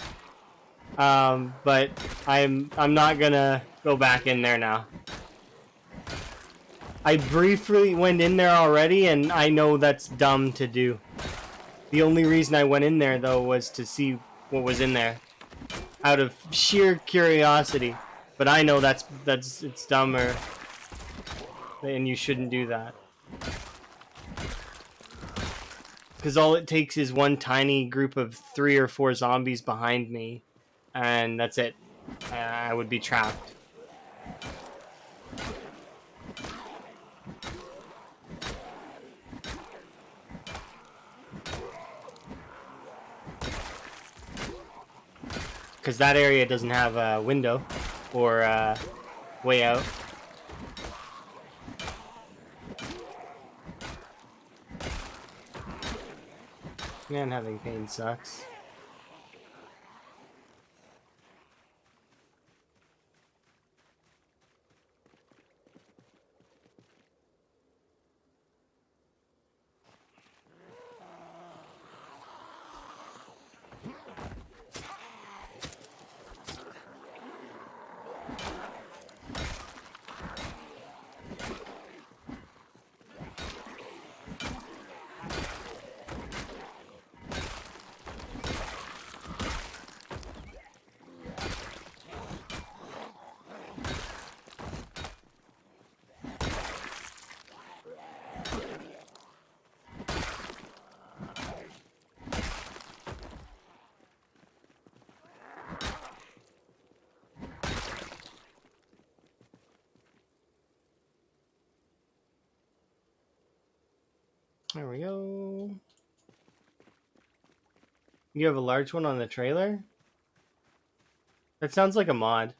But I'm not gonna go back in there now. I briefly went in there already, and I know that's dumb to do. The only reason I went in there, though, was to see what was in there, out of sheer curiosity. But I know it's dumber, and you shouldn't do that. Because all it takes is one tiny group of 3 or 4 zombies behind me, and that's it. I would be trapped. Because that area doesn't have a window or a way out. Man, having pain sucks. There we go. You have a large one on the trailer? That sounds like a mod.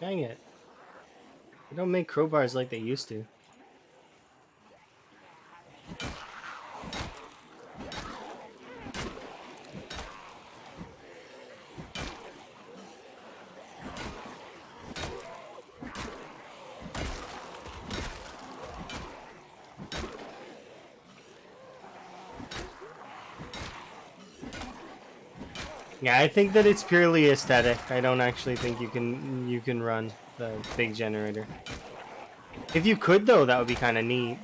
Dang it. They don't make crowbars like they used to. Yeah, I think that it's purely aesthetic. I don't actually think you can run the big generator. If you could, though, that would be kind of neat.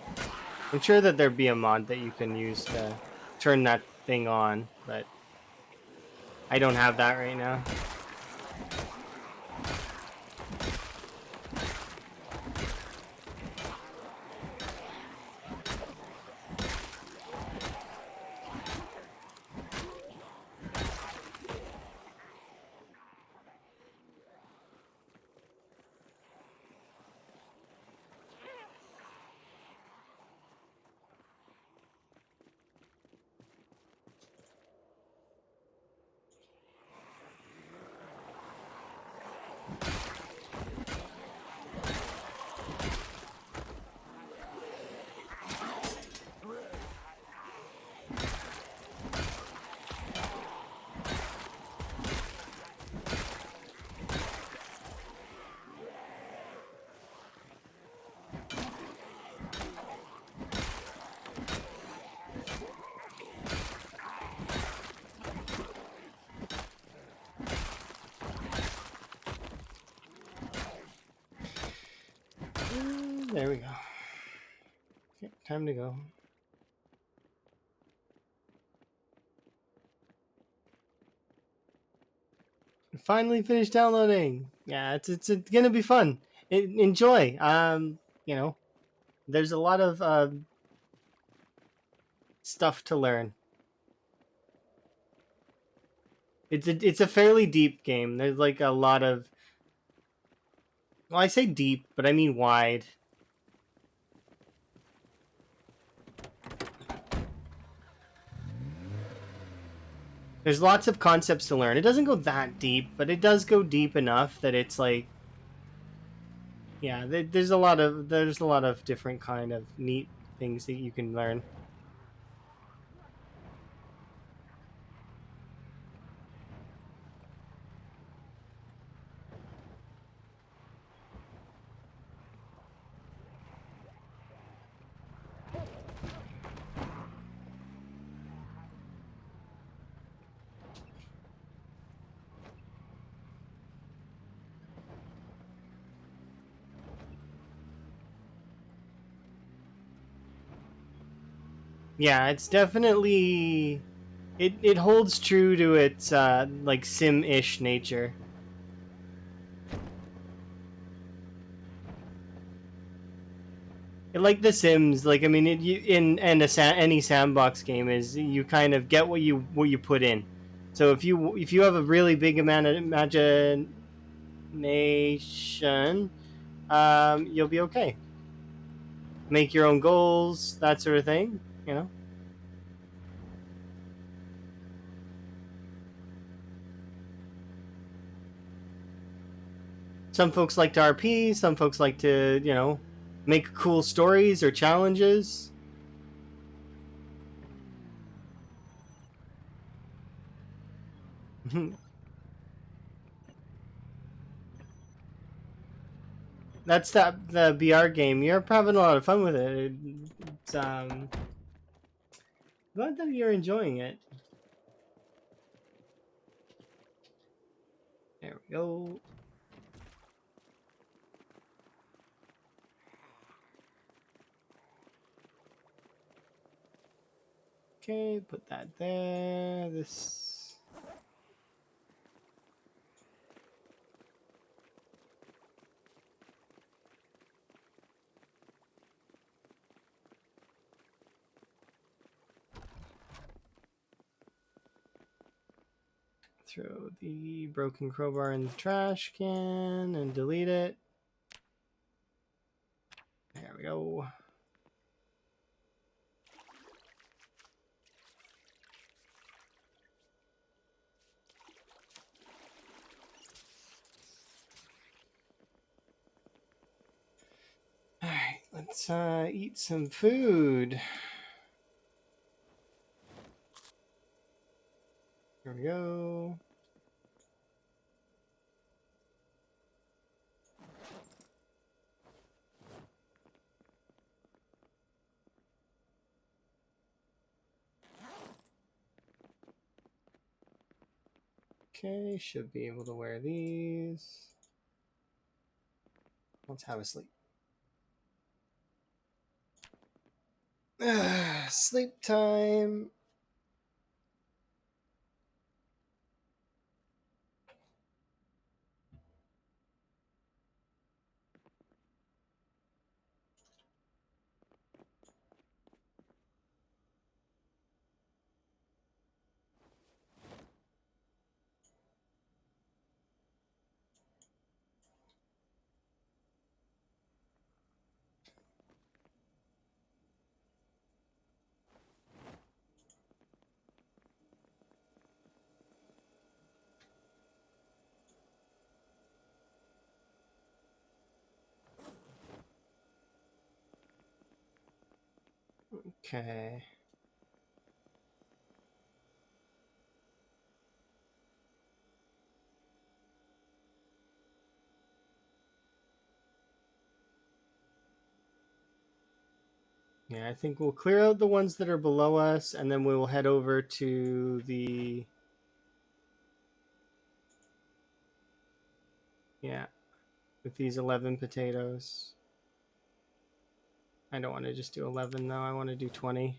I'm sure that there'd be a mod that you can use to turn that thing on, but I don't have that right now. There we go. Okay, time to go. Finally finished downloading. Yeah, it's gonna be fun. Enjoy. You know, there's a lot of stuff to learn. It's a fairly deep game. There's like a lot of, well, I say deep, but I mean wide. There's lots of concepts to learn. It doesn't go that deep, but it does go deep enough that it's like, yeah, there's a lot of different kind of neat things that you can learn. Yeah, it's definitely it holds true to its like sim-ish nature. Like The Sims, like I mean, any sandbox game is you kind of get what you put in. So if you have a really big amount of imagination, you'll be okay. Make your own goals, that sort of thing. You know, some folks like to RP, some folks like to make cool stories or challenges. That's the BR game. You're having a lot of fun with it. It's glad that you're enjoying it. There we go. Okay, put that there. This. Throw the broken crowbar in the trash can and delete it. There we go. Alright, let's eat some food. There we go. Okay, should be able to wear these. Let's have a sleep. Sleep time. Okay. Yeah, I think we'll clear out the ones that are below us, and then we will head over to the... Yeah, with these 11 potatoes. I don't want to just do 11, though. I want to do 20.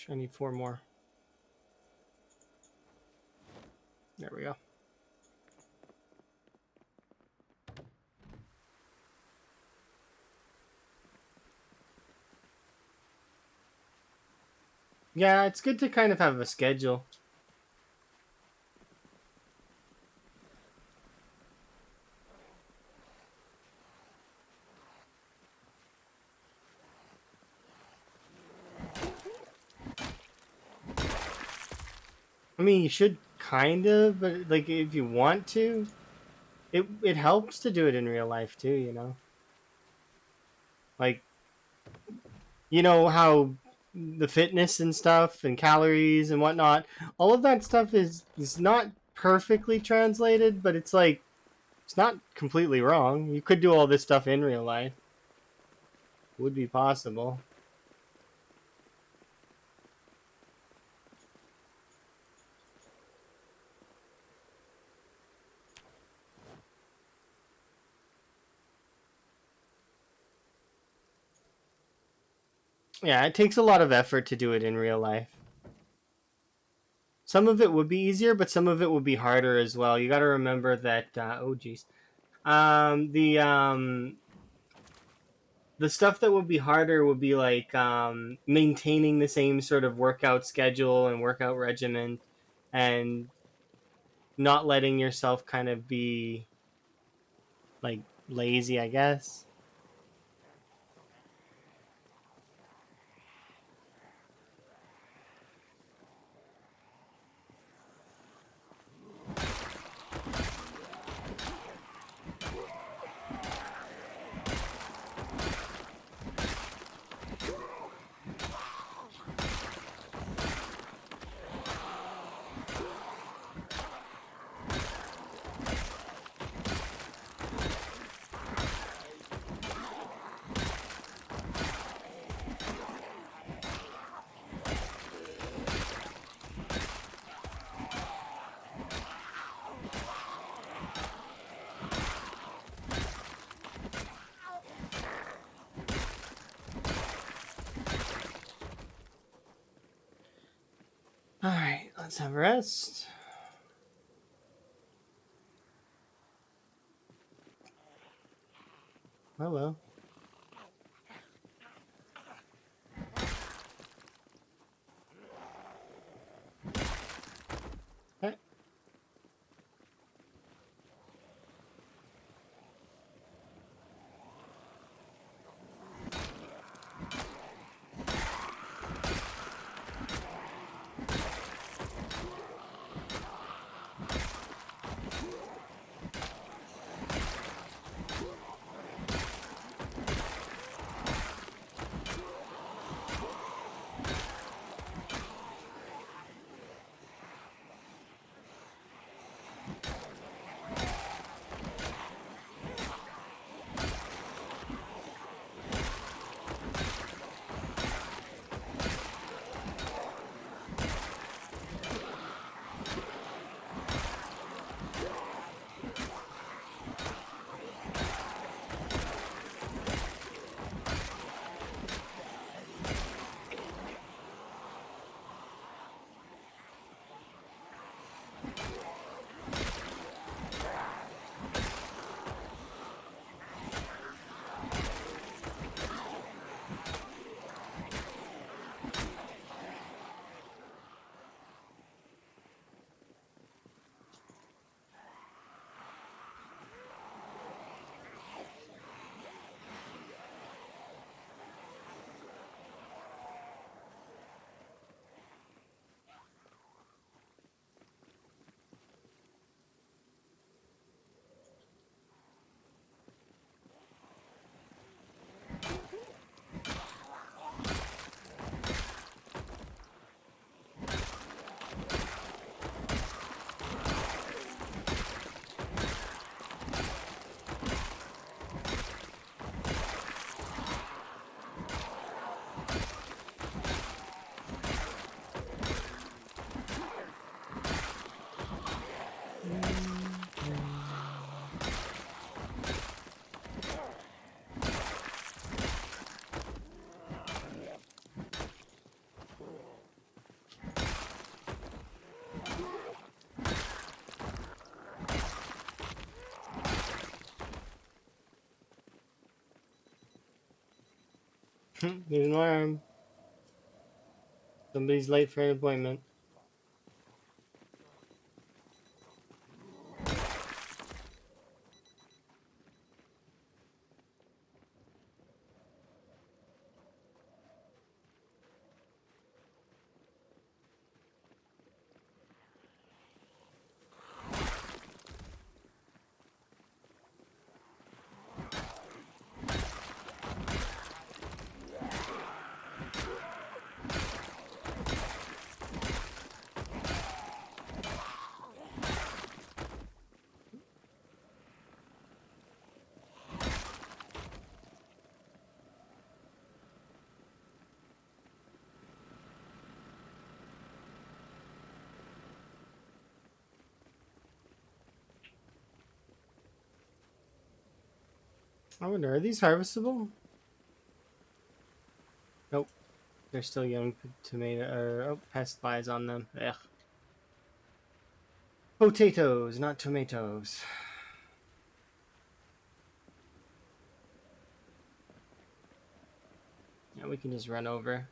I need 4 more. There we go. Yeah, it's good to kind of have a schedule. I mean, you should kind of, but like if you want to, it helps to do it in real life too, you know? Like, you know how the fitness and stuff and calories and whatnot, all of that stuff is not perfectly translated, but it's like it's not completely wrong. You could do all this stuff in real life. Would be possible. Yeah, it takes a lot of effort to do it in real life. Some of it would be easier, but some of it would be harder as well. You got to remember that. Oh, geez. Um, the um, the stuff that would be harder would be like maintaining the same sort of workout schedule and workout regimen, and not letting yourself kind of be like lazy, I guess. All right, let's have a rest. Oh well. Okay. Need an alarm. Somebody's late for an appointment. I wonder, are these harvestable? Nope. They're still young tomato, or pest flies on them. Ugh. Potatoes, not tomatoes. Yeah, we can just run over.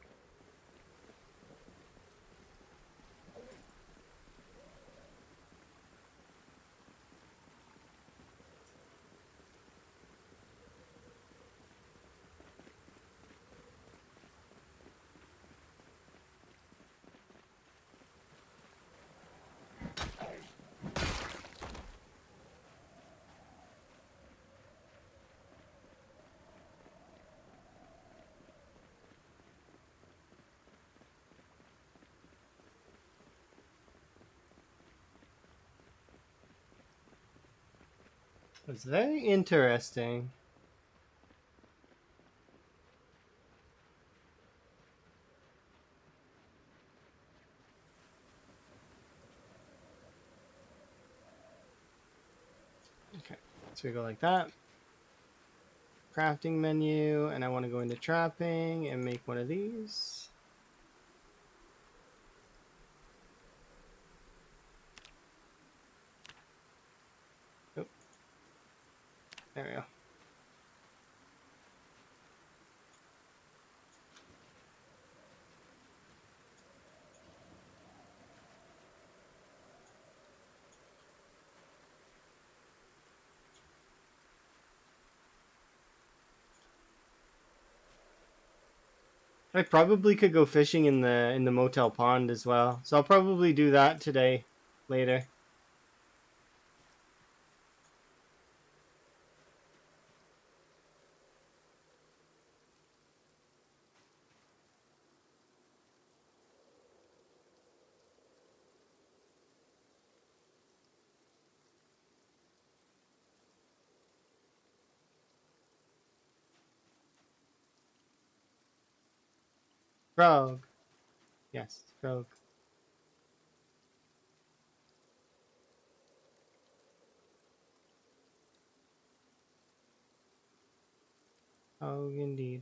It's very interesting. Okay, so we go like that. Crafting menu, and I want to go into trapping and make one of these. Oh, there we go. I probably could go fishing in the motel pond as well, so I'll probably do that today, later. Frog. Yes, frog. Oh, indeed.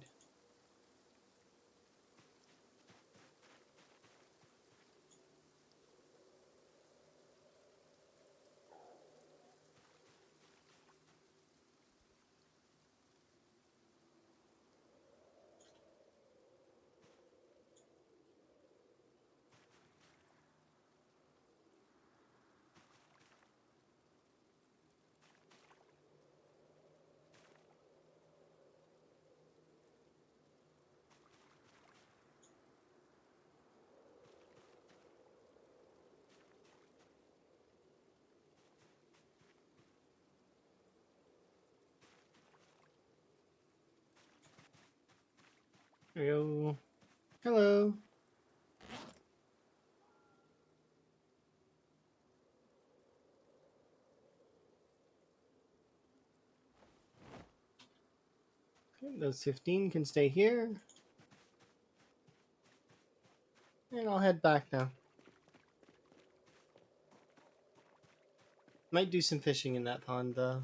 There we go. Hello. Okay, those 15 can stay here. And I'll head back now. Might do some fishing in that pond, though.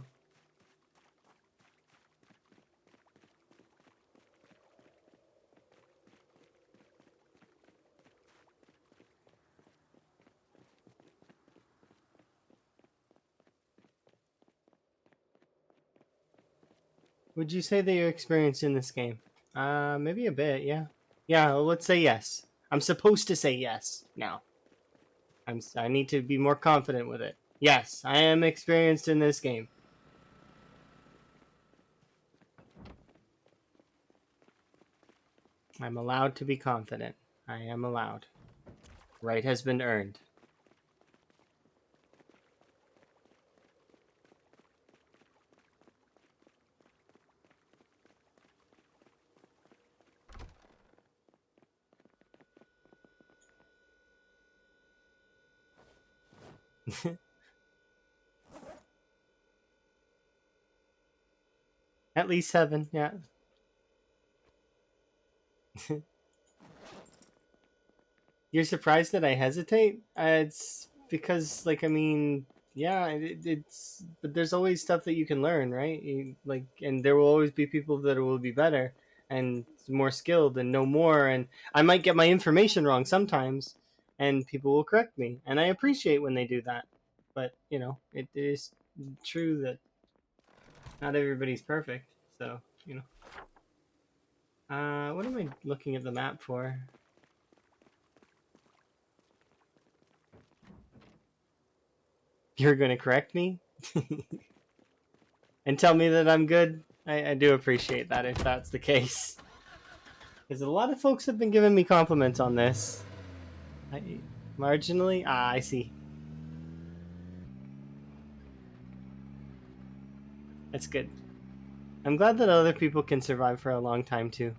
Would you say that you're experienced in this game? Maybe a bit, yeah. Yeah, well, let's say yes. I'm supposed to say yes now. I need to be more confident with it. Yes, I am experienced in this game. I'm allowed to be confident. I am allowed. Right has been earned. At least 7, yeah. You're surprised that I hesitate? It's because, like, I mean, yeah, it's but there's always stuff that you can learn, right? And there will always be people that will be better, and more skilled and know more, and I might get my information wrong sometimes, and people will correct me, and I appreciate when they do that. But you know, it is true that not everybody's perfect. So you know, what am I looking at the map for? You're gonna correct me and tell me that I'm good. I do appreciate that if that's the case. Because a lot of folks have been giving me compliments on this. Marginally? Ah, I see. That's good. I'm glad that other people can survive for a long time too.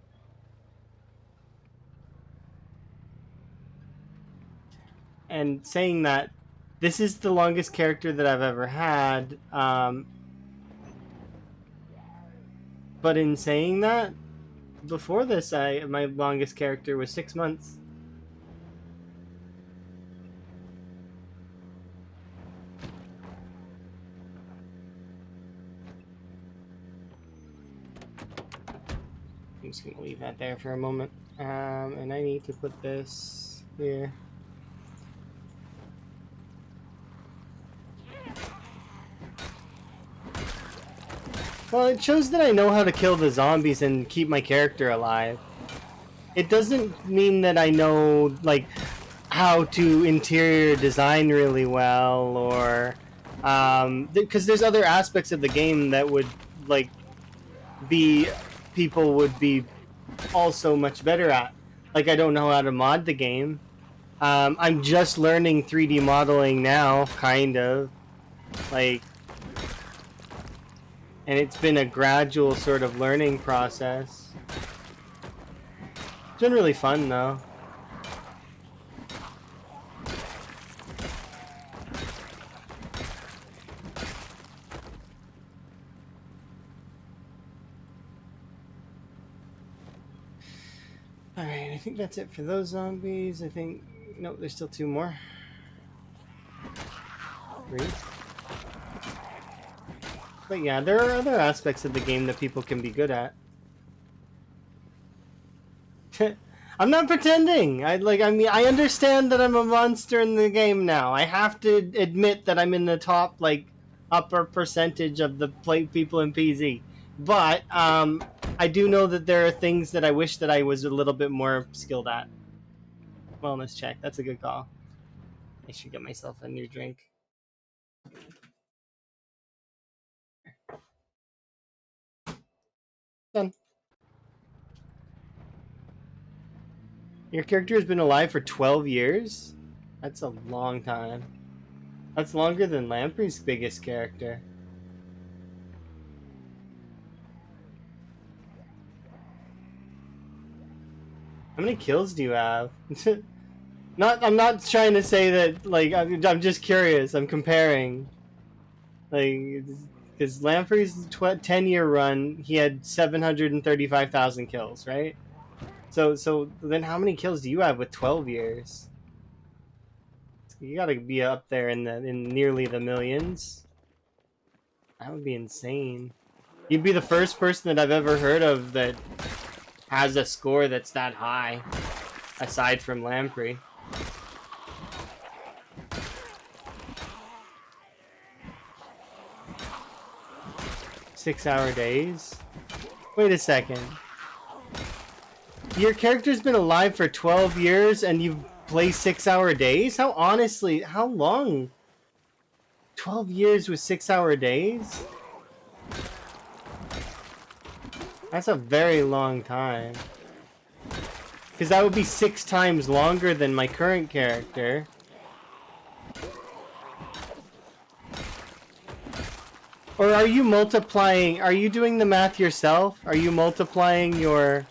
And saying that, this is the longest character that I've ever had. But in saying that, before this, my longest character was 6 months. I'm just gonna leave that there for a moment. And I need to put this here. Well, it shows that I know how to kill the zombies and keep my character alive. It doesn't mean that I know, like, how to interior design really well, or because there's other aspects of the game that would, like, people would be also much better at. Like, I don't know how to mod the game. I'm just learning 3D modeling now, kind of. Like, and it's been a gradual sort of learning process. It's been really fun, though. Alright, I think that's it for those zombies. I think... Nope, there's still 2 more. 3. But yeah, there are other aspects of the game that people can be good at. I'm not pretending! I mean, I understand that I'm a monster in the game now. I have to admit that I'm in the top, like, upper percentage of the people in PZ. But, I do know that there are things that I wish that I was a little bit more skilled at. Wellness check. That's a good call. I should get myself a new drink. Done. Your character has been alive for 12 years? That's a long time. That's longer than Lamprey's biggest character. How many kills do you have? I'm not trying to say that, like, I'm just curious. I'm comparing. Like, because Lamprey's 10-year run, he had 735,000 kills, right? So then how many kills do you have with 12 years? You gotta be up there in nearly the millions. That would be insane. You'd be the first person that I've ever heard of that has a score that's that high, aside from Lamprey. Six-hour days? Wait a second. Your character's been alive for 12 years and you play 6-hour days? How long? 12 years with 6-hour days? That's a very long time. Because that would be 6 times longer than my current character. Or are you multiplying? Are you doing the math yourself? Are you multiplying your...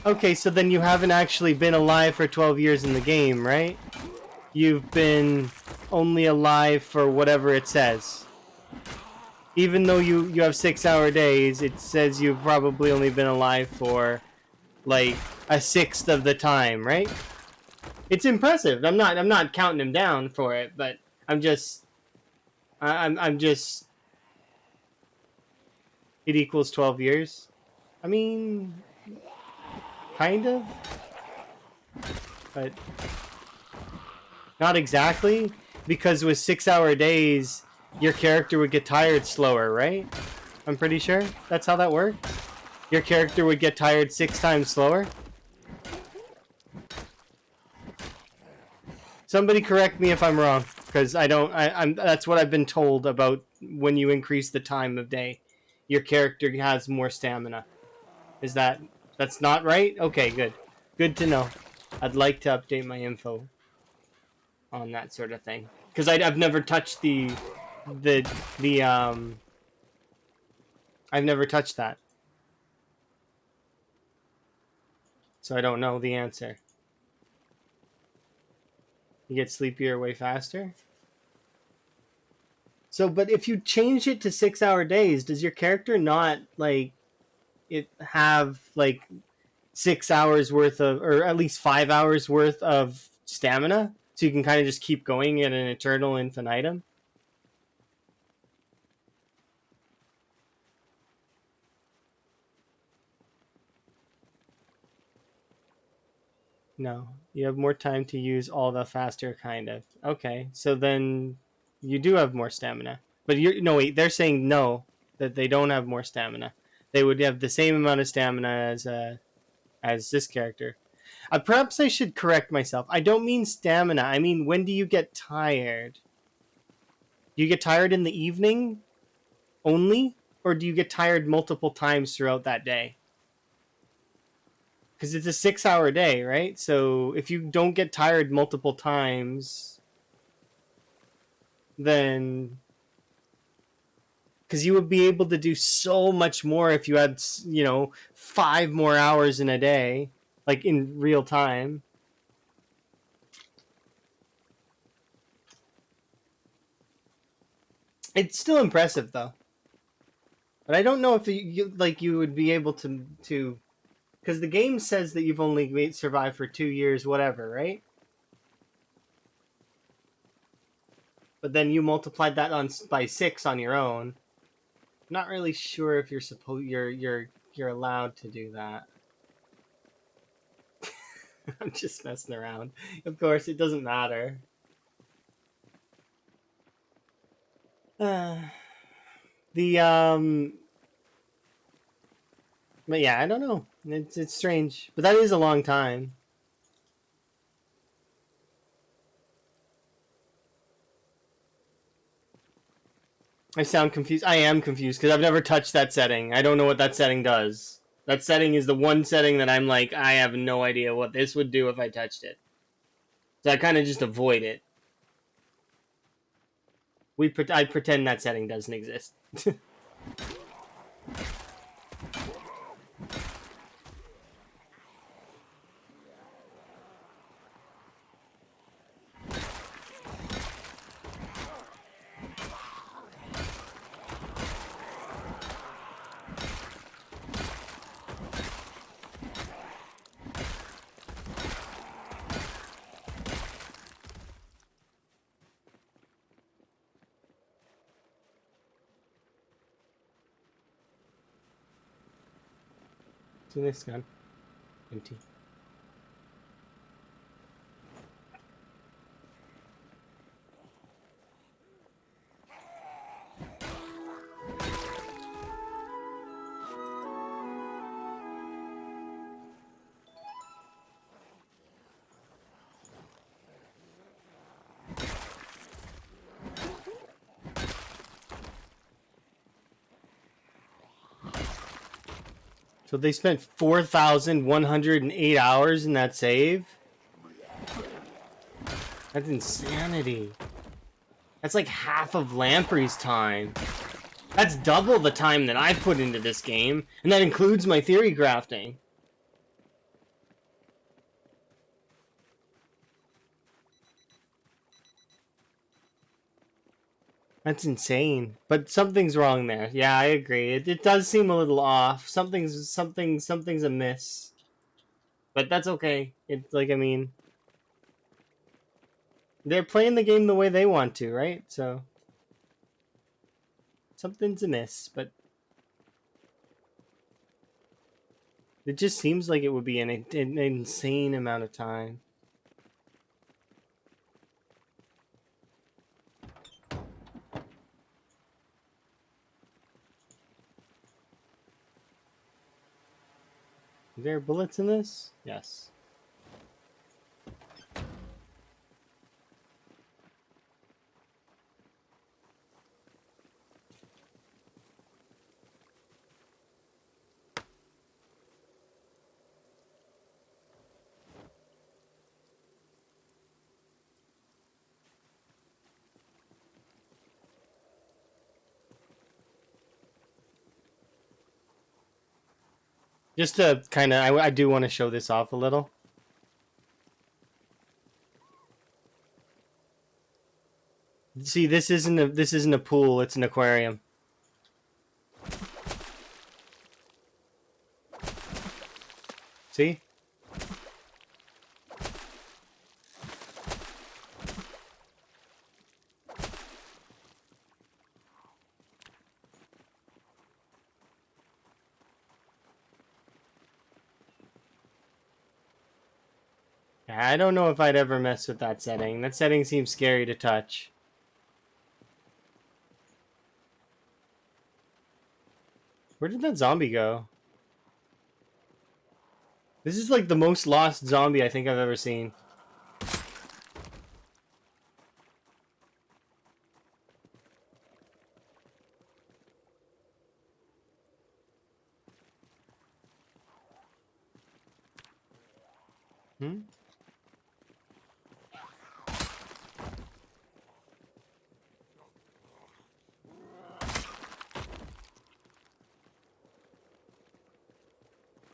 Okay, so then you haven't actually been alive for 12 years in the game, right? You've been only alive for whatever it says. Even though you have 6-hour days, it says you've probably only been alive for, like, a sixth of the time, right? It's impressive. I'm not counting him down for it, but I'm just I'm just it equals 12 years. I mean, kind of, but not exactly, because with 6-hour days, your character would get tired slower, right? I'm pretty sure that's how that works. Your character would get tired 6 times slower. Somebody correct me if I'm wrong, because I don't. I'm. That's what I've been told about when you increase the time of day, your character has more stamina. Is that's not right? Okay, good. Good to know. I'd like to update my info on that sort of thing, because I've never touched the the. I've never touched that, so I don't know the answer. You get sleepier way faster. So, but if you change it to 6-hour days, does your character not like it have like 6 hours worth of, or at least 5 hours worth of stamina, so you can kind of just keep going at an eternal infinitum? No, you have more time to use all the faster kind of. Okay, so then you do have more stamina. But you're no wait, they're saying no, that they don't have more stamina. They would have the same amount of stamina as this character. Perhaps I should correct myself. I don't mean stamina. I mean, when do you get tired? Do you get tired in the evening only, or do you get tired multiple times throughout that day? Because it's a 6-hour day, right? So if you don't get tired multiple times, then because you would be able to do so much more if you had 5 more hours in a day, like in real time. It's still impressive though, but I don't know if you would be able to because the game says that you've only survived for 2 years, whatever, right? But then you multiplied that on by 6 on your own. I'm not really sure if you're allowed to do that. I'm just messing around. Of course, it doesn't matter. Uh, the but yeah, I don't know. It's strange, but that is a long time. I sound confused. I am confused because I've never touched that setting. I don't know what that setting does. That setting is the one setting that I'm like, I have no idea what this would do if I touched it. So I kind of just avoid it. I pretend that setting doesn't exist. So this gun empty. So they spent 4,108 hours in that save? That's insanity. That's like half of Lamprey's time. That's double the time that I've put into this game, and that includes my theory crafting. That's insane. But something's wrong there. Yeah, I agree. It does seem a little off. Something's amiss. But that's okay. It's like, I mean, they're playing the game the way they want to, right? So something's amiss, but it just seems like it would be an insane amount of time. Are there bullets in this? Yes. Just to kind of, I do want to show this off a little. See, this isn't a pool; it's an aquarium. See? I don't know if I'd ever mess with that setting. That setting seems scary to touch. Where did that zombie go? This is like the most lost zombie I think I've ever seen. Hmm?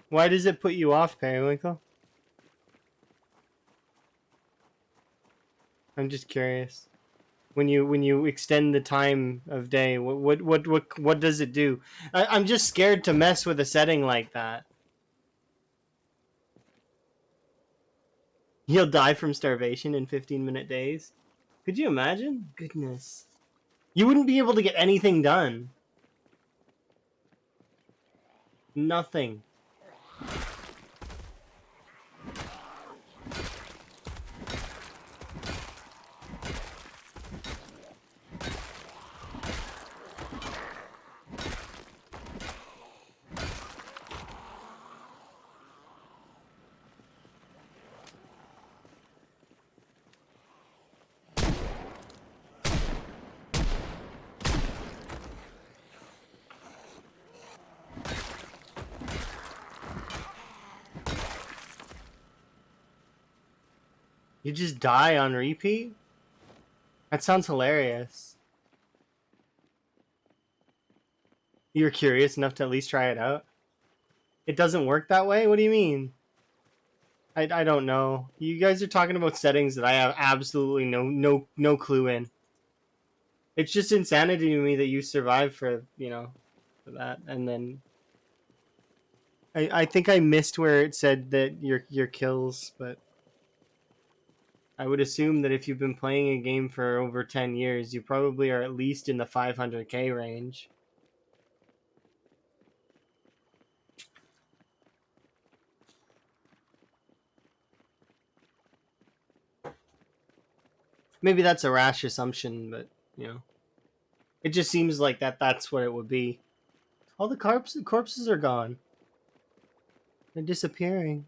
Why does it put you off, Periwinkle? I'm just curious. When you extend the time of day, what does it do? I'm just scared to mess with a setting like that. You'll die from starvation in 15-minute days. Could you imagine? Goodness. You wouldn't be able to get anything done. Nothing. You just die on repeat? That sounds hilarious. You're curious enough to at least try it out? It doesn't work that way? What do you mean? I don't know. You guys are talking about settings that I have absolutely no clue in. It's just insanity to me that you survived for, for that. And then I think I missed where it said that your kills, but I would assume that if you've been playing a game for over 10 years, you probably are at least in the 500k range. Maybe that's a rash assumption, but it just seems like that's what it would be. All the corpses are gone. They're disappearing.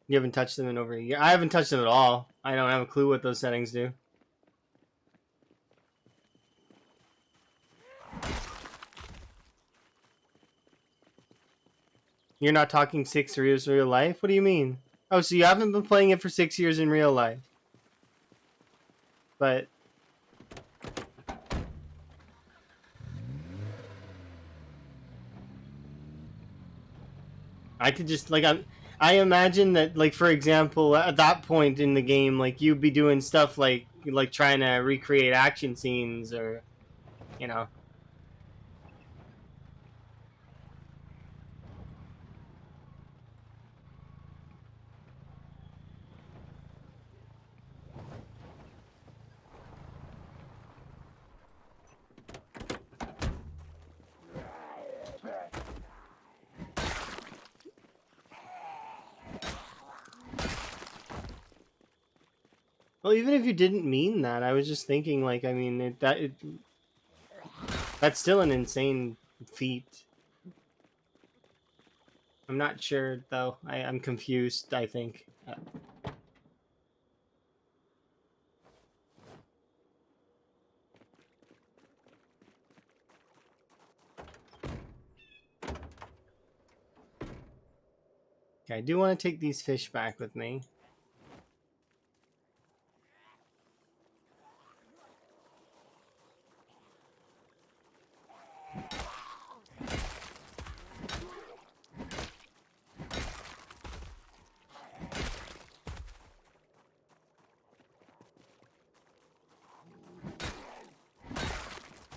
You haven't touched them in over a year. I haven't touched them at all. I don't have a clue what those settings do. You're not talking 6 years real life? What do you mean? Oh, so you haven't been playing it for 6 years in real life. But I could just I imagine that, like, for example, at that point in the game, like, you'd be doing stuff like trying to recreate action scenes, or you know Well, even if you didn't mean that, I was just thinking, like, I mean, that's still an insane feat. I'm not sure, though. I'm confused, I think. Okay, I do want to take these fish back with me.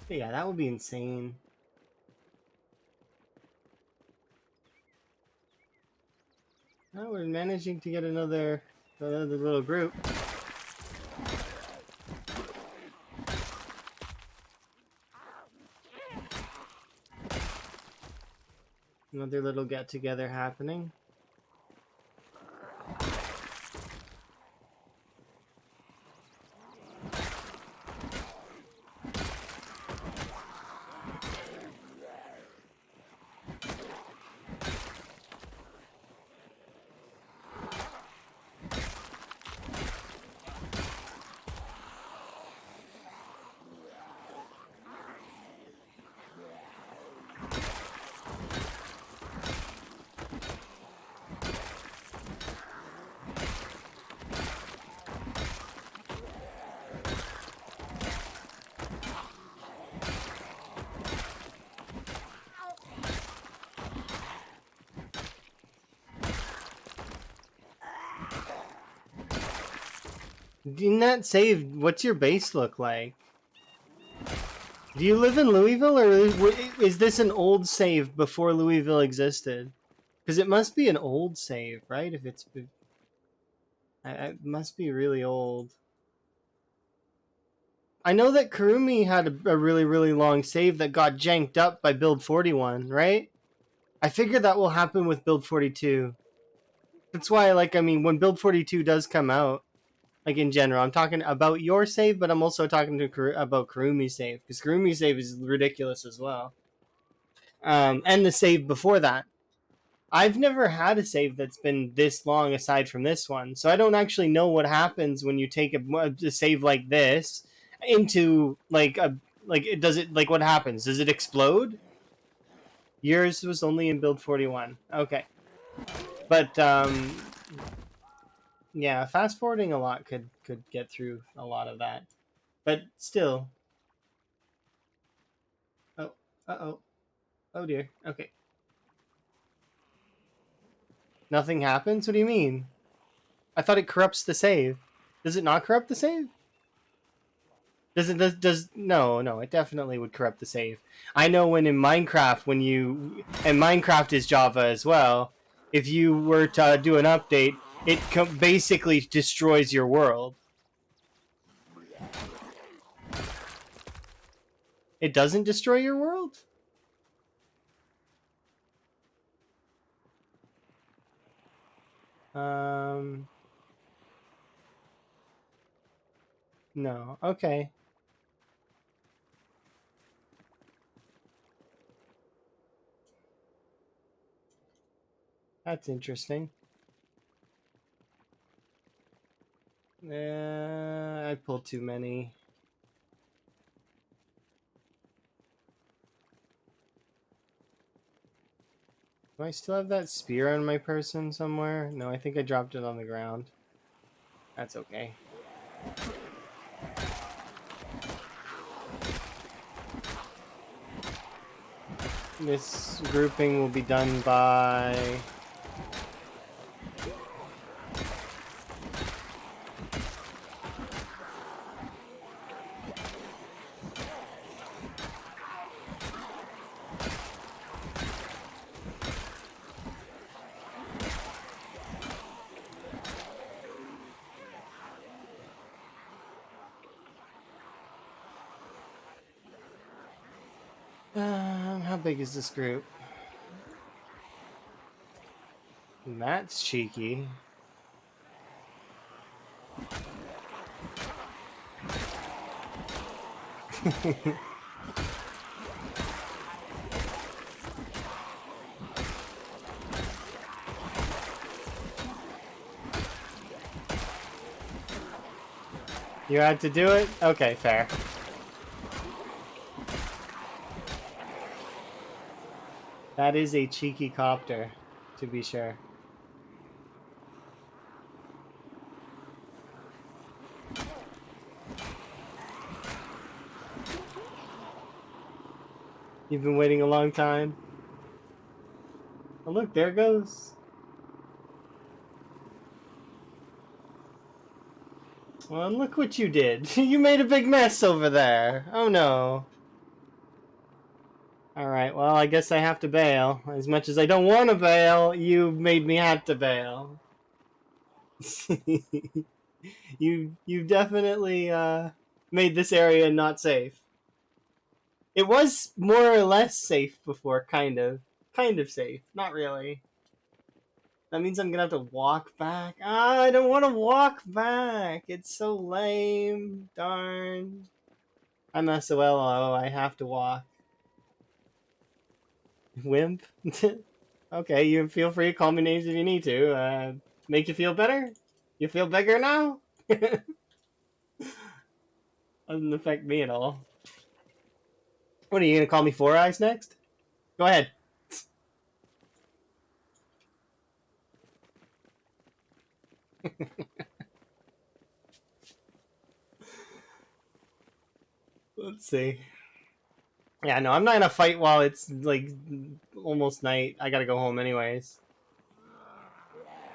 But yeah, that would be insane. Oh, we're managing to get another little group. Another little get-together happening. In that save, what's your base look like? Do you live in Louisville, or is this an old save before Louisville existed? Because it must be an old save, right? If it's... it must be really old. I know that Kurumi had a really, really long save that got janked up by build 41, right? I figure that will happen with build 42. That's why, like, I mean, when build 42 does come out, like in general, I'm talking about your save, but I'm also talking about Kurumi's save, because Kurumi's save is ridiculous as well. And the save before that. I've never had a save that's been this long aside from this one, so I don't actually know what happens when you take a save like this into does it, like, what happens? Does it explode? Yours was only in build 41. Okay. But yeah, fast forwarding a lot could get through a lot of that. But still. Oh, uh-oh. Oh dear. Okay. Nothing happens? What do you mean? I thought it corrupts the save. Does it not corrupt the save? Does no, it definitely would corrupt the save. I know when in Minecraft, and Minecraft is Java as well, if you were to do an update, it basically destroys your world. It doesn't destroy your world? No. Okay. That's interesting. I pulled too many. Do I still have that spear on my person somewhere? No, I think I dropped it on the ground. That's okay. This grouping will be done by... how big is this group? That's cheeky. You had to do it? Okay, fair. That is a cheeky copter, to be sure. You've been waiting a long time. Oh, look, there it goes. Well, look what you did. You made a big mess over there. Oh no. Alright, well, I guess I have to bail. As much as I don't want to bail, you made me have to bail. You definitely made this area not safe. It was more or less safe before, kind of. Kind of safe. Not really. That means I'm gonna have to walk back. Ah, I don't want to walk back. It's so lame. Darn. I'm SOLO. I have to walk. Wimp? Okay, you feel free to call me names if you need to. Make you feel better? You feel bigger now? Doesn't affect me at all. What are you gonna call me Four Eyes next? Go ahead. Let's see. Yeah, no, I'm not gonna fight while it's like almost night. I gotta go home anyways.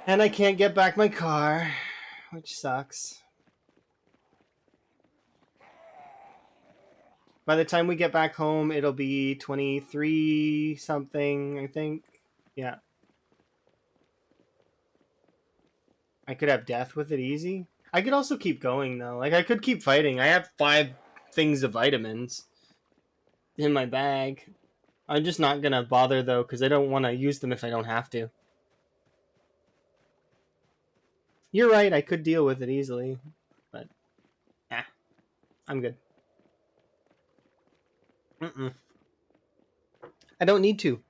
And I can't get back my car, which sucks. By the time we get back home, it'll be 23 something, I think. Yeah. I could have death with it easy. I could also keep going though. Like I could keep fighting. I have 5 things of vitamins in my bag. I'm just not gonna bother though because I don't want to use them if I don't have to. You're right. I could deal with it easily, but yeah, I'm good. Mm-mm. I don't need to,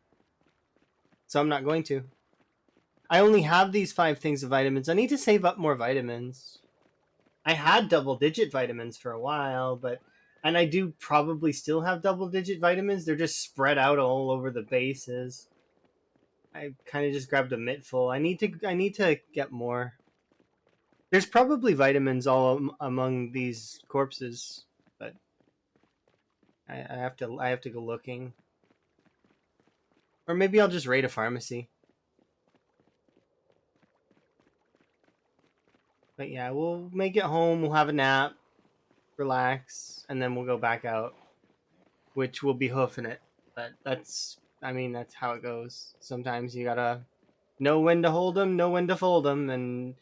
so I'm not going to. I only have these 5 things of vitamins. I need to save up more vitamins. I had double digit vitamins for a while, but and I do probably still have double digit vitamins. They're just spread out all over the bases. I kind of just grabbed a mittful. I need to get more. There's probably vitamins all among these corpses, but I have to go looking. Or maybe I'll just raid a pharmacy. But yeah, we'll make it home, we'll have a nap, relax, and then we'll go back out, which will be hoofing it. But that's how it goes. Sometimes you gotta know when to hold them, know when to fold them, and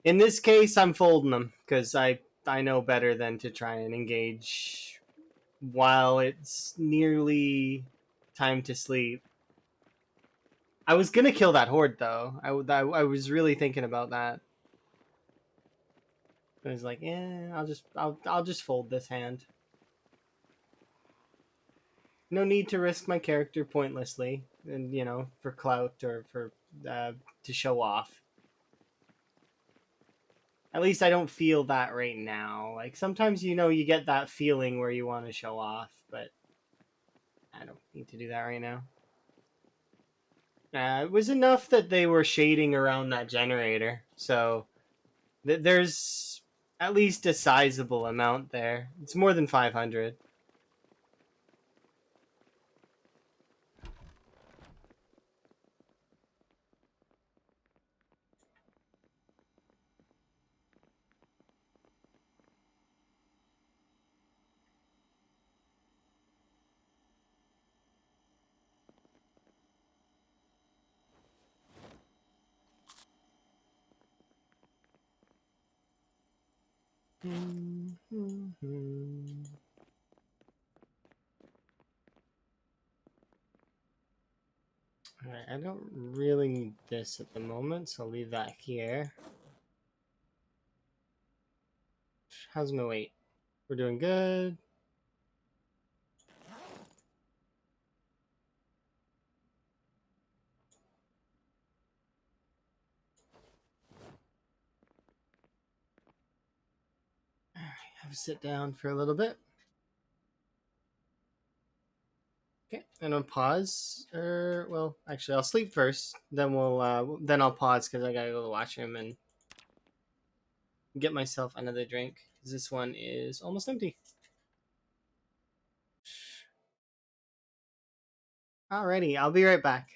in this case, I'm folding them because I know better than to try and engage while it's nearly time to sleep. I was gonna kill that horde though. I was really thinking about that. I was like, yeah, I'll just fold this hand. No need to risk my character pointlessly, and for clout or for to show off. At least I don't feel that right now. Like sometimes you get that feeling where you want to show off, but I don't need to do that right now. It was enough that they were shading around that generator, so there's at least a sizable amount there. It's more than 500. Alright, I don't really need this at the moment, so I'll leave that here. How's my weight? We're doing good. sit down for a little bit. Okay, and I'll pause. Well, actually, I'll sleep first. Then then I'll pause because I gotta go to the washroom and get myself another drink. Because this one is almost empty. Alrighty, I'll be right back.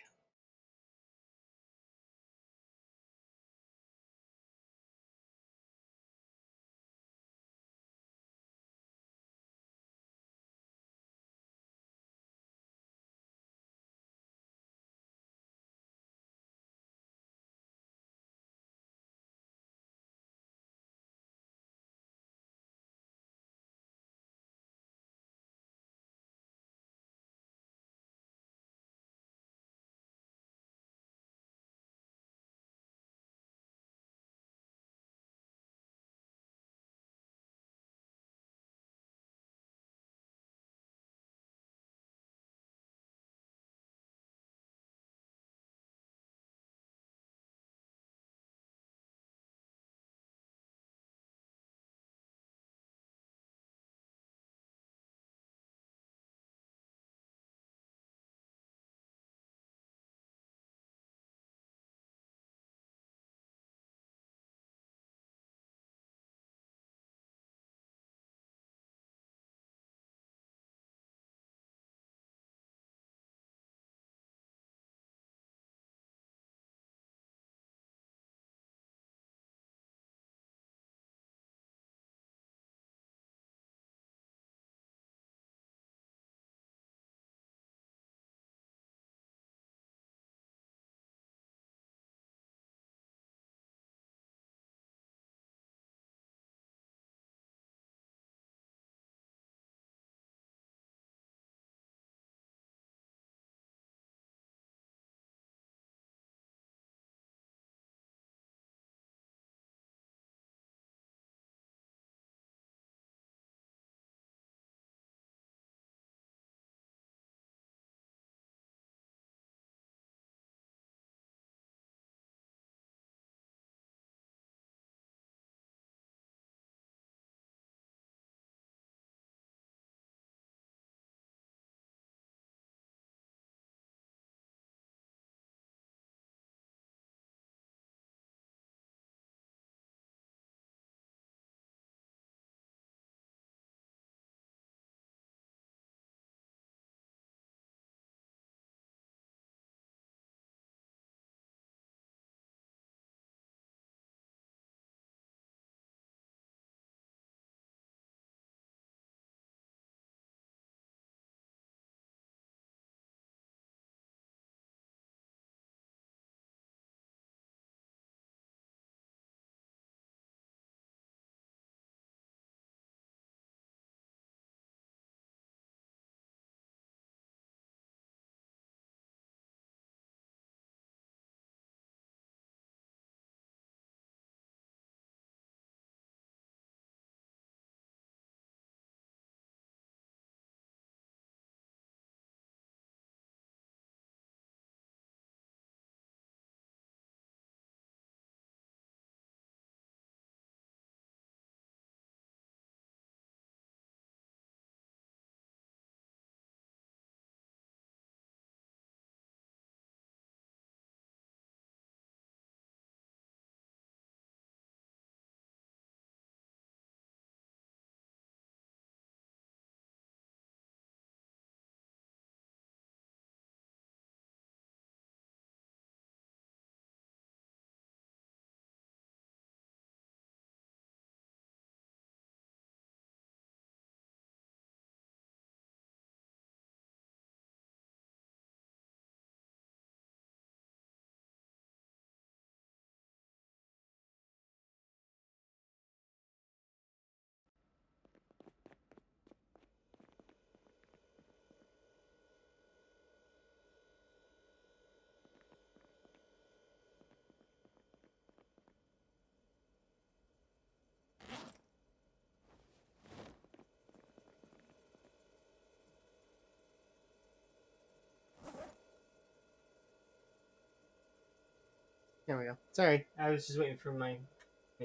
There we go. Sorry, I was just waiting for my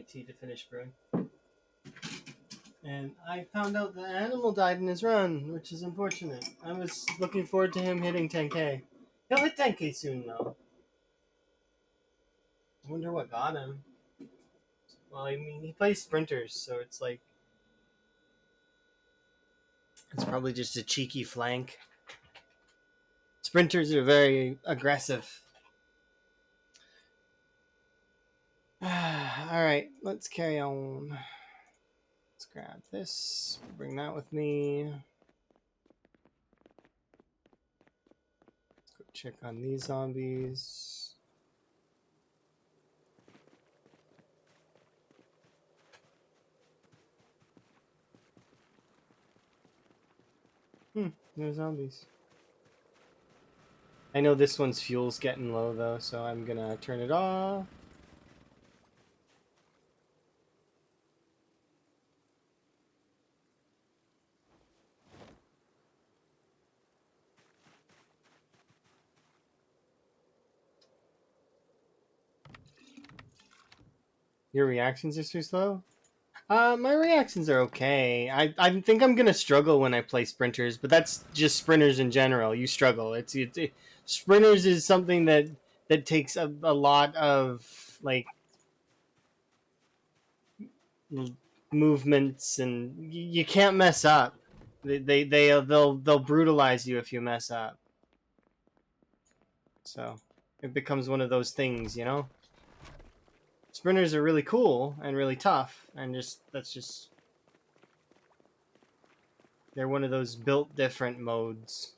tea to finish brewing. And I found out the animal died in his run, which is unfortunate. I was looking forward to him hitting 10K. He'll hit 10K soon, though. I wonder what got him. Well, I mean, he plays sprinters, so it's like it's probably just a cheeky flank. Sprinters are very aggressive. All right, let's carry on. Let's grab this. Bring that with me. Let's go check on these zombies. No zombies. I know this one's fuel's getting low though, so I'm gonna turn it off. Your reactions are too slow? My reactions are okay. I think I'm gonna struggle when I play sprinters, but that's just sprinters in general. You struggle. Sprinters is something that takes a lot of like movements, and you can't mess up. They'll brutalize you if you mess up. So it becomes one of those things, you know. Sprinters are really cool and really tough, and just they're one of those built different modes.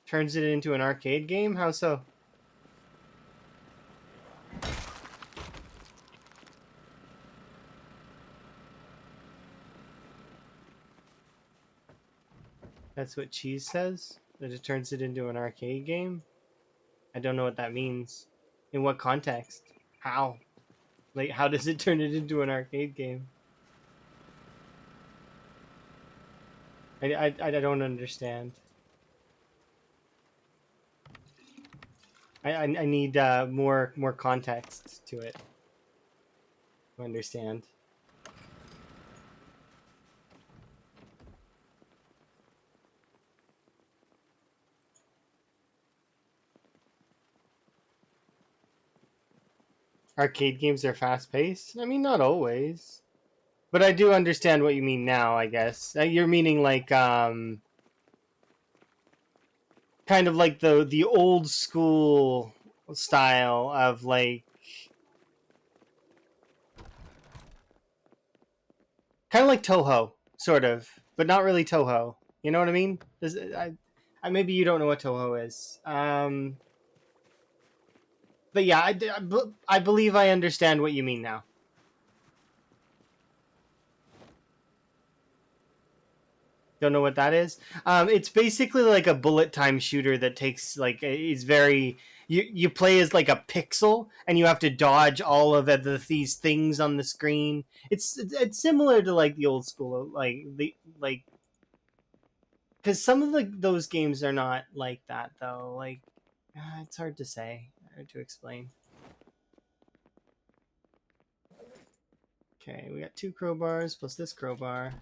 Turns it into an arcade game? How so? That's what Cheese says? That it turns it into an arcade game? I don't know what that means. In what context? How? Like, how does it turn it into an arcade game? I don't understand. I need more context to it to understand. Arcade games are fast paced? I mean, not always. But I do understand what you mean now, I guess. You're meaning like kind of like the old school style of like kind of like Toho, sort of, but not really Toho. You know what I mean? I maybe you don't know what Toho is. But yeah, I believe I understand what you mean now. Don't know what that is. It's basically like a bullet time shooter that takes like is very you play as like a pixel and you have to dodge all of these things on the screen. It's similar to like the old school like because some of those games are not like that though. Like it's hard to say, hard to explain. Okay, we got 2 crowbars plus this crowbar.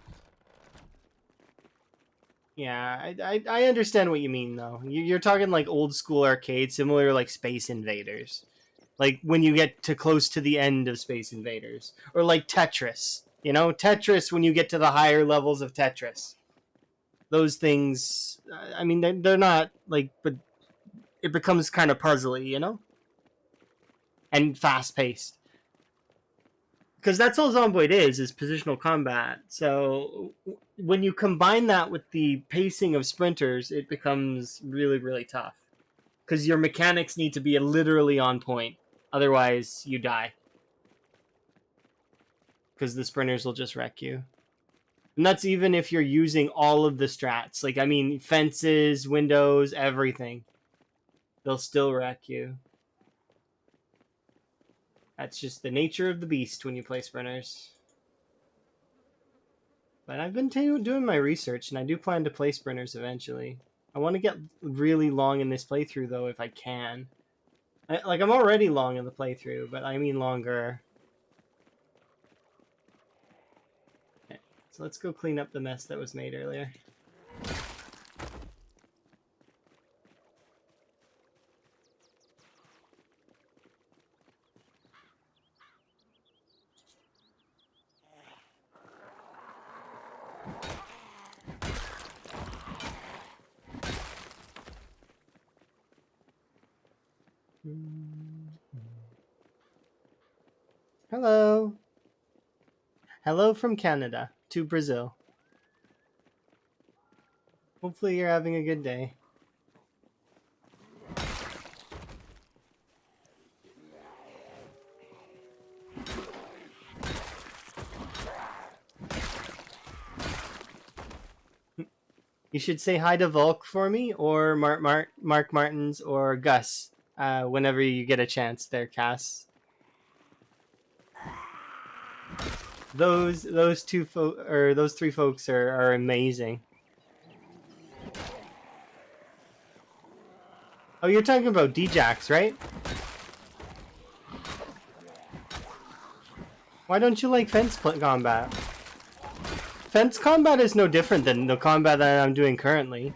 Yeah, I understand what you mean though. You're talking like old school arcade, similar to like Space Invaders, like when you get to close to the end of Space Invaders, or like Tetris. You know, Tetris when you get to the higher levels of Tetris. Those things, I mean, they're not like, but it becomes kind of puzzly, you know, and fast paced. Because that's all Zomboid is positional combat. So when you combine that with the pacing of sprinters, it becomes really, really tough. Because your mechanics need to be literally on point. Otherwise, you die. Because the sprinters will just wreck you. And that's even if you're using all of the strats. Like, I mean, fences, windows, everything. They'll still wreck you. That's just the nature of the beast when you play sprinters. But I've been doing my research, and I do plan to play sprinters eventually. I want to get really long in this playthrough, though, if I can. I'm already long in the playthrough, but I mean longer. Okay, so let's go clean up the mess that was made earlier. Hello. Hello from Canada to Brazil. Hopefully you're having a good day. You should say hi to Volk for me, or Mark Martins, or Gus, whenever you get a chance there, Cass. Those those three folks are amazing. Oh, you're talking about Djax, right? Why don't you like fence combat? Fence combat is no different than the combat that I'm doing currently.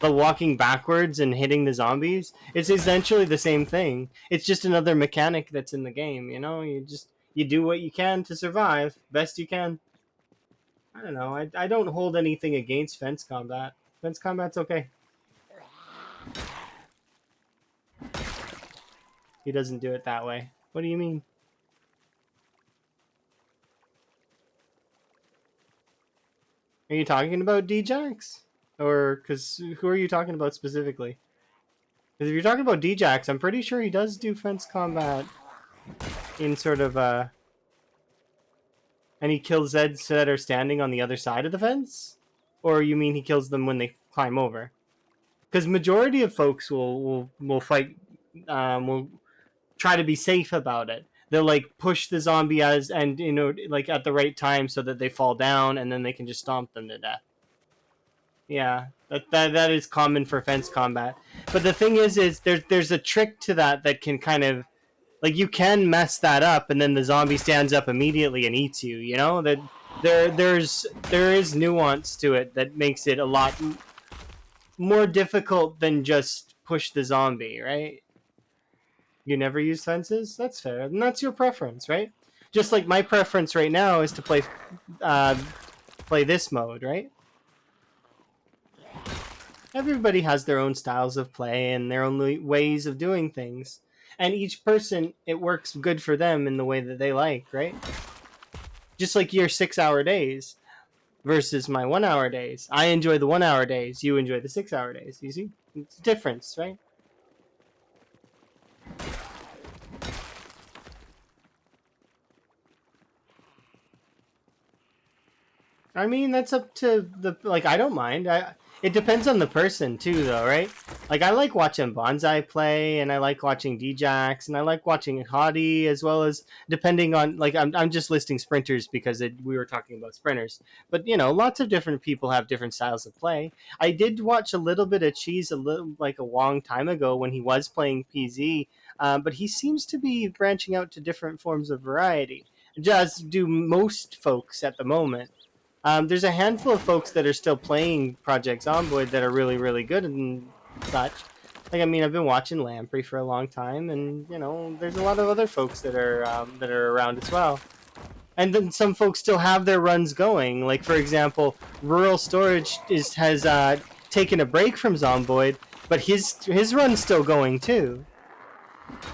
The walking backwards and hitting the zombies. It's essentially the same thing. It's just another mechanic that's in the game, you know? You do what you can to survive, best you can. I don't know. I don't hold anything against fence combat. Fence combat's okay. He doesn't do it that way. What do you mean? Are you talking about Djax? Or, because who are you talking about specifically? Because if you're talking about Djax, I'm pretty sure he does do fence combat in sort of and he kills Zeds that are standing on the other side of the fence? Or you mean he kills them when they climb over? Because majority of folks will fight, will try to be safe about it. They'll like push the zombie as and like at the right time so that they fall down and then they can just stomp them to death. Yeah, that is common for fence combat. But the thing is there's a trick to that can kind of like you can mess that up and then the zombie stands up immediately and eats you. You know that there is nuance to it that makes it a lot more difficult than just push the zombie, right? You never use fences? That's fair. And that's your preference, right? Just like my preference right now is to play this mode, right? Everybody has their own styles of play and their own ways of doing things. And each person, it works good for them in the way that they like, right? Just like your 6-hour days versus my 1-hour days. I enjoy the 1-hour days. You enjoy the 6-hour days. You see? It's a difference, right? I mean, that's up to the like. I don't mind. It depends on the person too, though, right? Like I like watching Bonsai play, and I like watching Djax, and I like watching Hottie as well as depending on like I'm just listing sprinters because we were talking about sprinters, but lots of different people have different styles of play. I did watch a little bit of Cheese a little like a long time ago when he was playing PZ, but he seems to be branching out to different forms of variety. Just do most folks at the moment. There's a handful of folks that are still playing Project Zomboid that are really, really good and such. Like, I mean, I've been watching Lamprey for a long time, and there's a lot of other folks that are around as well. And then some folks still have their runs going. Like, for example, Rural Storage has taken a break from Zomboid, but his run's still going too.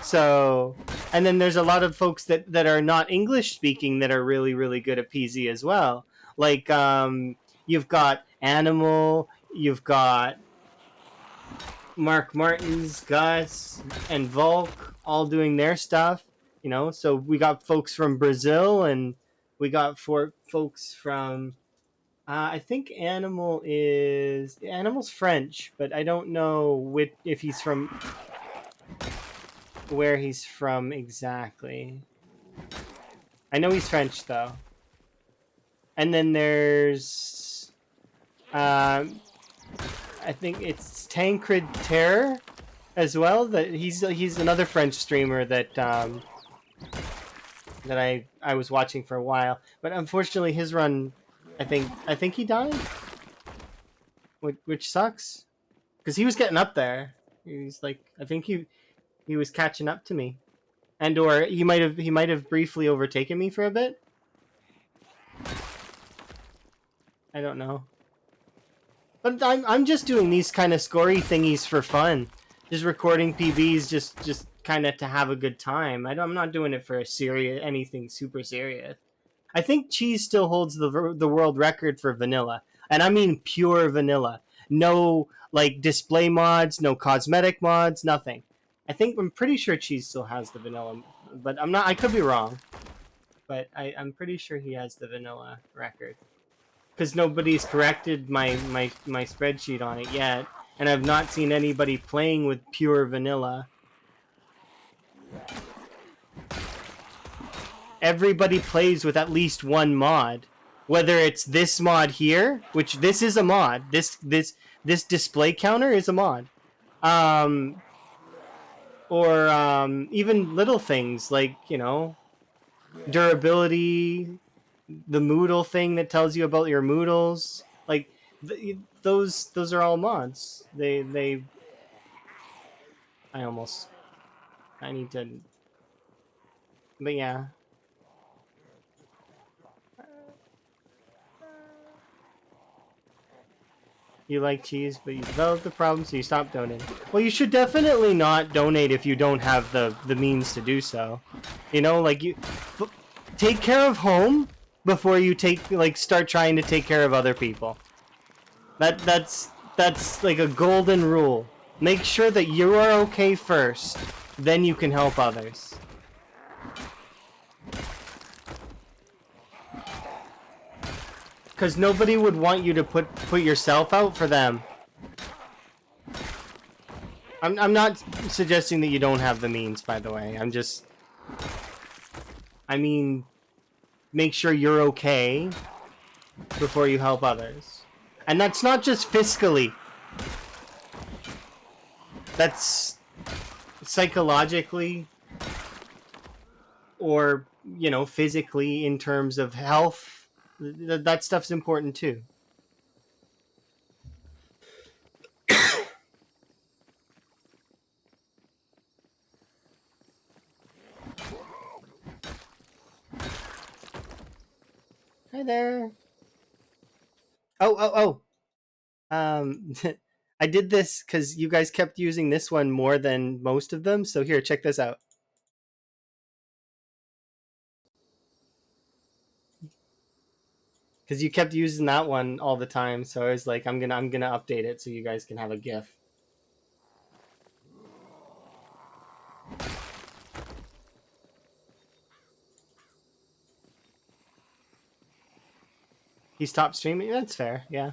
So, and then there's a lot of folks that are not English speaking that are really, really good at PZ as well. Like, you've got Animal, you've got Mark Martins, Gus, and Volk all doing their stuff. So we got folks from Brazil, and we got folks from I think Animal's French, but I don't know if he's from where he's from exactly. I know he's French though. And then there's, I think it's Tancred Terror as well. That he's another French streamer that that I was watching for a while, but unfortunately his run, I think he died, which sucks because he was getting up there. He's like, I think he was catching up to me, and or he might have briefly overtaken me for a bit. I don't know. But I'm just doing these kind of scory thingies for fun, just recording PBs, just kind of to have a good time. I'm not doing it for anything super serious. I think Cheese still holds the world record for vanilla, and I mean pure vanilla. No like display mods, no cosmetic mods, nothing. I'm pretty sure Cheese still has the vanilla, but I'm not. I could be wrong, but I'm pretty sure he has the vanilla record because nobody's corrected my spreadsheet on it yet, and I've not seen anybody playing with pure vanilla. Everybody plays with at least one mod, whether it's this mod here, which this is a mod. This display counter is a mod, um, or even little things like durability, the Moodle thing that tells you about your Moodles, like those are all mods. I almost I need to, but yeah. You like cheese, but you developed the problem, so you stopped donating. Well, you should definitely not donate if you don't have the means to do so. Like take care of home before you start trying to take care of other people. That's like a golden rule. Make sure that you are okay first, then you can help others. Because nobody would want you to put yourself out for them. I'm not suggesting that you don't have the means, by the way. I mean, make sure you're okay before you help others. And that's not just fiscally. That's psychologically or, physically in terms of health. That stuff's important too. Hi there. Oh. I did this because you guys kept using this one more than most of them. So here, check this out. Because you kept using that one all the time, so I was like, I'm gonna update it so you guys can have a GIF. He stopped streaming. That's fair. Yeah.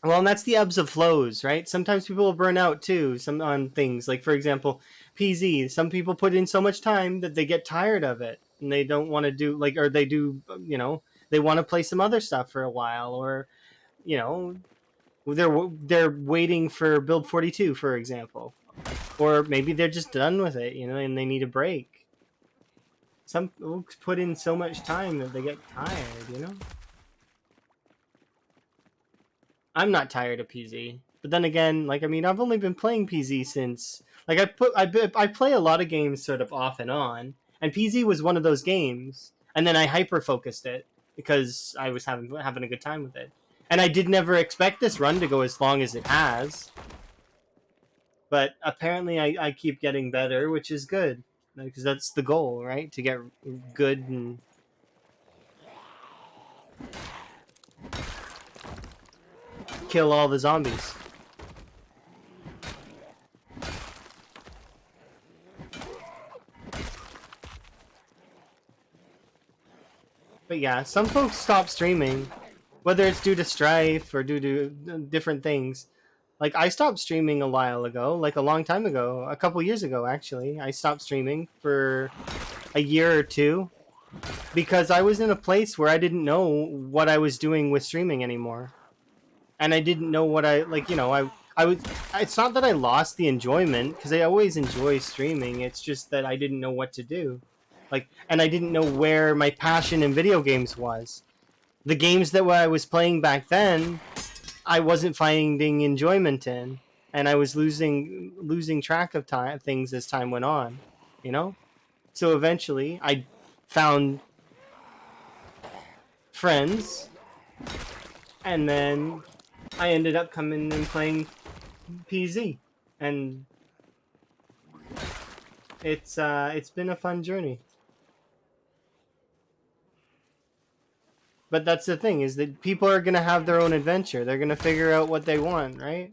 Well, and that's the ebbs of flows, right? Sometimes people will burn out too. Some on things like, for example, PZ. Some people put in so much time that they get tired of it and they don't want to do or they do, they want to play some other stuff for a while, or you know, they're waiting for build 42, for example, or maybe they're just done with it, and they need a break. Some folks put in so much time that they get tired. I'm not tired of PZ, but then again, I've only been playing PZ since I play a lot of games sort of off and on, and PZ was one of those games, and then I hyper focused it because I was having a good time with it, and I did never expect this run to go as long as it has, but apparently I keep getting better, which is good because that's the goal, right? To get good and kill all the zombies. But yeah, some folks stop streaming, whether it's due to strife or due to different things. Like, I stopped streaming a while ago, like a long time ago, a couple years ago actually. I stopped streaming for a year or two because I was in a place where I didn't know what I was doing with streaming anymore. And I didn't know what I, like, you know, I was, it's not that I lost the enjoyment, because I always enjoy streaming. It's just that I didn't know what to do. Like, and I didn't know where my passion in video games was. The games that I was playing back then, I wasn't finding enjoyment in, and I was losing track of things as time went on, you know? So eventually I found friends, and then I ended up coming and playing PZ, and it's been a fun journey. But that's the thing, is that people are gonna have their own adventure. They're gonna figure out what they want, right?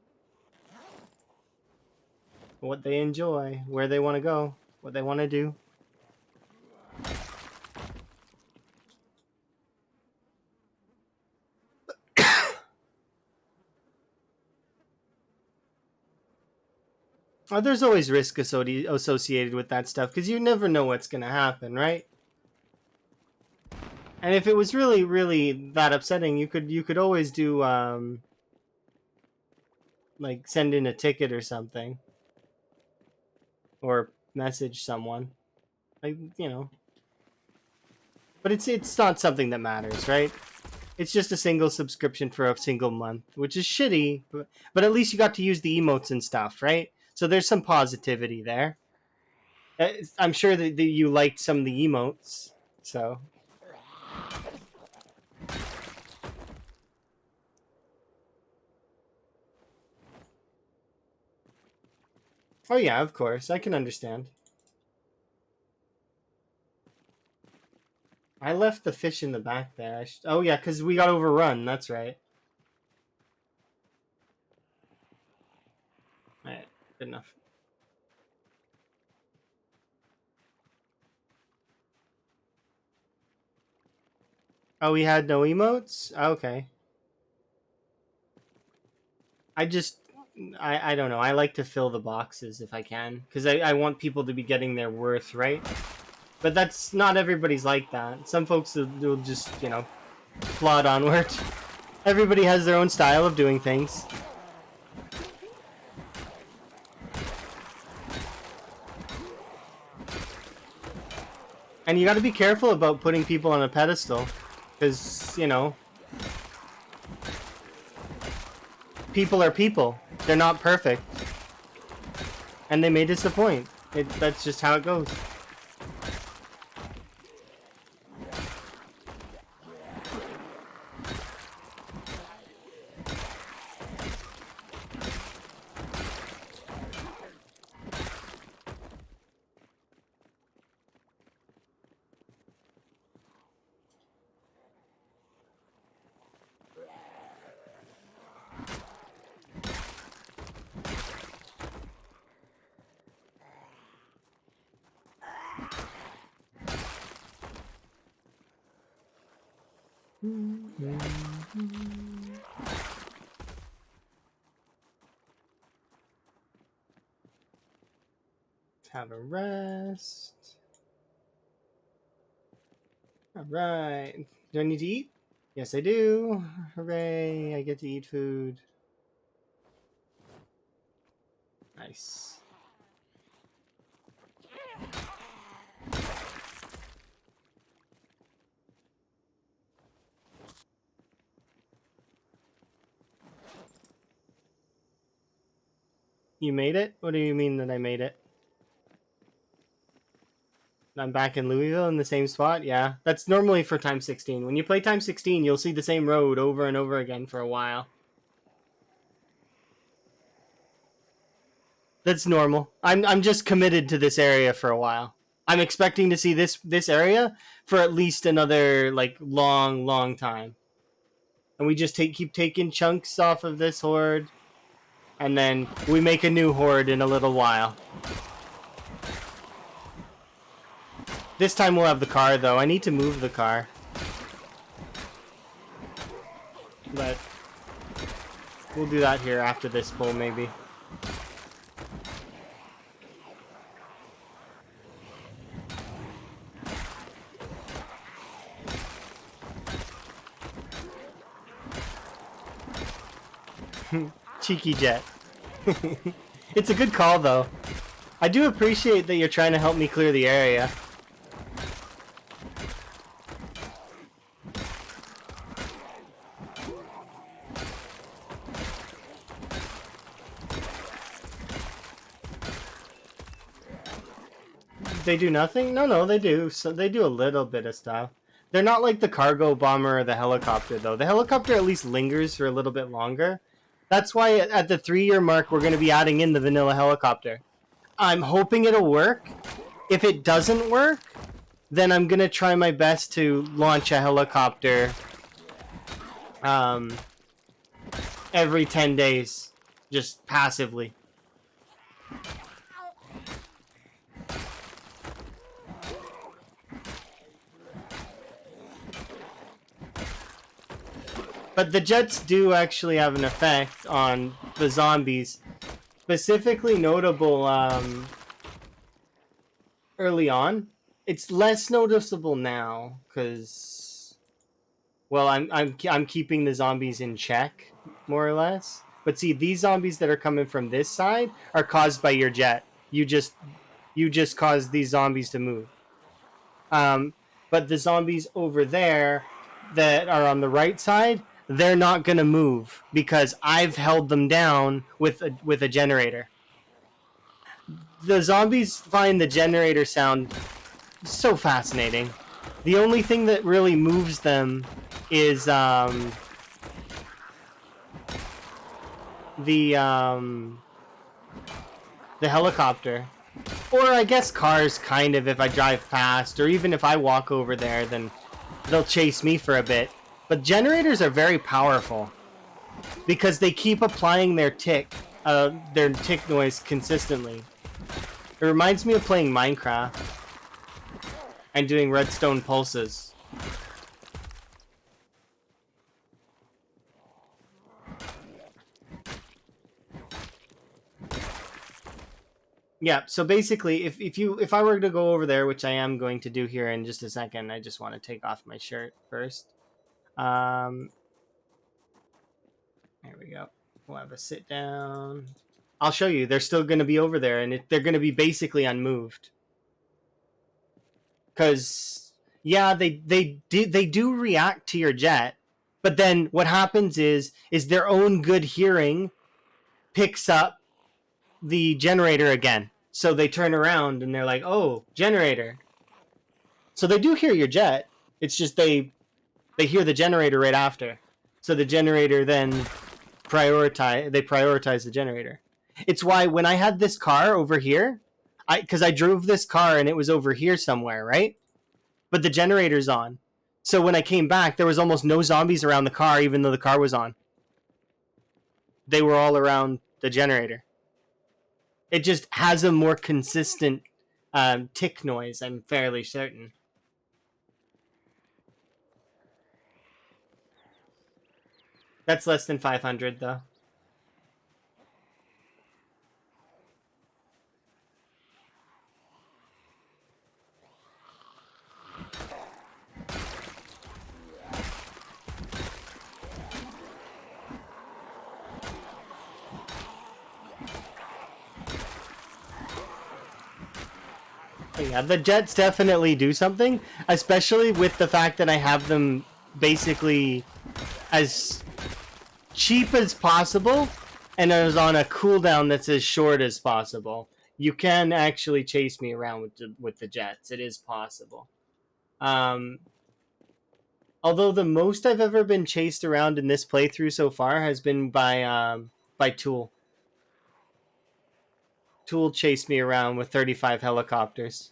What they enjoy, where they want to go, what they want to do. There's always risk associated with that stuff, because you never know what's gonna happen, right? And if it was really, really that upsetting, you could always do like send in a ticket or something, or message someone, like, you know. But it's not something that matters, right? It's just a single subscription for a single month, which is shitty, but at least you got to use the emotes and stuff, right? So there's some positivity there. I'm sure that you liked some of the emotes, so. Oh yeah, of course, I can understand. I left the fish in the back there. Oh yeah, because we got overrun, that's right. Alright, good enough. Oh, we had no emotes? Okay. I don't know. I like to fill the boxes if I can, because I want people to be getting their worth, right? But that's not everybody's like that. Some folks will just, you know, plod onward. Everybody has their own style of doing things. And you got to be careful about putting people on a pedestal, because, you know, people are people. They're not perfect. And they may disappoint. That's just how it goes. Have a rest. Alright. Do I need to eat? Yes, I do. Hooray, I get to eat food. Nice. You made it? What do you mean that I made it? I'm back in Louisville in the same spot? Yeah. That's normally for time 16. When you play time 16, you'll see the same road over and over again for a while. That's normal. I'm just committed to this area for a while. I'm expecting to see this area for at least another, like, long time. And we just keep taking chunks off of this horde, and then we make a new horde in a little while. This time we'll have the car, though. I need to move the car. but we'll do that here after this pull, maybe. Cheeky jet. It's a good call, though. I do appreciate that you're trying to help me clear the area. They do nothing? No, they do. So they do a little bit of stuff. They're not like the cargo bomber or the helicopter, though. The helicopter at least lingers for a little bit longer. That's why at the 3-year mark, we're going to be adding in the vanilla helicopter. I'm hoping it'll work. If it doesn't work, then I'm going to try my best to launch a helicopter every 10 days, just passively. But the jets do actually have an effect on the zombies. Specifically notable early on. It's less noticeable now because, well, I'm keeping the zombies in check, more or less. But see, these zombies that are coming from this side are caused by your jet. You just caused these zombies to move. But the zombies over there that are on the right side, they're not gonna move because I've held them down with a generator. The zombies find the generator sound so fascinating. The only thing that really moves them is the helicopter. Or I guess cars, kind of, if I drive past, or even if I walk over there, then they'll chase me for a bit. But generators are very powerful because they keep applying their tick noise consistently. It reminds me of playing Minecraft and doing redstone pulses. Yeah, so basically, if I were to go over there, which I am going to do here in just a second, I just want to take off my shirt first. There we go. We'll have a sit down. I'll show you. They're still going to be over there, and they're going to be basically unmoved. Because yeah, they do react to your jet, but then what happens is their own good hearing picks up the generator again. So they turn around and they're like, "Oh, generator." So they do hear your jet. It's just they hear the generator right after. So the generator then prioritize the generator. It's why when I had this car over here, because I drove this car and it was over here somewhere, right? But the generator's on. So when I came back, there was almost no zombies around the car, even though the car was on. They were all around the generator. It just has a more consistent tick noise, I'm fairly certain. That's less than 500, though. Yeah, the jets definitely do something, especially with the fact that I have them basically as cheap as possible and as on a cooldown that's as short as possible. You can actually chase me around with the jets. It is possible. Although the most I've ever been chased around in this playthrough so far has been by Tool. Tool chased me around with 35 helicopters.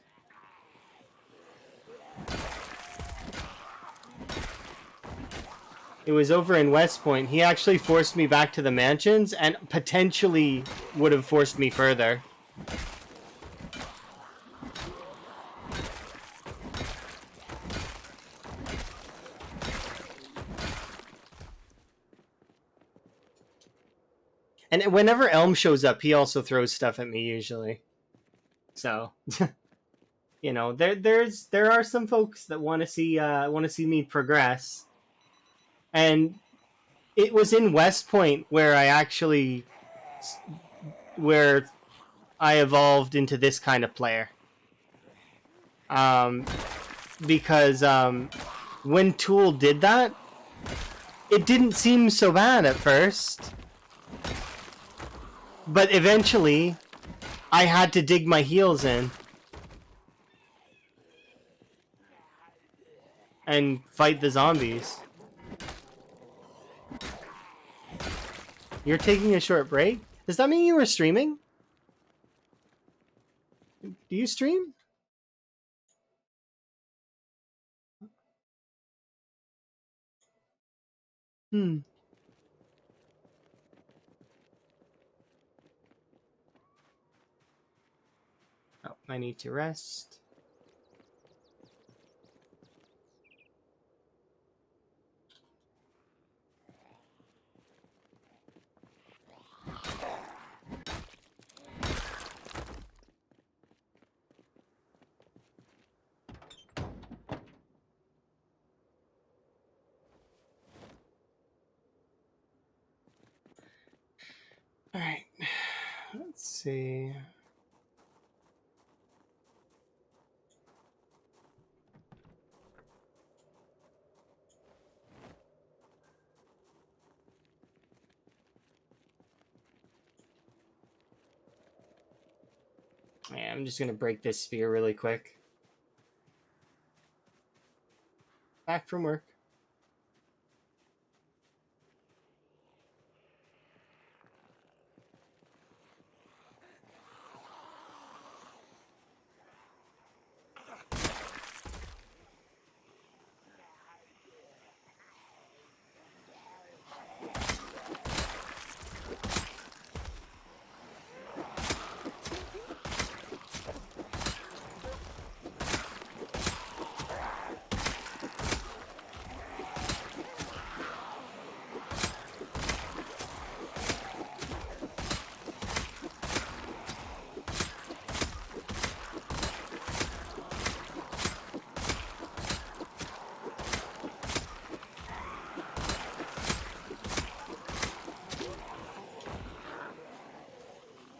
It was over in West Point. He actually forced me back to the mansions and potentially would have forced me further. And whenever Elm shows up, he also throws stuff at me usually. So, you know, there are some folks that want to see me progress. And it was in West Point where where I evolved into this kind of player. Because when Tool did that, it didn't seem so bad at first. But eventually, I had to dig my heels in and fight the zombies. You're taking a short break? Does that mean you were streaming? Do you stream? Hmm. Oh, I need to rest. Alright. Let's see. Yeah, I'm just gonna break this sphere really quick. Back from work.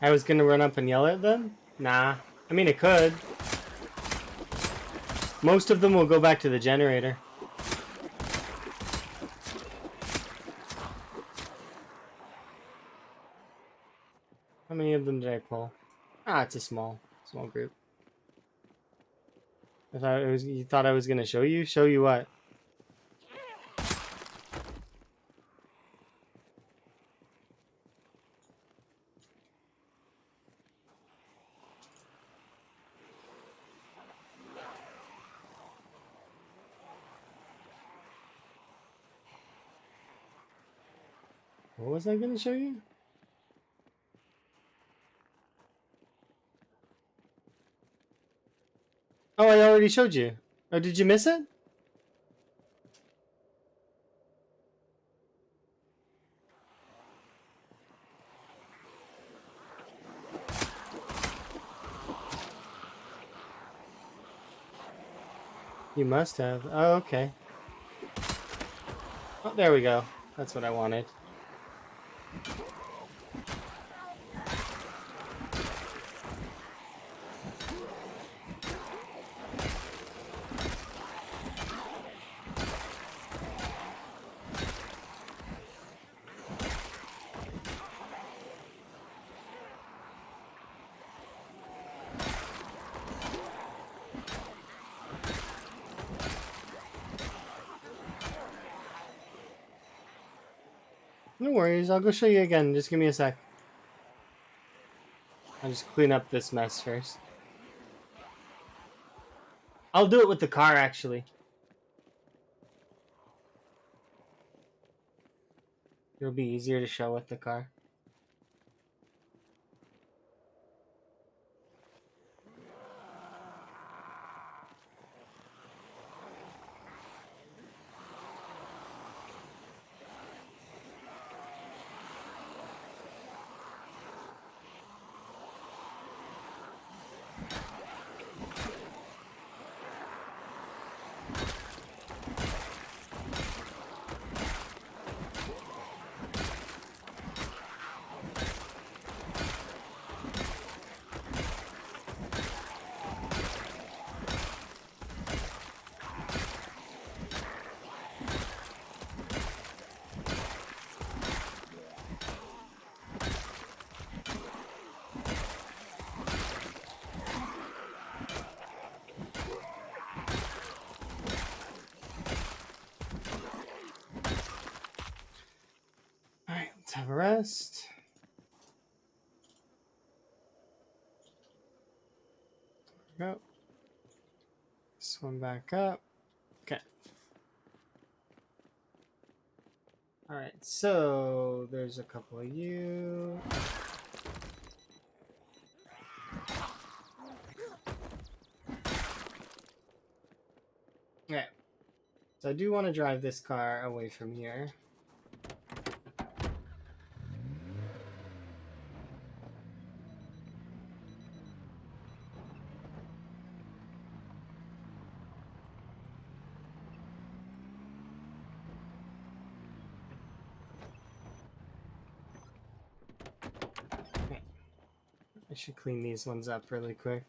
I was gonna run up and yell at them? Nah. I mean, it could. Most of them will go back to the generator. How many of them did I pull? Ah, it's a small group. I thought it was. You thought I was gonna show you? Show you what? What was I gonna show you? Oh, I already showed you. Oh, did you miss it? You must have. Oh, okay. Oh, there we go. That's what I wanted. No worries, I'll go show you again. Just give me a sec. I'll just clean up this mess first. I'll do it with the car, actually. It'll be easier to show with the car. rest. There we go. Swim back up. Okay. Alright, so there's a couple of you. Okay. So I do want to drive this car away from here. Okay. I should clean these ones up really quick.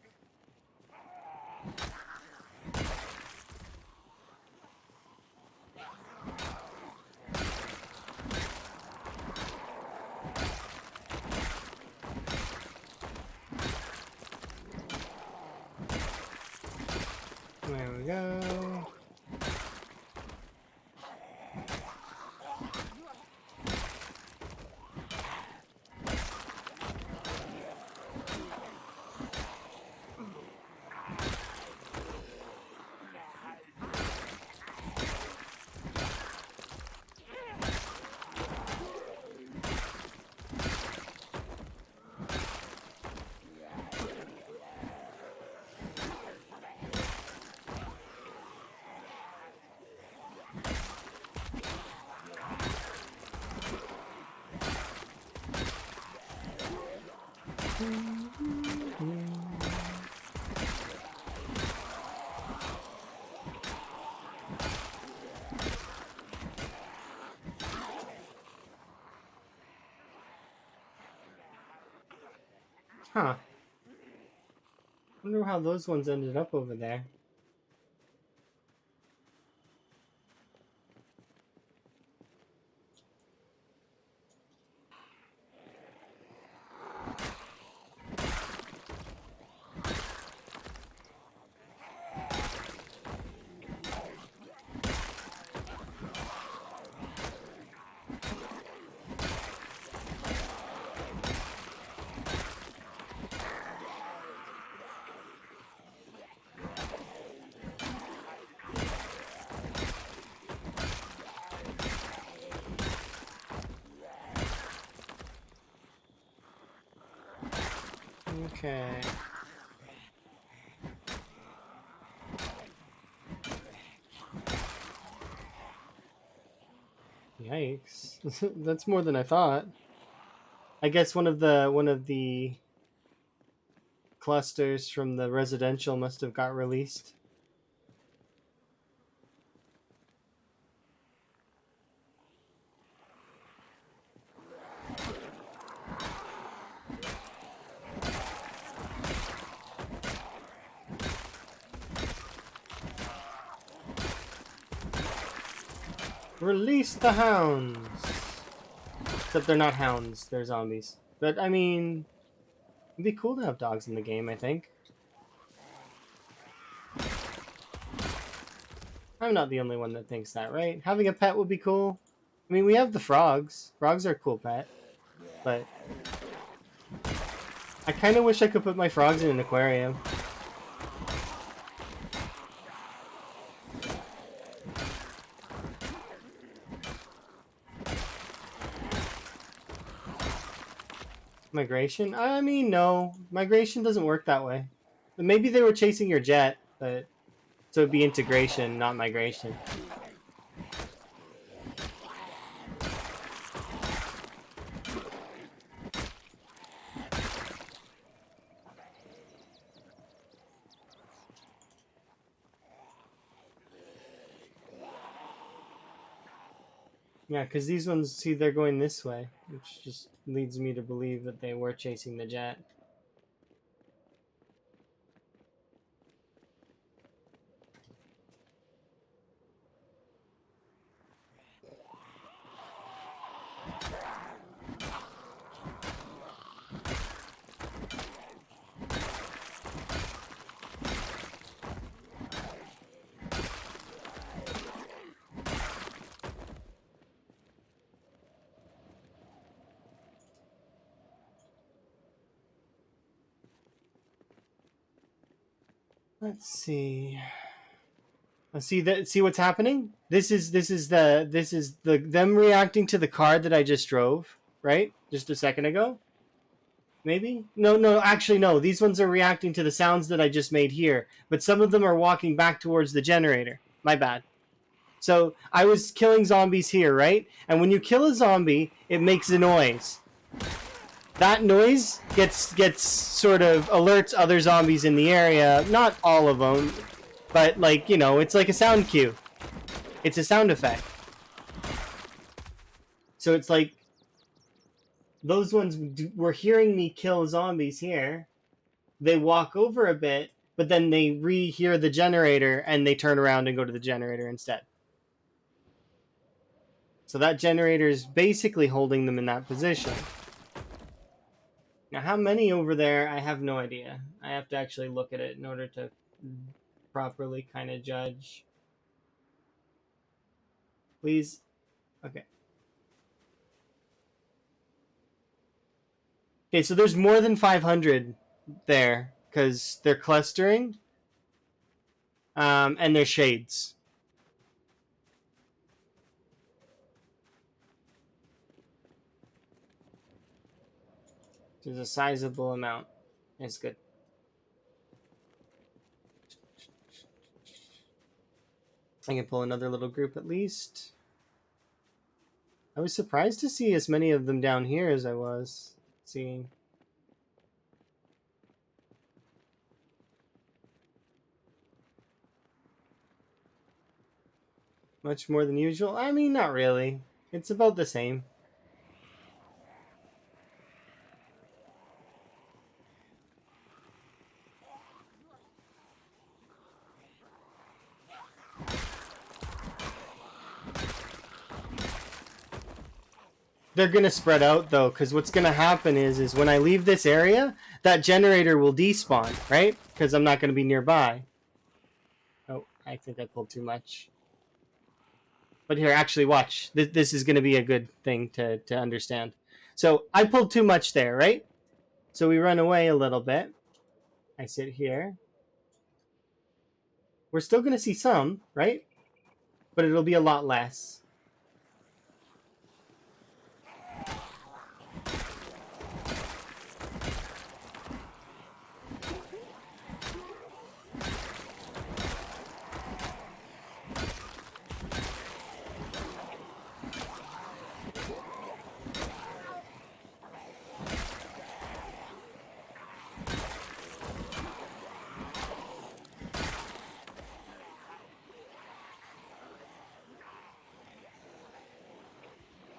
There we go. Huh. Wonder how those ones ended up over there. Okay. Yikes. That's more than I thought. I guess one of the clusters from the residential must have got released. Release the hounds! Except they're not hounds, they're zombies. But, I mean, it'd be cool to have dogs in the game, I think. I'm not the only one that thinks that, right? Having a pet would be cool. I mean, we have the frogs. Frogs are a cool pet. But I kind of wish I could put my frogs in an aquarium. Migration? I mean, no. Migration doesn't work that way. Maybe they were chasing your jet, but so it'd be integration, not migration. Yeah, because these ones, see, they're going this way, which just leads me to believe that they were chasing the jet. Let's see. Let's see that. See what's happening. This is the them reacting to the car that I just drove, right? Just a second ago. Maybe? No, actually, no. These ones are reacting to the sounds that I just made here, but some of them are walking back towards the generator. My bad. So I was killing zombies here, right? And when you kill a zombie, it makes a noise. That noise gets sort of alerts other zombies in the area. Not all of them, but like, you know, it's like a sound cue. It's a sound effect. So it's like those ones were hearing me kill zombies here. They walk over a bit, but then they re-hear the generator and they turn around and go to the generator instead. So that generator is basically holding them in that position. Now, how many over there, I have no idea. I have to actually look at it in order to properly kind of judge. Please. Okay. Okay, so there's more than 500 there because they're clustering and they're shades. There's a sizable amount. It's good. I can pull another little group at least. I was surprised to see as many of them down here as I was seeing. Much more than usual? I mean, not really. It's about the same. They're going to spread out, though, because what's going to happen is when I leave this area, that generator will despawn, right? Because I'm not going to be nearby. Oh, I think I pulled too much. But here, actually, watch. This is going to be a good thing to understand. So I pulled too much there, right? So we run away a little bit. I sit here. We're still going to see some, right? But it'll be a lot less.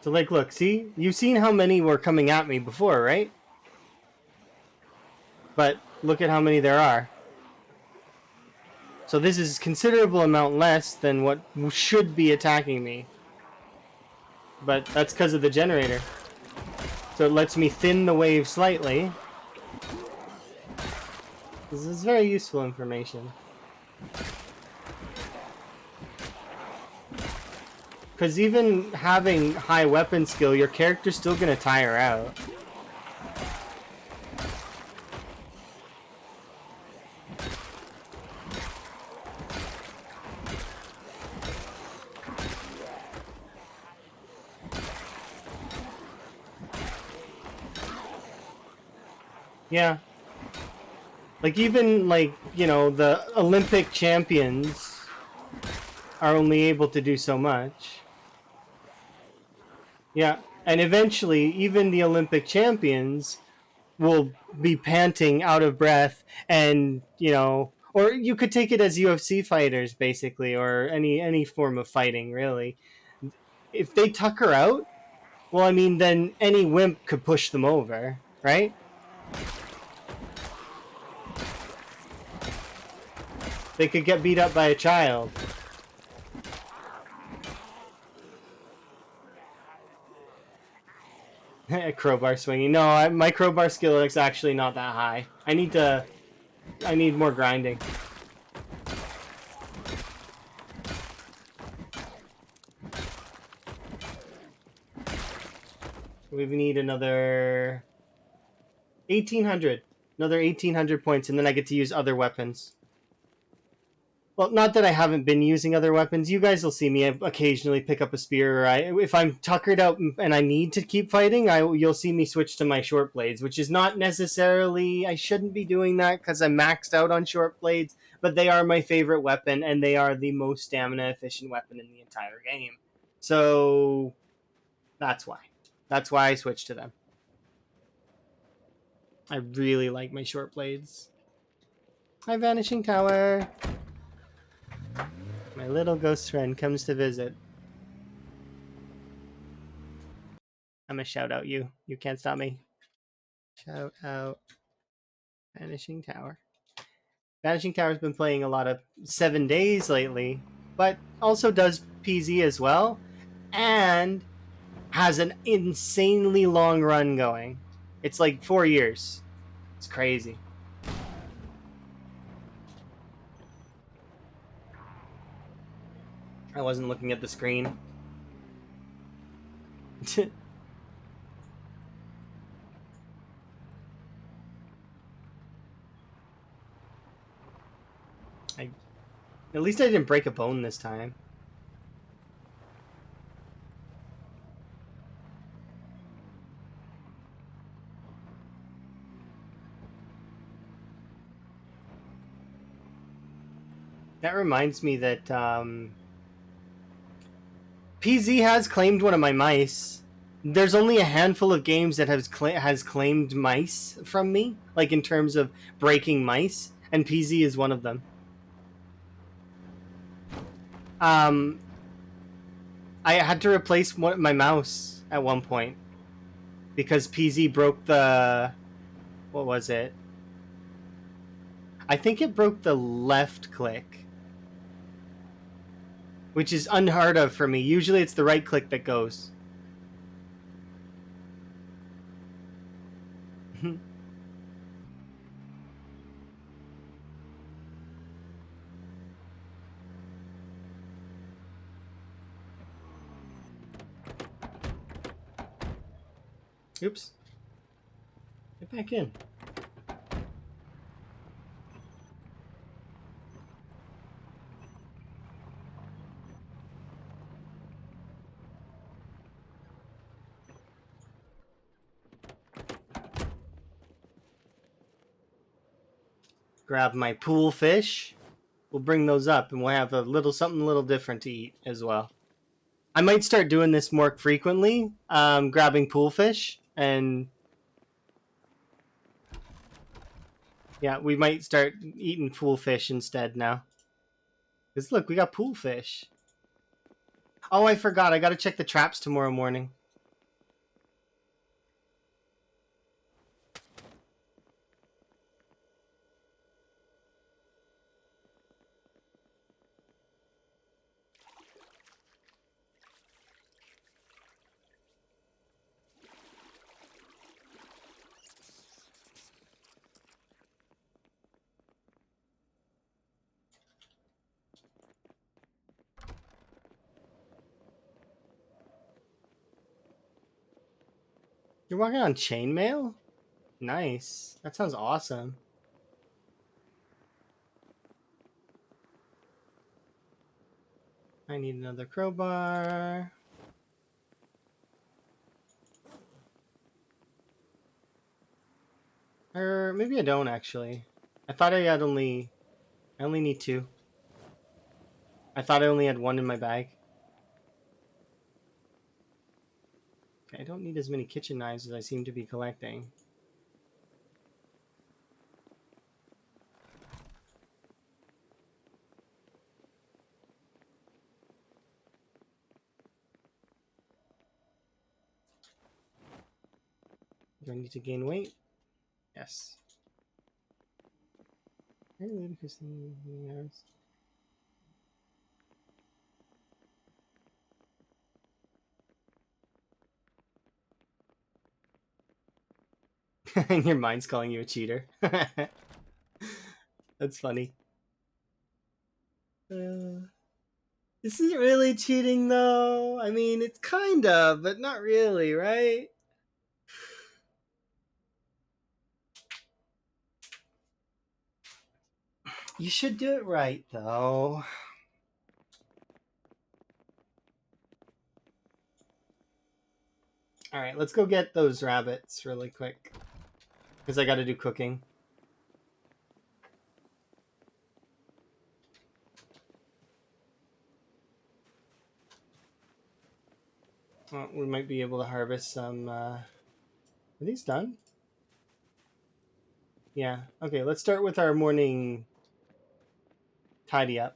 So, like, look, see? You've seen how many were coming at me before, right? But look at how many there are. So this is a considerable amount less than what should be attacking me. But that's because of the generator. So it lets me thin the wave slightly. This is very useful information. Because even having high weapon skill, your character's still going to tire out. Yeah. Like, even, like, you know, the Olympic champions are only able to do so much. Yeah, and eventually, even the Olympic champions will be panting out of breath and, you know, or you could take it as UFC fighters, basically, or any form of fighting, really. If they tucker out, well, I mean, then any wimp could push them over, right? They could get beat up by a child. Crowbar swinging. No, my crowbar skill is actually not that high. I need more grinding. We need another 1,800. Another 1,800 points, and then I get to use other weapons. Well, not that I haven't been using other weapons. You guys will see me occasionally pick up a spear. Or if I'm tuckered out and I need to keep fighting, you'll see me switch to my short blades, which is not necessarily. I shouldn't be doing that because I'm maxed out on short blades, but they are my favorite weapon, and they are the most stamina efficient weapon in the entire game. So that's why. That's why I switched to them. I really like my short blades. Hi, Vanishing Tower. My little ghost friend comes to visit. I'm gonna shout out you. You can't stop me. Shout out Vanishing Tower. Vanishing Tower's been playing a lot of 7 days lately, but also does PZ as well, and has an insanely long run going. It's like 4 years. It's crazy. I wasn't looking at the screen. I, at least I didn't break a bone this time. That reminds me that PZ has claimed one of my mice. There's only a handful of games that has claimed mice from me, like in terms of breaking mice, and PZ is one of them. Um, I had to replace my mouse at one point because PZ broke the, what was it? I think it broke the left click, which is unheard of for me. Usually it's the right click that goes. Oops. Get back in. Grab my pool fish. We'll bring those up and we'll have something a little different to eat as well. I might start doing this more frequently, grabbing pool fish, and yeah, we might start eating pool fish instead now. Because look, we got pool fish. Oh, I forgot. I got to check the traps tomorrow morning. You're walking on chainmail? Nice. That sounds awesome. I need another crowbar. Or maybe I don't actually. I thought I only need two. I thought I only had one in my bag. Okay, I don't need as many kitchen knives as I seem to be collecting. Do I need to gain weight? Yes. Your mind's calling you a cheater. That's funny. This isn't really cheating, though. I mean, it's kind of, but not really, right? You should do it right, though. All right, let's go get those rabbits really quick. Because I got to do cooking. Well, we might be able to harvest some... Are these done? Yeah. Okay, let's start with our morning tidy up.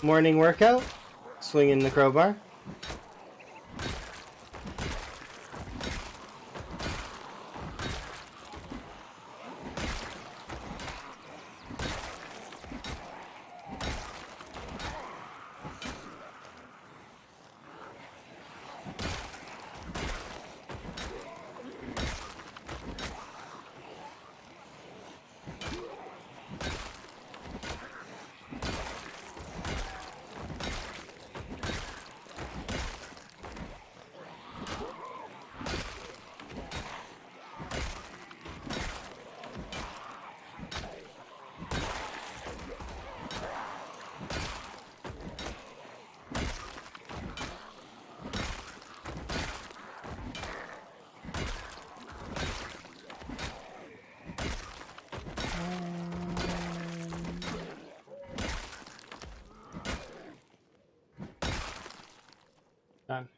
Morning workout. Swinging the crowbar. Done.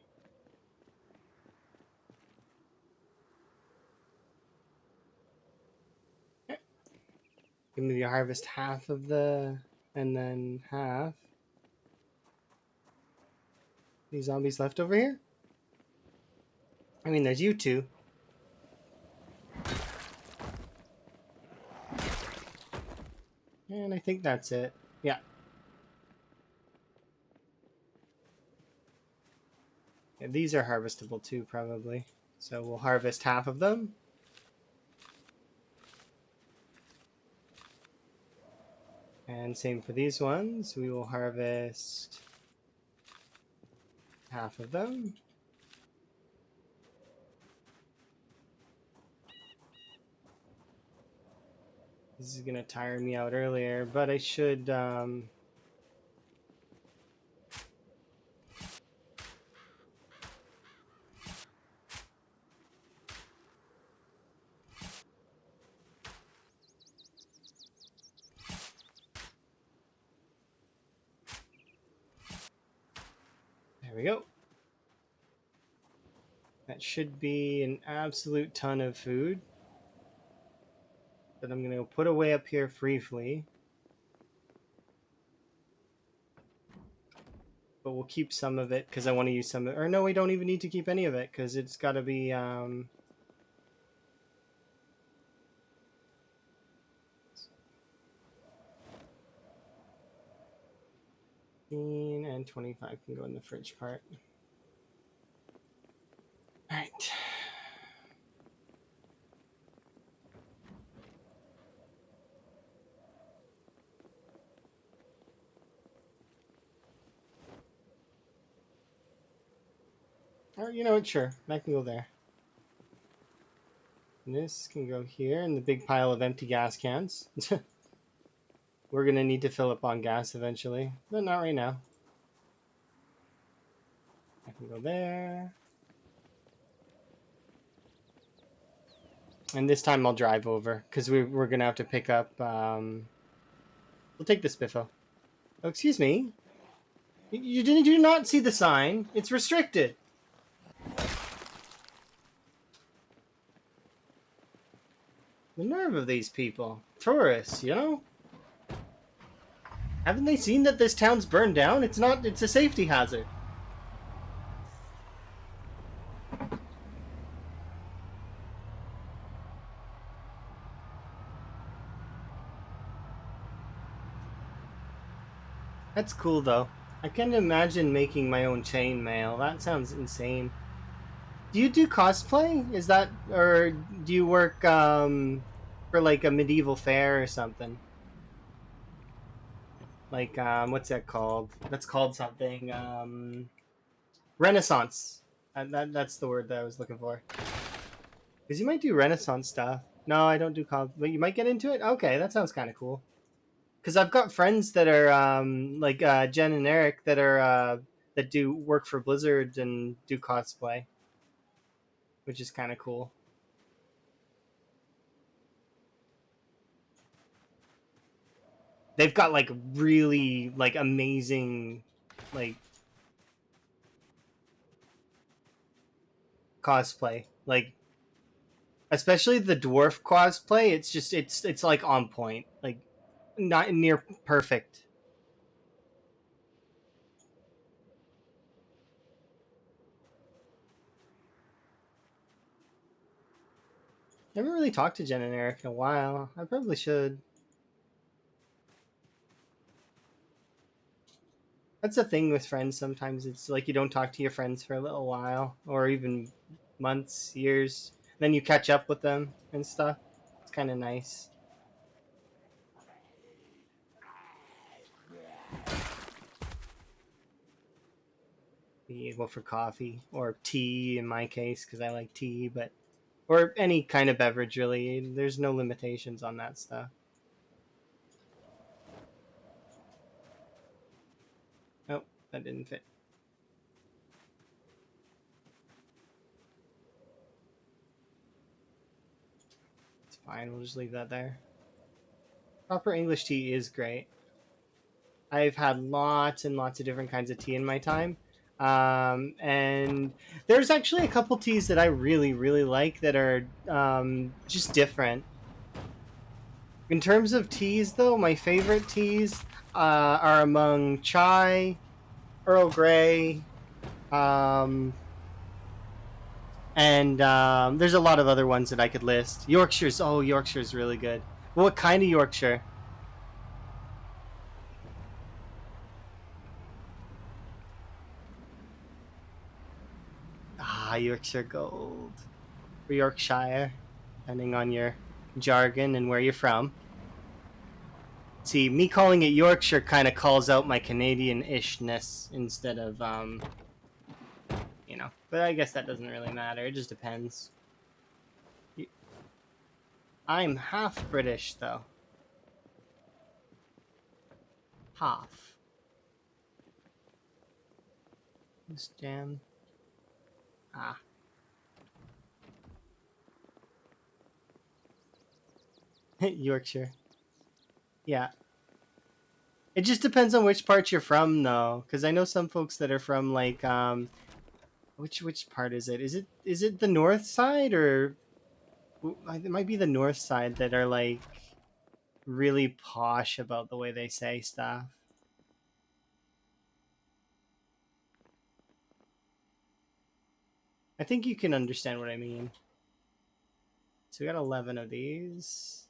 Okay. Maybe harvest half of the... and then half. These zombies left over here? I mean, there's you two. And I think that's it. Yeah. Yeah, these are harvestable too, probably. So we'll harvest half of them. And same for these ones. We will harvest half of them. This is going to tire me out earlier, but I should... There we go. That should be an absolute ton of food that I'm going to put away up here briefly. But we'll keep some of it because I want to use some of it. Or no, we don't even need to keep any of it because it's got to be... and 25 can go in the fridge part. All right. Or, you know what, sure. That can go there. And this can go here in the big pile of empty gas cans. We're going to need to fill up on gas eventually, but not right now. I can go there. And this time I'll drive over, because we're going to have to pick up... We'll take the Spiffo. Oh, excuse me. You did not see the sign. It's restricted. The nerve of these people. Tourists, you know? Haven't they seen that this town's burned down? It's a safety hazard. That's cool, though. I can't imagine making my own chainmail. That sounds insane. Do you do cosplay? Is that... or do you work, for, like, a medieval fair or something? Like, what's that called? That's called something, Renaissance. That's the word that I was looking for. Because you might do Renaissance stuff. No, I don't do but you might get into it. Okay, that sounds kind of cool. Because I've got friends that are like Jen and Eric that do work for Blizzard and do cosplay, which is kind of cool. They've got like really like amazing like cosplay, like especially the dwarf cosplay. It's just it's like on point, like not near perfect. I haven't really talked to Jen and Eric in a while. I probably should. That's the thing with friends. Sometimes it's like you don't talk to your friends for a little while, or even months, years. Then you catch up with them and stuff. It's kind of nice. You go for coffee or tea in my case because I like tea, but or any kind of beverage really. There's no limitations on that stuff. Oh, that didn't fit. It's fine. We'll just leave that there. Proper English tea is great. I've had lots and lots of different kinds of tea in my time. And there's actually a couple teas that I really, really like that are just different. In terms of teas, though, my favorite teas are among chai, Earl Grey, um, and there's a lot of other ones that I could list. Yorkshire's really good. What kind of Yorkshire? Yorkshire Gold. Or Yorkshire, depending on your jargon and where you're from. See, me calling it Yorkshire kind of calls out my Canadian-ishness instead of, you know. But I guess that doesn't really matter. It just depends. I'm half British, though. Half. This jam. Ah. Yorkshire. Yeah. It just depends on which part you're from, though, because I know some folks that are from like which part is it? Is it the north side or it might be the north side that are like really posh about the way they say stuff. I think you can understand what I mean. So we got 11 of these.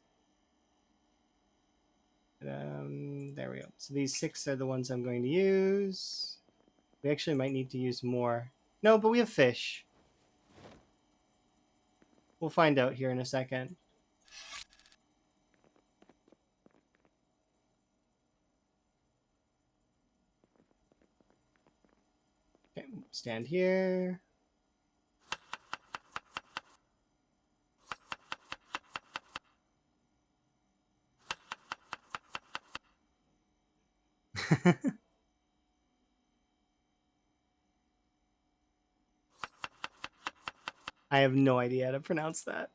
There we go. So these 6 are the ones I'm going to use. We actually might need to use more. No, but we have fish. We'll find out here in a second. Okay, stand here. I have no idea how to pronounce that.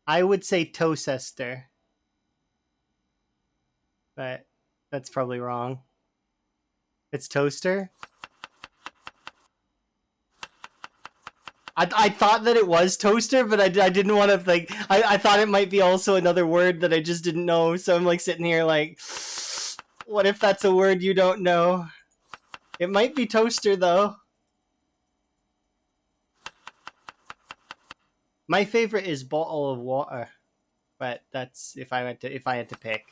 I would say Tocester, but that's probably wrong. It's toaster. I thought that it was toaster, but I didn't want to like. I thought it might be also another word that I just didn't know. So I'm like sitting here like, what if that's a word you don't know? It might be toaster though. My favorite is bottle of water, but that's if I had to pick.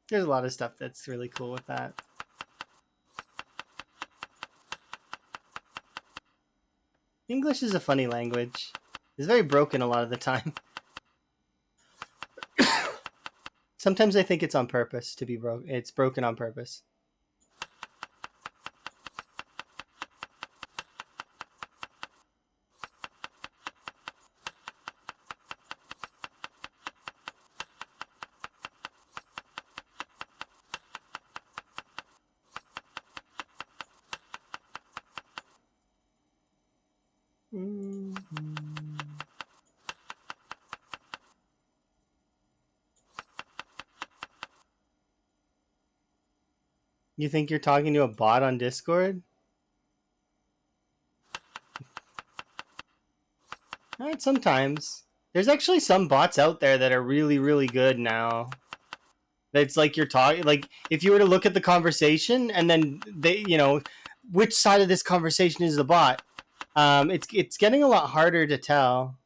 There's a lot of stuff that's really cool with that. English is a funny language. It's very broken a lot of the time. Sometimes I think it's on purpose to be broken. It's broken on purpose. You think you're talking to a bot on Discord? All right, sometimes. There's actually some bots out there that are really, really good now. It's like you're talking, like if you were to look at the conversation and then they, you know, which side of this conversation is the bot? It's getting a lot harder to tell.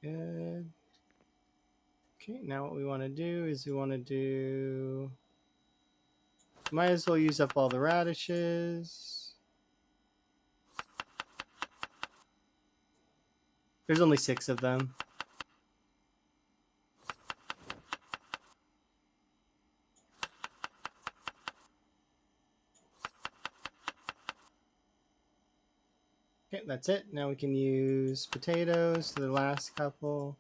Good. Okay, now what we want to do is might as well use up all the radishes. There's only 6 of them. Okay, that's it. Now we can use potatoes to the last couple.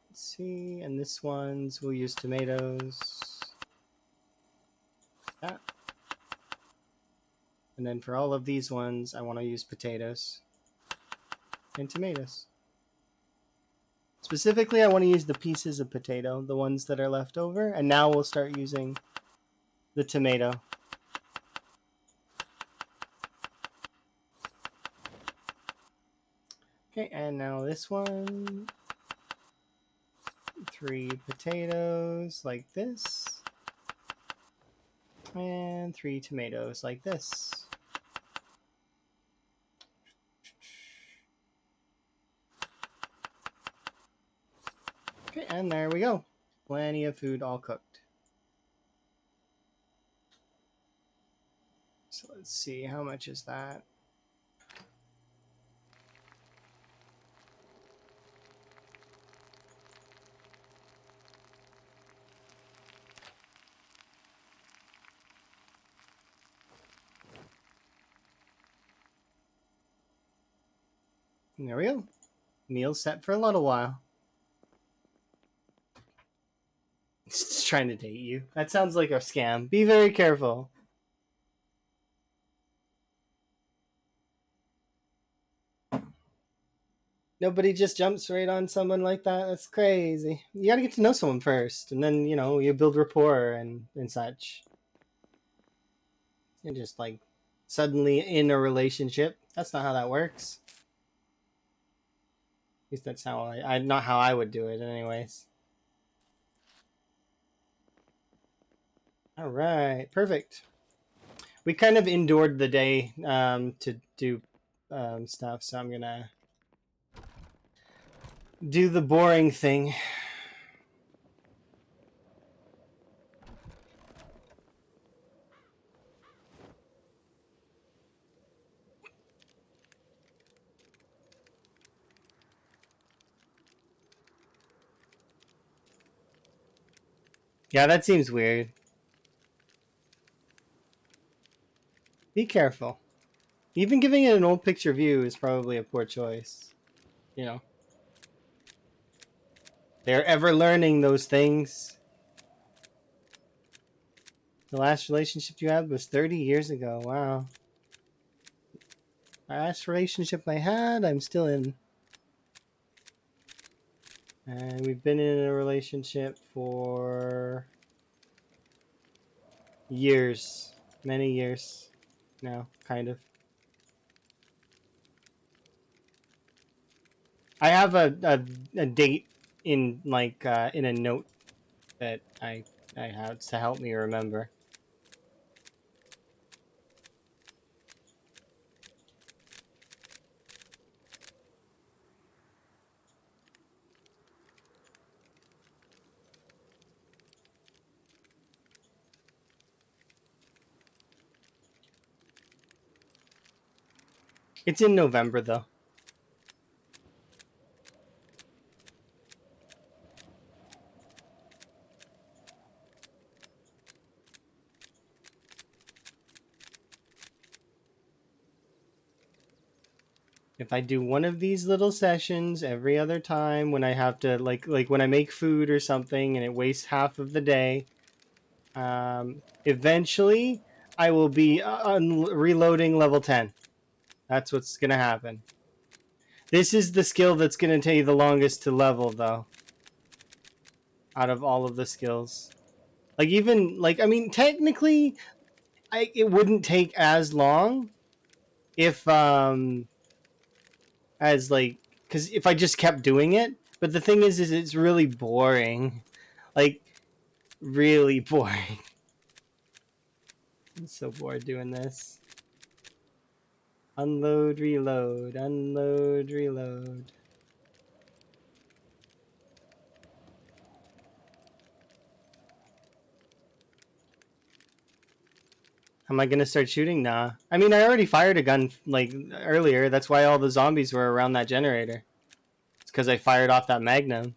Let's see, and this one's we'll use tomatoes. That. And then for all of these ones, I want to use potatoes and tomatoes. Specifically, I want to use the pieces of potato, the ones that are left over, and now we'll start using the tomato. Okay, and now this one. 3 potatoes like this. And 3 tomatoes like this. Okay, and there we go. Plenty of food all cooked. So let's see, how much is that? And there we go. Meal set for a little while. It's trying to date you. That sounds like a scam. Be very careful. Nobody just jumps right on someone like that. That's crazy. You gotta get to know someone first, and then, you know, you build rapport and such. And just like suddenly in a relationship. That's not how that works. At least that's how I not how I would do it anyways. All right, perfect. We kind of endured the day to do stuff, so I'm gonna do the boring thing. Yeah, that seems weird. Be careful. Even giving it an old picture view is probably a poor choice. You know, they're ever learning those things. The last relationship you had was 30 years ago. Wow. The last relationship I had, I'm still in. And we've been in a relationship for years. Many years now, kind of. I have a date in like in a note that I have to help me remember. It's in November though. If I do one of these little sessions every other time when I have to like when I make food or something and it wastes half of the day, eventually I will be reloading level 10. That's what's gonna happen. This is the skill that's gonna take the longest to level though, out of all of the skills. Like even like I mean technically it wouldn't take as long if as like because if I just kept doing it. But the thing is it's really boring, like really boring. I'm so bored doing this. Unload, reload, unload, reload. Am I gonna start shooting? Nah. I mean, I already fired a gun like earlier. That's why all the zombies were around that generator. It's because I fired off that magnum,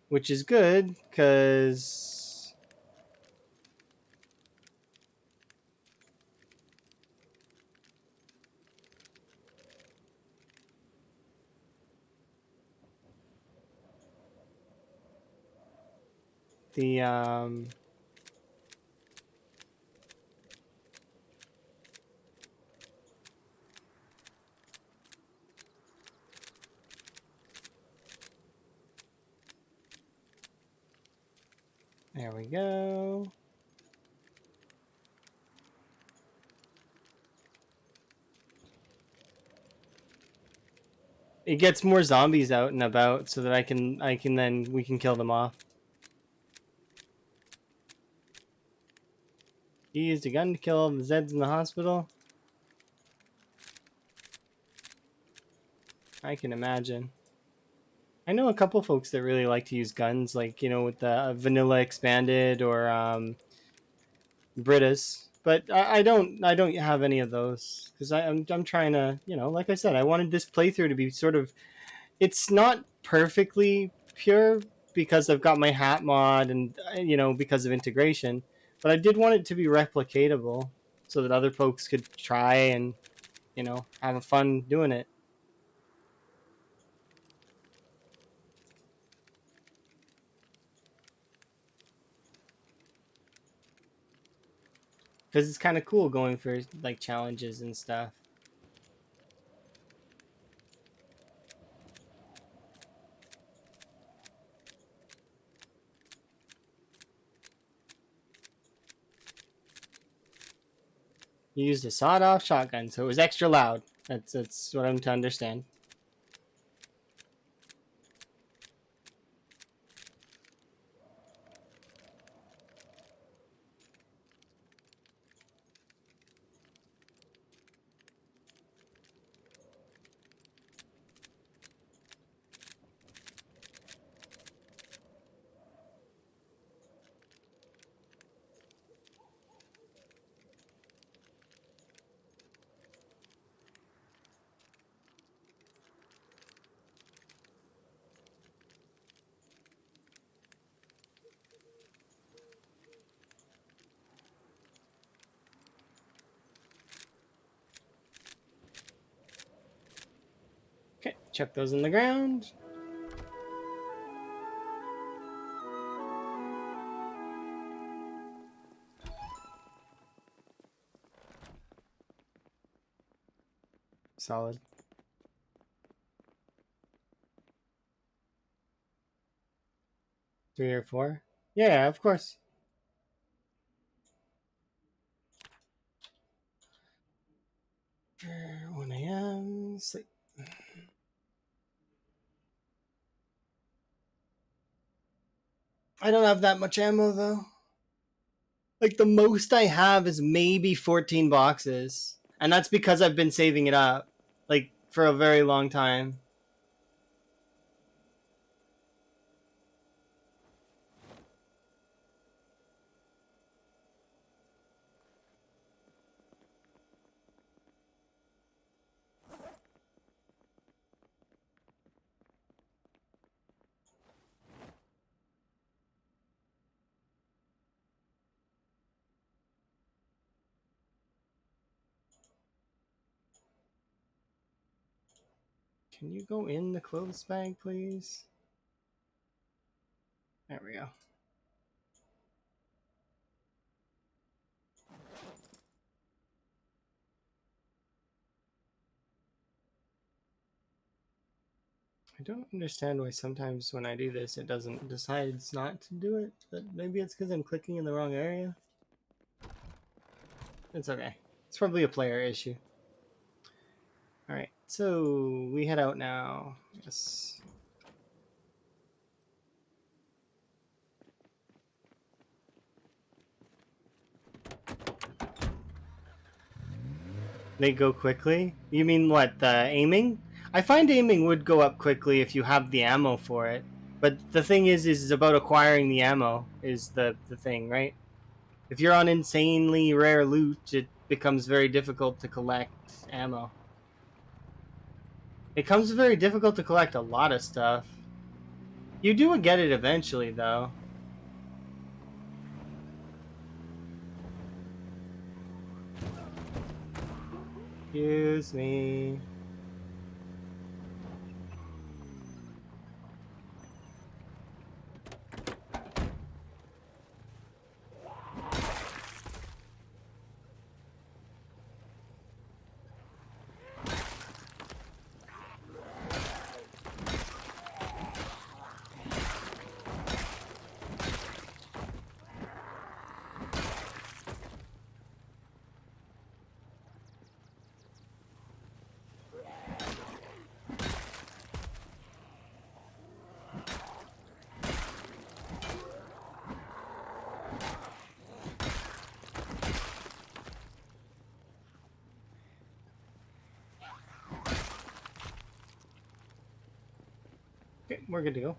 which is good because the. There we go. It gets more zombies out and about so that I can then we can kill them off. You used a gun to kill all the Zeds in the hospital? I can imagine. I know a couple folks that really like to use guns, like, you know, with the vanilla expanded or Britas. But I don't have any of those because I'm trying to, you know, like I said, I wanted this playthrough to be sort of, it's not perfectly pure because I've got my hat mod and you know because of integration, but I did want it to be replicatable so that other folks could try and you know have a fun doing it because it's kind of cool going for like challenges and stuff. You used a sawed-off shotgun, so it was extra loud. That's what I'm to understand. Chuck those in the ground. Solid. Three or four? Yeah, of course. For 1 a.m. Sleep. I don't have that much ammo though. Like the most I have is maybe 14 boxes. And that's because I've been saving it up. Like for a very long time. Can you go in the clothes bag, please? There we go. I don't understand why sometimes when I do this, it decides not to do it. But maybe it's because I'm clicking in the wrong area. It's okay. It's probably a player issue. All right, so we head out now. Yes. They go quickly? You mean what, the aiming? I find aiming would go up quickly if you have the ammo for it. But the thing is about acquiring the ammo is the thing, right? If you're on insanely rare loot, it becomes very difficult to collect ammo. It becomes very difficult to collect a lot of stuff. You do get it eventually, though. Excuse me. Okay, we're good to go.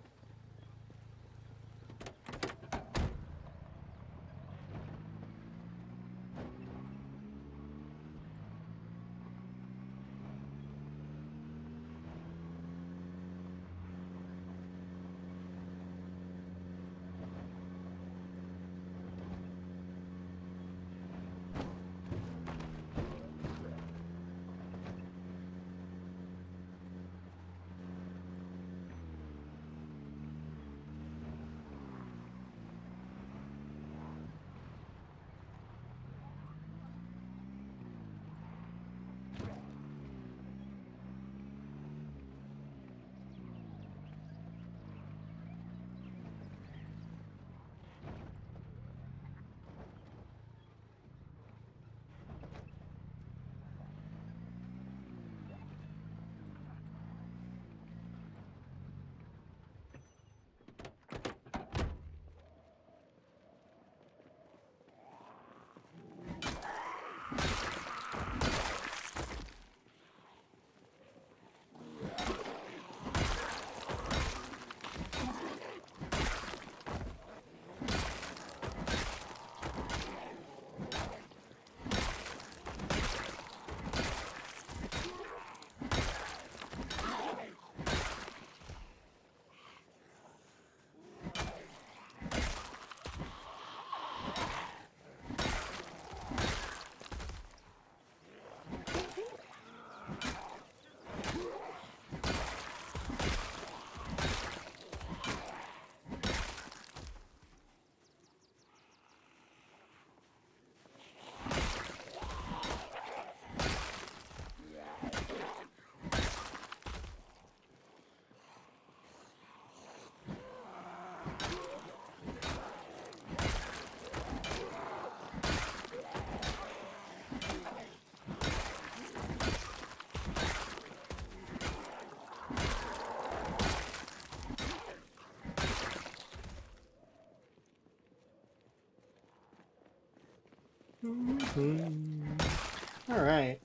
All right.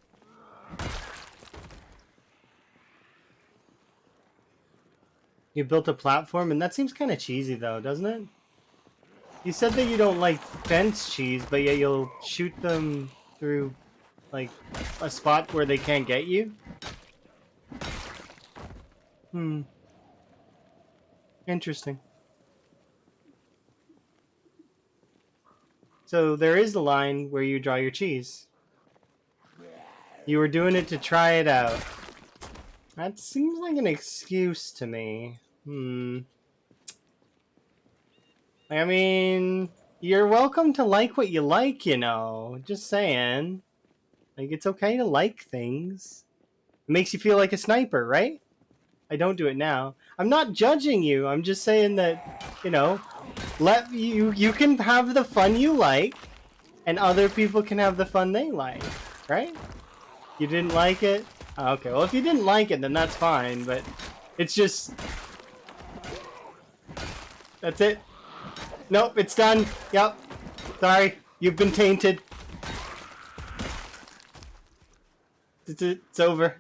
You built a platform, and that seems kind of cheesy, though, doesn't it? You said that you don't like fence cheese, but yet you'll shoot them through, like, a spot where they can't get you? Interesting. So there is a line where you draw your cheese. You were doing it to try it out. That seems like an excuse to me. I mean, you're welcome to like what you like, you know. Just saying. Like, it's okay to like things. It makes you feel like a sniper, right? I don't do it now. I'm not judging you. I'm just saying that, you know, you can have the fun you like, and other people can have the fun they like, right? You didn't like it? Oh, okay, well, if you didn't like it, then that's fine, but it's just... That's it. Nope, it's done. Yep. Sorry, you've been tainted. It's over.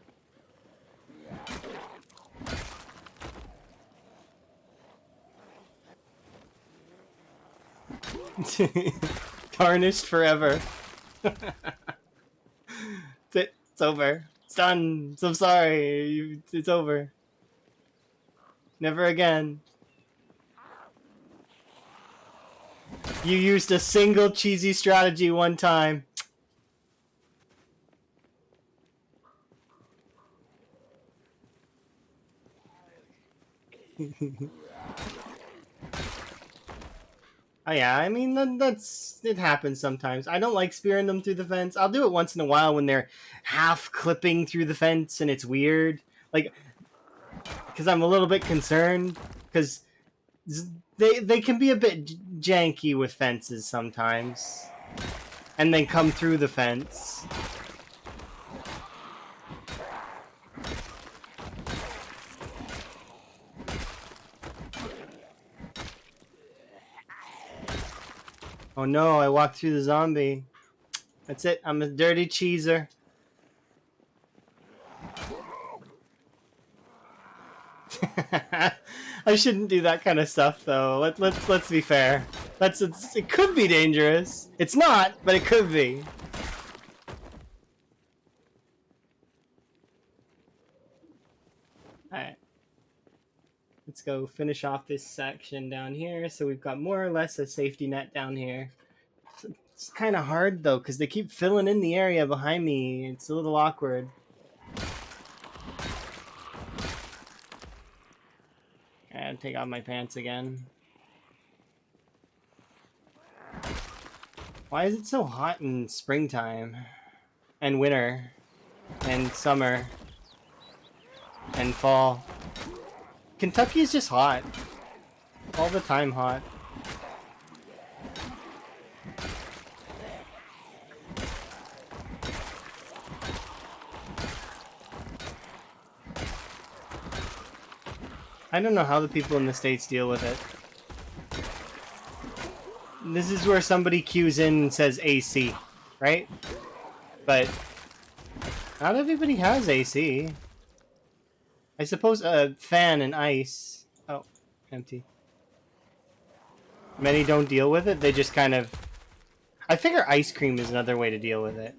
Tarnished forever. It's over. It's done. So sorry. It's over. Never again. You used a single cheesy strategy one time. Oh yeah, I mean that's it happens sometimes. I don't like spearing them through the fence. I'll do it once in a while when they're half clipping through the fence and it's weird. Like, because I'm a little bit concerned because they can be a bit janky with fences sometimes, and then come through the fence. Oh no, I walked through the zombie. That's it, I'm a dirty cheeser. I shouldn't do that kind of stuff though. Let's be fair. It could be dangerous. It's not, but it could be. Alright. Let's go finish off this section down here. So we've got more or less a safety net down here. It's kind of hard though, because they keep filling in the area behind me. It's a little awkward. And take off my pants again. Why is it so hot in springtime? And winter? And summer? And fall? Kentucky is just hot. All the time hot. I don't know how the people in the States deal with it. This is where somebody cues in and says AC, right? But not everybody has AC. I suppose a fan and ice. Oh, empty. Many don't deal with it. They just kind of... I figure ice cream is another way to deal with it.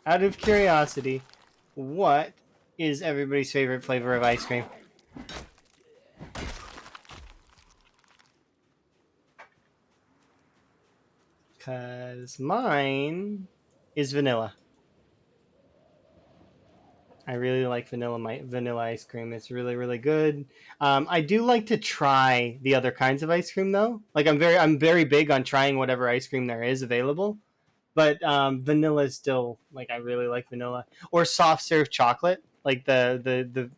Out of curiosity, what is everybody's favorite flavor of ice cream? Because mine is vanilla. I really like vanilla ice cream. It's really, really good. I do like to try the other kinds of ice cream though. Like I'm very big on trying whatever ice cream there is available. But vanilla is still, like, I really like vanilla. Or soft serve chocolate, like the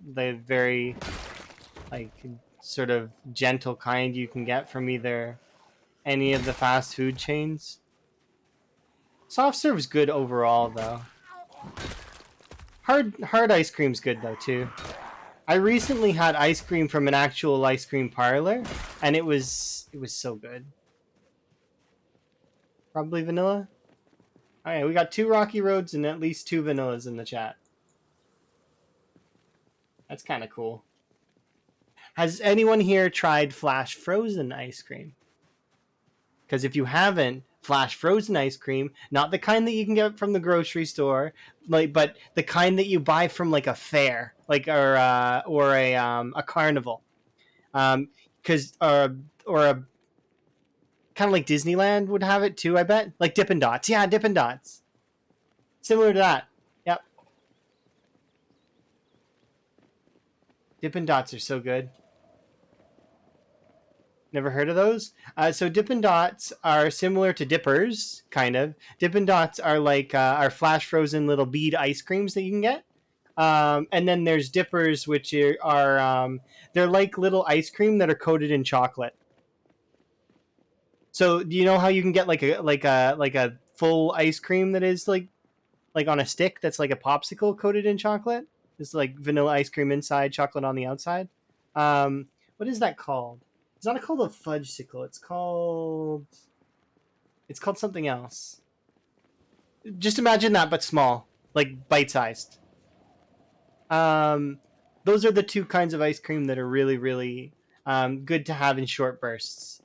very, like, sort of gentle kind you can get from either any of the fast food chains. Soft serve is good overall though. Hard ice cream's good though too. I recently had ice cream from an actual ice cream parlor, and it was so good. Probably vanilla. All right, we got 2 Rocky Roads and at least 2 vanillas in the chat. That's kind of cool. Has anyone here tried Flash Frozen ice cream? Because if you haven't, Flash Frozen ice cream, not the kind that you can get from the grocery store, but the kind that you buy from like a fair, like or a carnival, because or a kind of like Disneyland would have it too. I bet, like Dippin' Dots. Yeah, Dippin' Dots. Similar to that. Yep. Dippin' Dots are so good. Never heard of those? So Dippin' Dots are similar to Dippers, kind of. Dippin' Dots are like our flash frozen little bead ice creams that you can get. And then there's Dippers, which are they're like little ice cream that are coated in chocolate. So do you know how you can get like a full ice cream that is like on a stick that's like a popsicle coated in chocolate? It's like vanilla ice cream inside, chocolate on the outside. What is that called? It's not called a fudgesicle. It's called something else. Just imagine that, but small, like bite-sized. Those are the 2 kinds of ice cream that are really, really good to have in short bursts.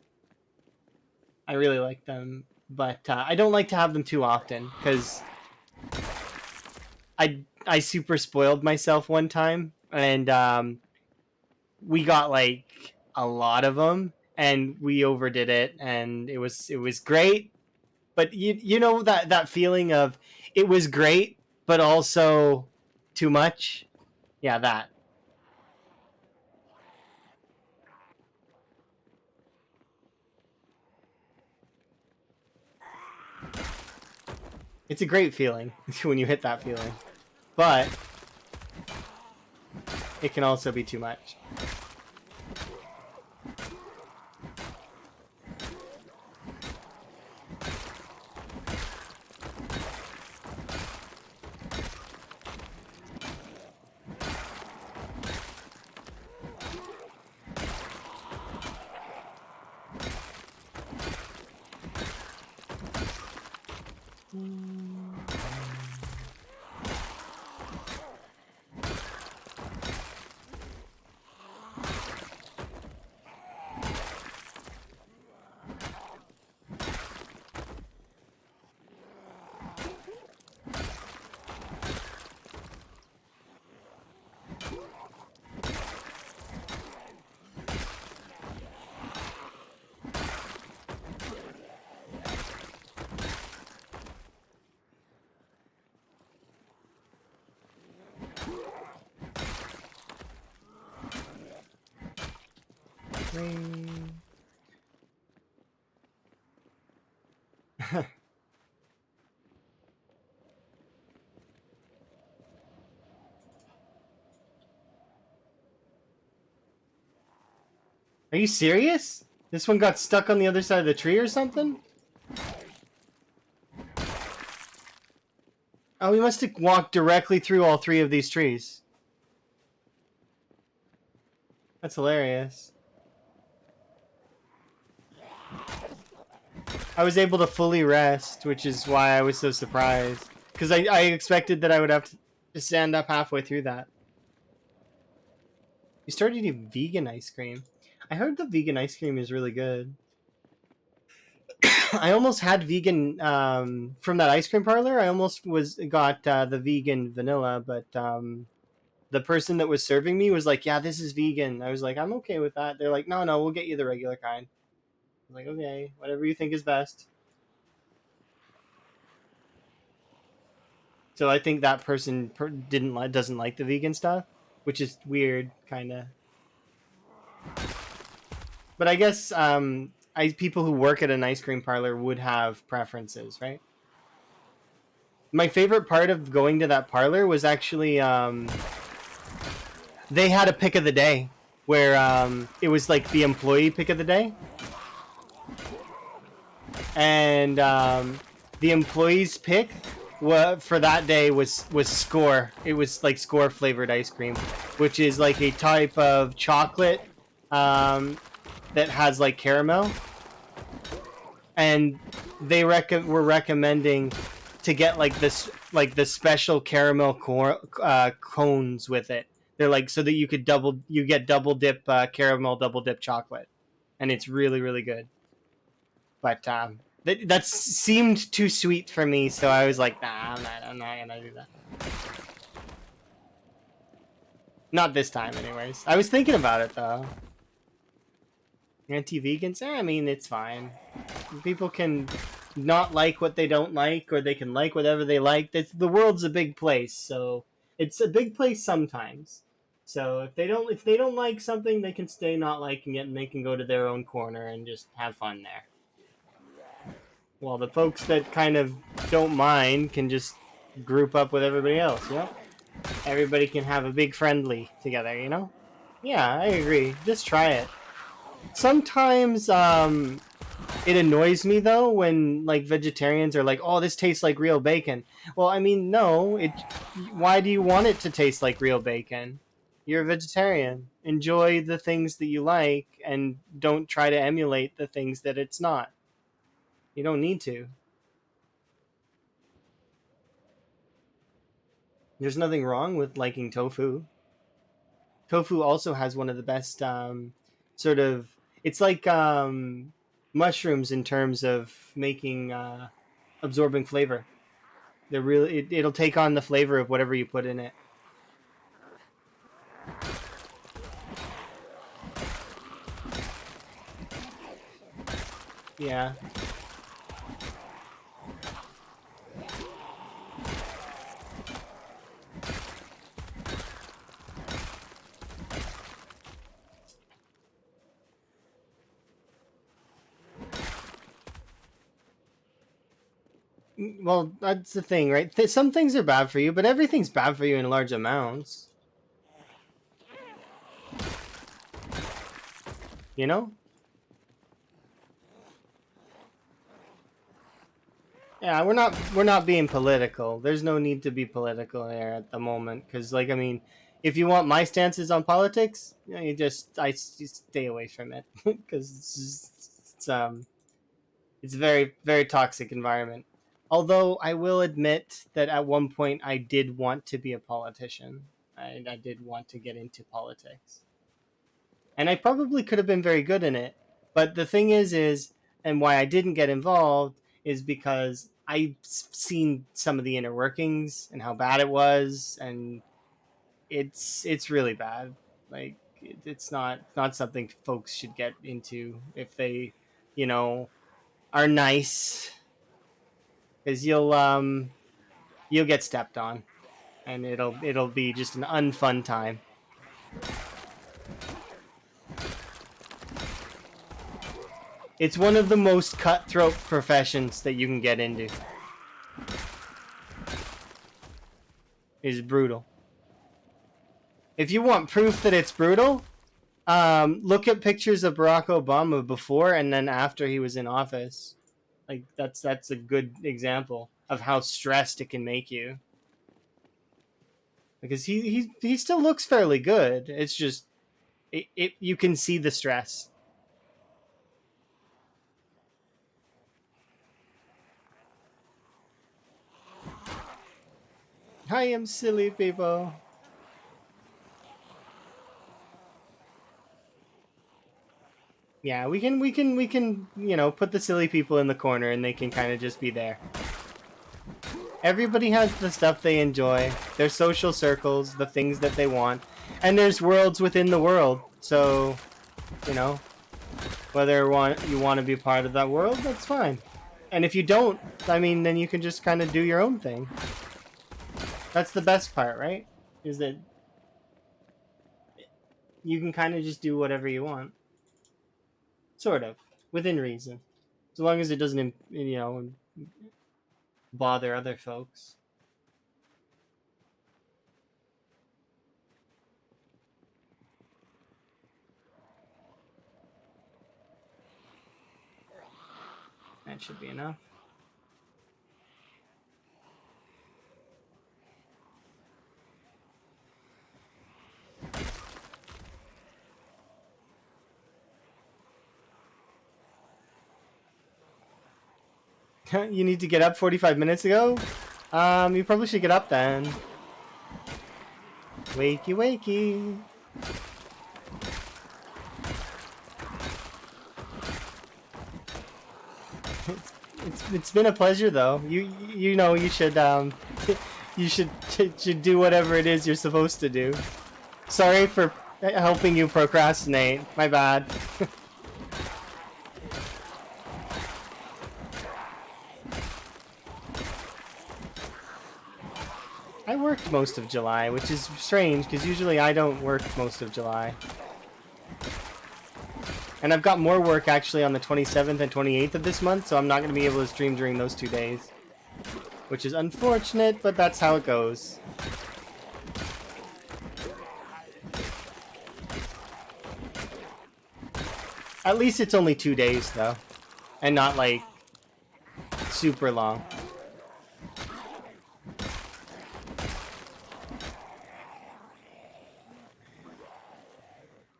I really like them, but I don't like to have them too often because I super spoiled myself one time, and we got like a lot of them, and we overdid it, and it was great. But you know that feeling of it was great, but also too much. Yeah, that. It's a great feeling when you hit that feeling, but it can also be too much. Are you serious? This one got stuck on the other side of the tree or something? Oh, we must have walked directly through all 3 of these trees. That's hilarious. I was able to fully rest, which is why I was so surprised. Because I expected that I would have to stand up halfway through that. You started eating vegan ice cream. I heard the vegan ice cream is really good. I almost had vegan from that ice cream parlor. I almost got the vegan vanilla, but the person that was serving me was like, "Yeah, this is vegan." I was like, "I'm okay with that." They're like, "No, no, we'll get you the regular kind." I'm like, "Okay, whatever you think is best." So I think that person doesn't like the vegan stuff, which is weird, kind of. But I guess people who work at an ice cream parlor would have preferences, right? My favorite part of going to that parlor was actually they had a pick of the day where it was like the employee pick of the day, and the employee's pick for that day was Score. It was like Score flavored ice cream. which is like a type of chocolate that has like caramel, and they were recommending to get like this, like the special caramel cones with it. They're like so that you get double dip caramel double dip chocolate, and it's really really good. But that seemed too sweet for me, so I was like, nah, I'm not gonna do that. Not this time, anyways. I was thinking about it though. Anti-vegans? I mean, it's fine. People can not like what they don't like, or they can like whatever they like. The world's a big place, so it's a big place sometimes. So if they don't like something, they can stay not liking it, and they can go to their own corner and just have fun there. While the folks that kind of don't mind can just group up with everybody else. You know, everybody can have a big friendly together. You know. Yeah, I agree. Just try it. Sometimes it annoys me though when like vegetarians are like, "Oh, this tastes like real bacon." Well, I mean, no. It. Why do you want it to taste like real bacon? You're a vegetarian. Enjoy the things that you like, and don't try to emulate the things that it's not. You don't need to. There's nothing wrong with liking tofu. Tofu also has one of the best sort of. It's like mushrooms in terms of making absorbing flavor. They're really it'll take on the flavor of whatever you put in it. Yeah. Well, that's the thing, right? Some things are bad for you, but everything's bad for you in large amounts. You know? Yeah, we're not being political. There's no need to be political here at the moment, because like I mean, if you want my stances on politics, you know, just stay away from it because it's a very very toxic environment. Although I will admit that at one point I did want to be a politician. I did want to get into politics, and I probably could have been very good in it. But the thing is, and why I didn't get involved is because I've seen some of the inner workings and how bad it was, and it's really bad. Like it's not something folks should get into if they, you know, are nice, because you'll get stepped on, and it'll be just an unfun time. It's one of the most cutthroat professions that you can get into. Is brutal. If you want proof that it's brutal, look at pictures of Barack Obama before and then after he was in office. Like that's a good example of how stressed it can make you. Because he still looks fairly good. It's just it you can see the stress. I am silly people. Yeah, we can you know put the silly people in the corner and they can kind of just be there. Everybody has the stuff they enjoy, their social circles, the things that they want, and there's worlds within the world. So, you know, whether you want to be part of that world, that's fine. And if you don't, I mean, then you can just kind of do your own thing. That's the best part, right? Is that you can kind of just do whatever you want, sort of, within reason, as long as it doesn't, you know, bother other folks. That should be enough. You need to get up 45 minutes ago? You probably should get up then. Wakey, wakey. It's been a pleasure though. You know you should you should do whatever it is you're supposed to do. Sorry for helping you procrastinate. My bad. I worked most of July, which is strange because usually I don't work most of July. And I've got more work actually on the 27th and 28th of this month, so I'm not going to be able to stream during those 2 days. Which is unfortunate, but that's how it goes. At least it's only 2 days, though. And not, like, super long.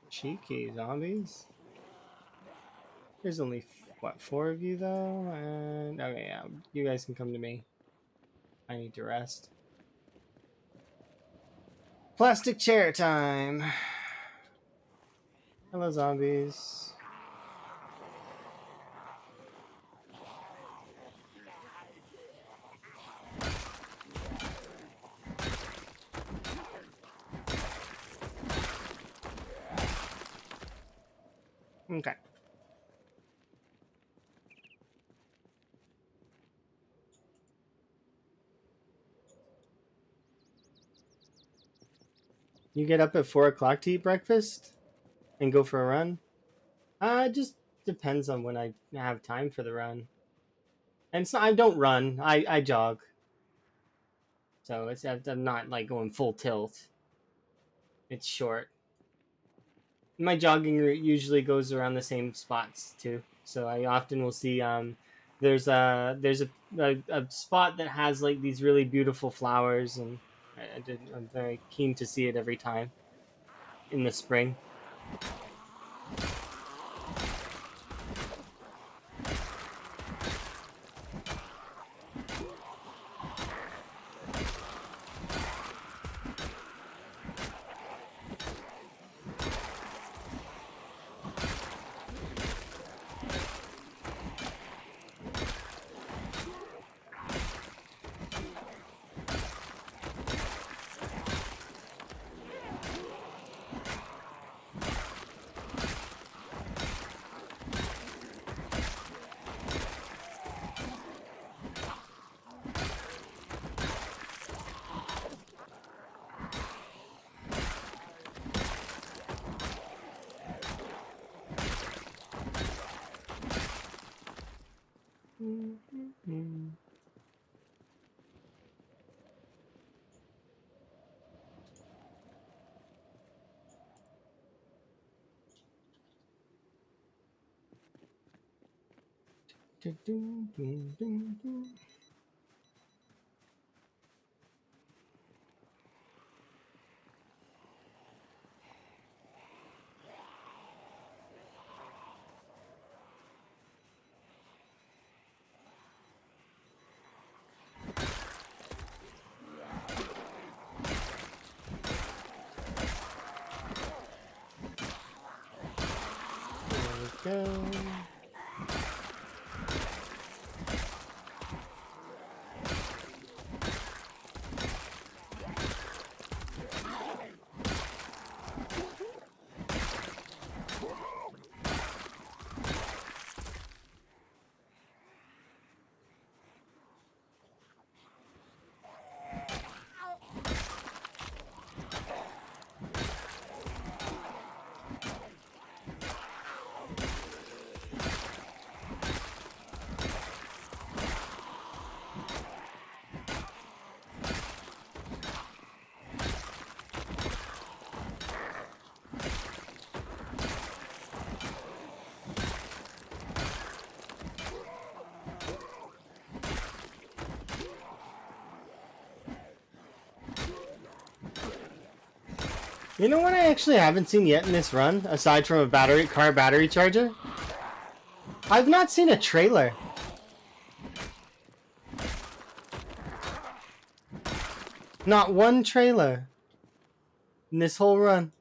Cheeky zombies. There's only, what, 4 of you, though? And, okay, yeah, you guys can come to me. I need to rest. Plastic chair time. Hello, zombies. Okay. You get up at 4 o'clock to eat breakfast and go for a run? It just depends on when I have time for the run. And so I don't run. I jog. So it's I'm not like going full tilt. It's short. My jogging route usually goes around the same spots too. So I often will see there's a spot that has like these really beautiful flowers, and I'm very keen to see it every time in the spring. There we go. You know what I actually haven't seen yet in this run, aside from a car battery charger? I've not seen a trailer. Not one trailer in this whole run.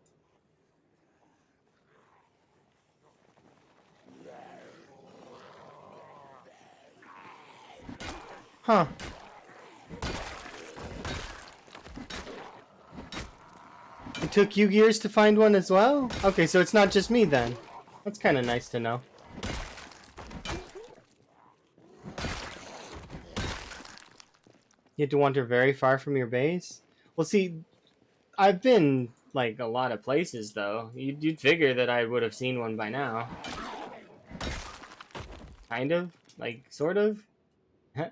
Huh. It took you years to find one as well? Okay, so it's not just me then. That's kind of nice to know. You had to wander very far from your base? Well, see, I've been, like, a lot of places, though. You'd figure that I would have seen one by now. Kind of? Like, sort of?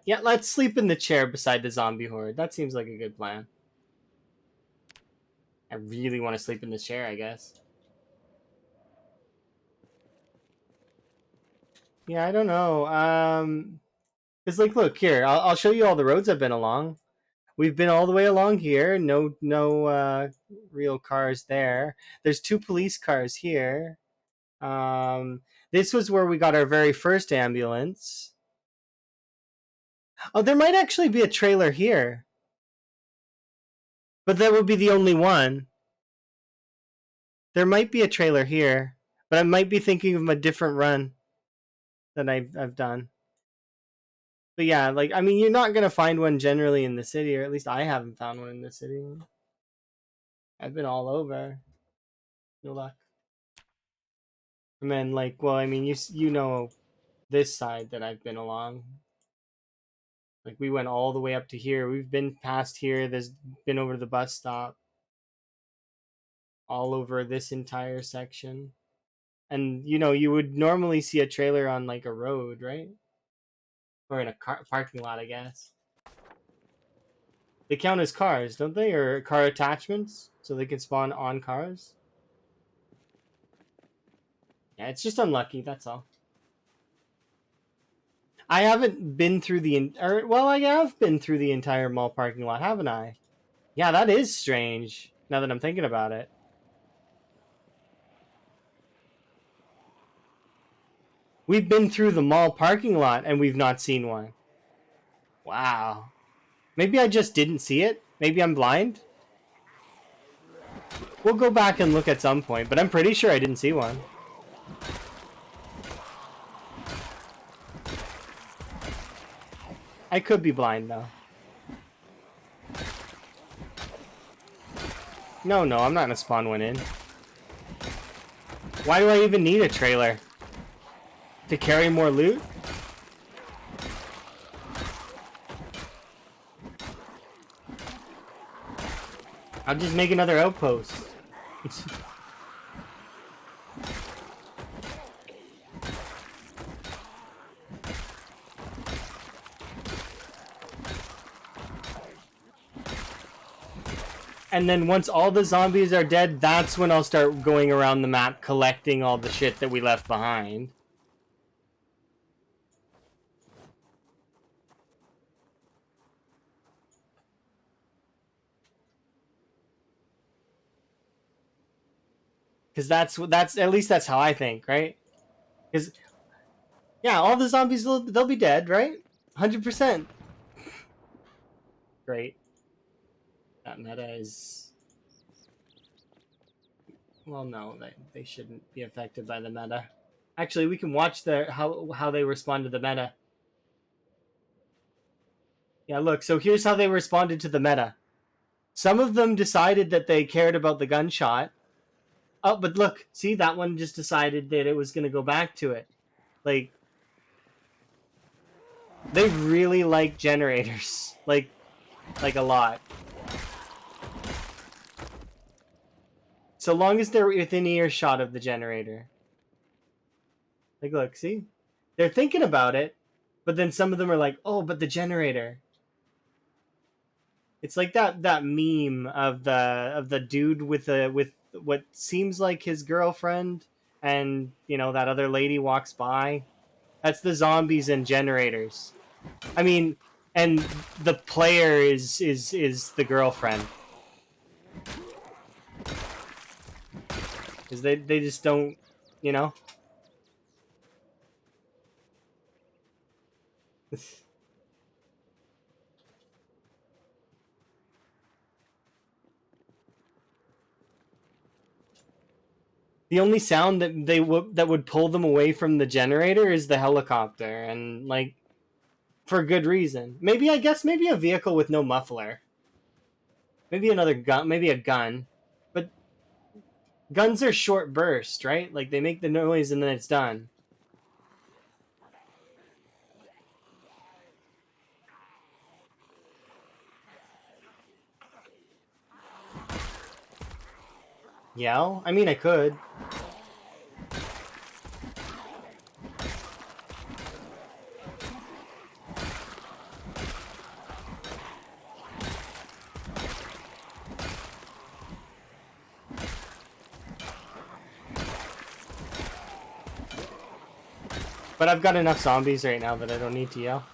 Yeah, let's sleep in the chair beside the zombie horde. That seems like a good plan. I really want to sleep in this chair, I guess. Yeah, I don't know. It's like, look here. I'll show you all the roads I've been along. We've been all the way along here. No real cars there. There's 2 police cars here. This was where we got our very first ambulance. Oh, there might actually be a trailer here, but that would be the only one. There might be a trailer here, but I might be thinking of a different run that I've done. But yeah, like, I mean, you're not gonna find one generally in the city, or at least I haven't found one in the city. I've been all over. No luck. And then, like, well, I mean, you know this side that I've been along. Like, we went all the way up to here. We've been past here. There's been over to the bus stop. All over this entire section. And, you know, you would normally see a trailer on, like, a road, right? Or in a parking lot, I guess. They count as cars, don't they? Or car attachments, so they can spawn on cars. Yeah, it's just unlucky, that's all. I haven't been through well, I have been through the entire mall parking lot, haven't I? Yeah, that is strange, now that I'm thinking about it. We've been through the mall parking lot and we've not seen one. Wow. Maybe I just didn't see it? Maybe I'm blind? We'll go back and look at some point, but I'm pretty sure I didn't see one. I could be blind, though. No, I'm not gonna spawn one in. Why do I even need a trailer? To carry more loot? I'll just make another outpost. And then once all the zombies are dead, that's when I'll start going around the map collecting all the shit that we left behind. Because that's at least that's how I think, right? Because yeah, all the zombies they'll be dead, right? 100%. Great. That meta is, well, no, they shouldn't be affected by the meta. Actually, we can watch how they respond to the meta. Yeah, look. So here's how they responded to the meta. Some of them decided that they cared about the gunshot. Oh, but look, see, that one just decided that it was going to go back to it. Like, they really like generators, like a lot. So long as they're within earshot of the generator. Like, look, see, they're thinking about it, but then some of them are like, "Oh, but the generator." It's like that meme of the dude with what seems like his girlfriend, and you know that other lady walks by. That's the zombies and generators. I mean, and the player is the girlfriend. Because they just don't, you know. The only sound that that would pull them away from the generator is the helicopter, and like for good reason. Maybe I guess maybe a vehicle with no muffler. Maybe another gun, maybe a gun. But guns are short burst, right? Like they make the noise and then it's done. Yell? I mean, I could. But I've got enough zombies right now that I don't need to yell.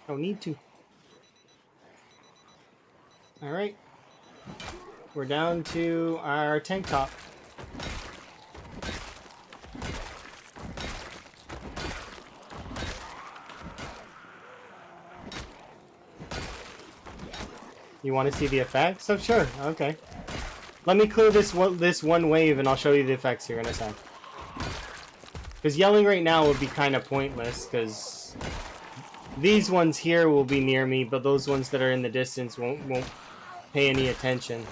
Don't need to. Alright. We're down to our tank top. You want to see the effects? Oh, sure. Okay. Let me clear this one wave and I'll show you the effects here in a sec. Because yelling right now would be kind of pointless, because these ones here will be near me, but those ones that are in the distance won't pay any attention.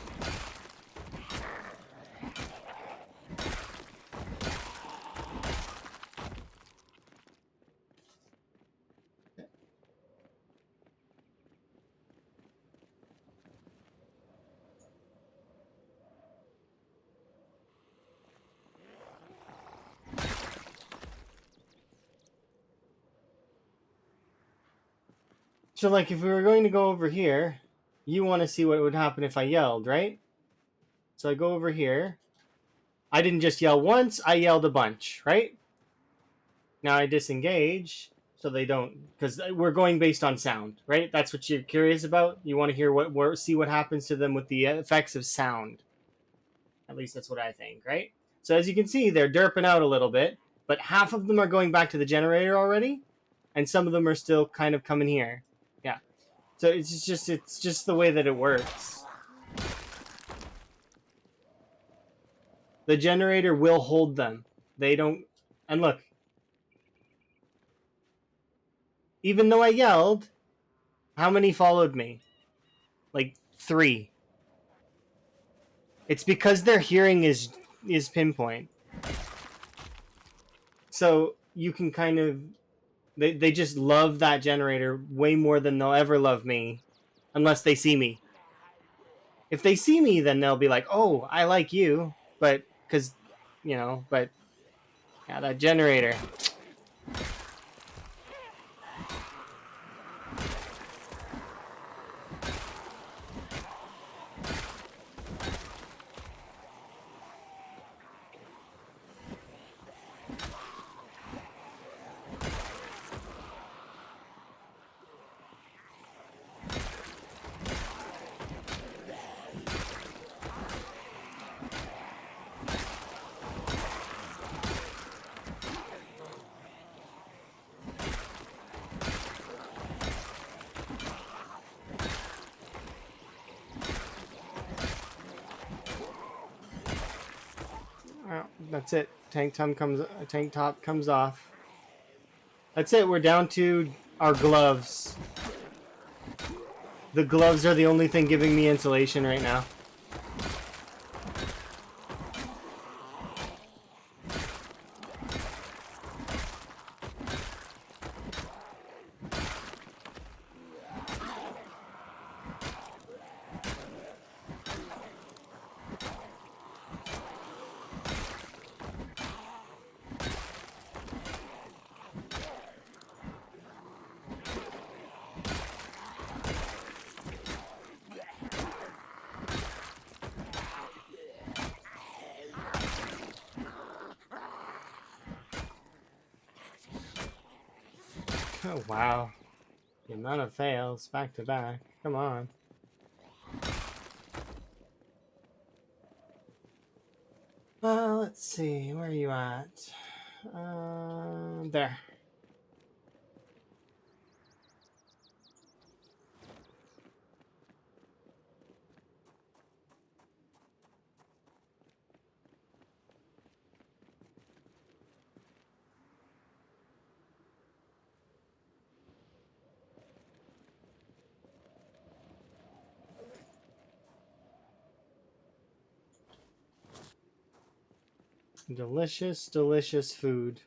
So, like, if we were going to go over here, you want to see what would happen if I yelled, right? So I go over here. I didn't just yell once, I yelled a bunch, right? Now I disengage, so they don't, because we're going based on sound, right? That's what you're curious about. You want to hear see what happens to them with the effects of sound. At least that's what I think, right? So as you can see, they're derping out a little bit, but half of them are going back to the generator already, and some of them are still kind of coming here. Yeah. So it's just the way that it works. The generator will hold them. They don't. And look, even though I yelled, how many followed me? Like 3. It's because their hearing is pinpoint. So you can kind of they just love that generator way more than they'll ever love me, unless they see me. If they see me, then they'll be like, "Oh, I like you," but because but yeah, that generator. That's it. Tank top comes off. That's it. We're down to our gloves. The gloves are the only thing giving me insulation right now. Oh, wow. The amount of fails back to back. Come on. Let's see. Where are you at? There. Delicious, delicious food.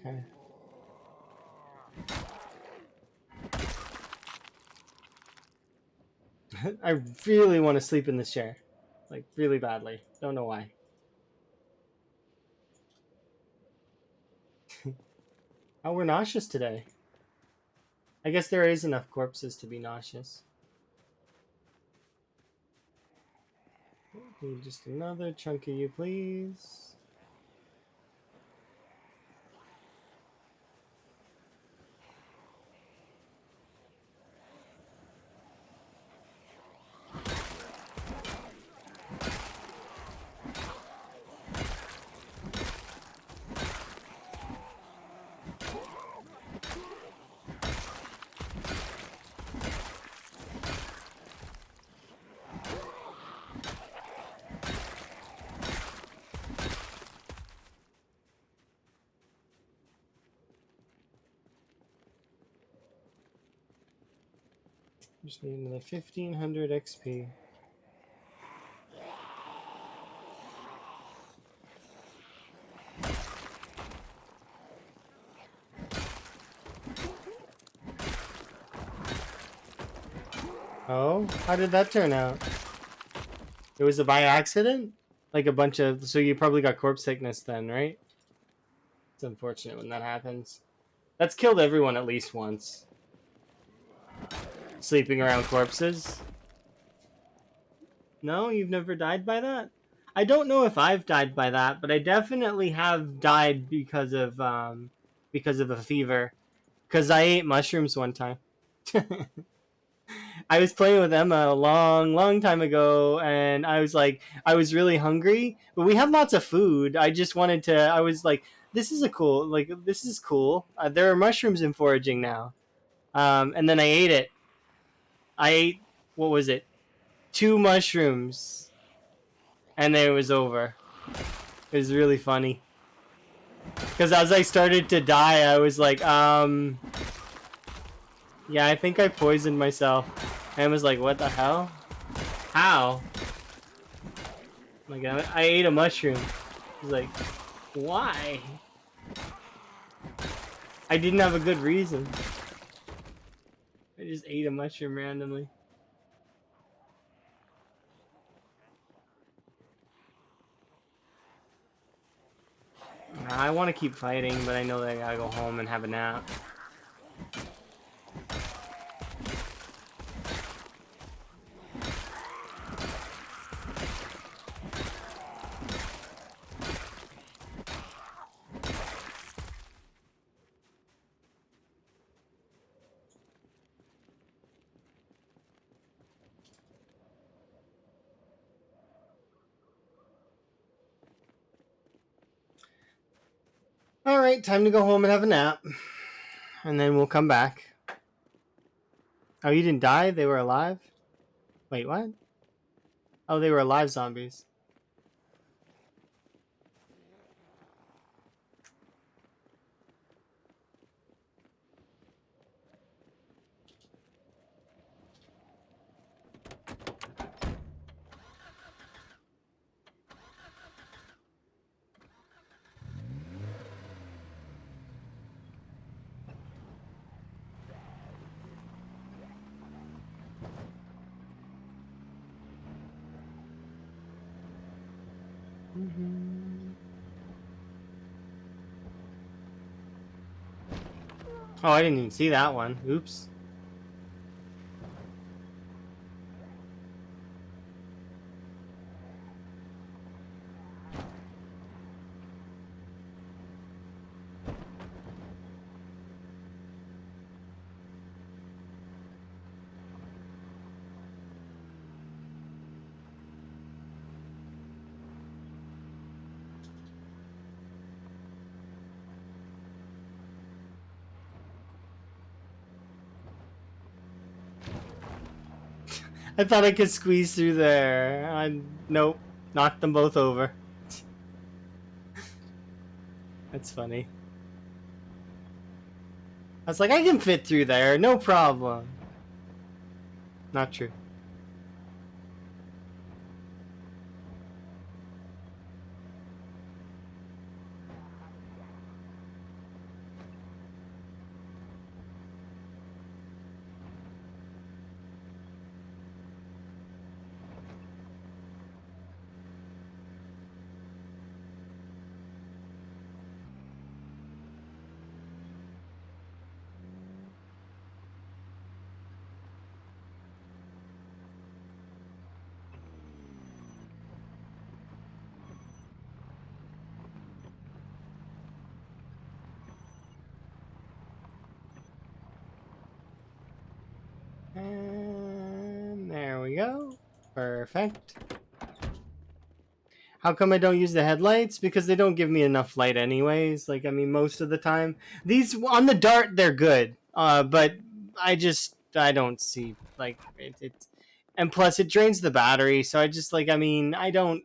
Okay. I really want to sleep in this chair. Like, really badly. Don't know why. Oh, we're nauseous today. I guess there is enough corpses to be nauseous. Just another chunk of you, please. Just need another 1500 XP. Oh, how did that turn out? It was a by accident? Like a bunch of... So you probably got corpse sickness then, right? It's unfortunate when that happens. That's killed everyone at least once. Sleeping around corpses. No, you've never died by that? I don't know if I've died by that, but I definitely have died because of a fever. Because I ate mushrooms one time. I was playing with Emma a long, long time ago, and I was like, I was really hungry, but we had lots of food. I just wanted to. I was like, this is this is cool. There are mushrooms in foraging now. And then I ate it. I ate, what was it? 2 mushrooms, and then it was over. It was really funny. Because as I started to die, I was like, yeah, I think I poisoned myself. And I was like, what the hell? How? Like, I ate a mushroom. I was like, why? I didn't have a good reason. I just ate a mushroom randomly. I want to keep fighting, but I know that I gotta go home and have a nap. Alright, time to go home and have a nap. And then we'll come back. Oh, you didn't die? They were alive? Wait, what? Oh, they were alive zombies. Oh, I didn't even see that one. Oops. I thought I could squeeze through there. Nope. Knocked them both over. That's funny. I was like, I can fit through there, no problem. Not true. And there we go. Perfect. How come I don't use the headlights? Because they don't give me enough light anyways. Like, I mean, most of the time. These, on the dart, they're good. But I don't see, like, it and plus it drains the battery. So I just, like, I mean, I don't,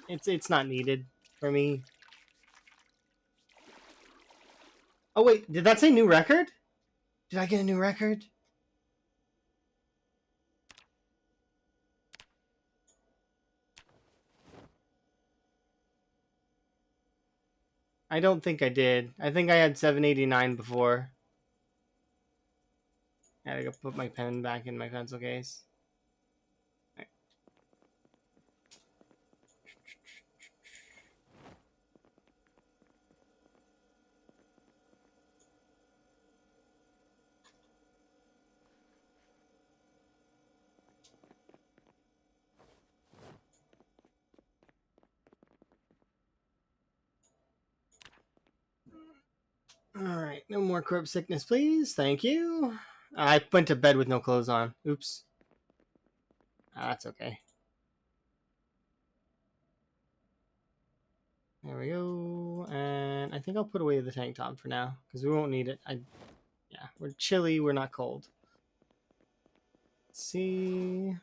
it's not needed for me. Oh, wait, did that say new record? Did I get a new record? I don't think I did. I think I had 789 before. I gotta go put my pen back in my pencil case. Alright, no more corrupt sickness, please. Thank you. I went to bed with no clothes on. Oops. That's okay. There we go. And I think I'll put away the tank top for now, because we won't need it. Yeah, we're chilly, we're not cold. Let's see.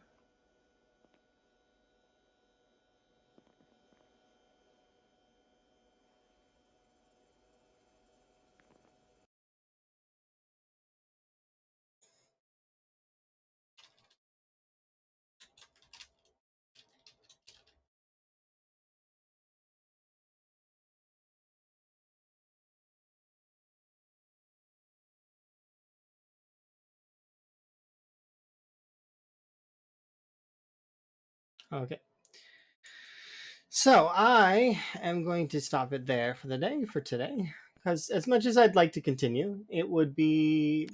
Okay. So I am going to stop it there for the day for today. Because as much as I'd like to continue, it would be,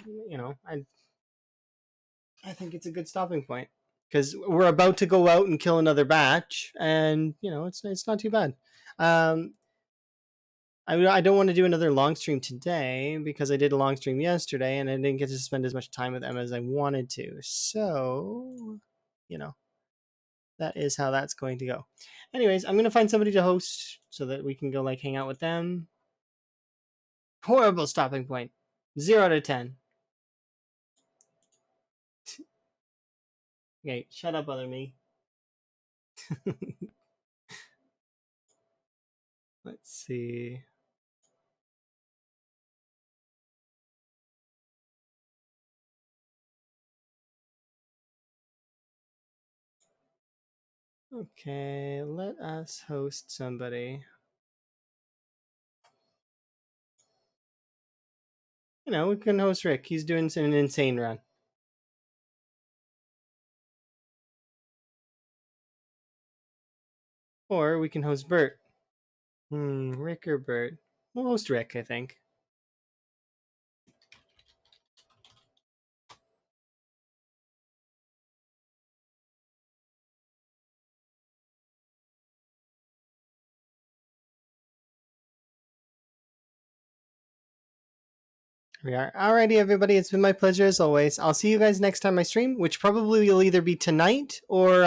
I think it's a good stopping point. Because we're about to go out and kill another batch, and it's not too bad. Um, I don't want to do another long stream today because I did a long stream yesterday and I didn't get to spend as much time with them as I wanted to. So, you know, that is how that's going to go. Anyways, I'm going to find somebody to host so that we can go like hang out with them. Horrible stopping point. 0 out of 10. Okay, shut up, other me. Let's see. Okay, let us host somebody. We can host Rick. He's doing an insane run. Or we can host Bert. Rick or Bert? We'll host Rick, I think. We are. Alrighty, everybody. It's been my pleasure as always. I'll see you guys next time I stream, which probably will either be tonight or,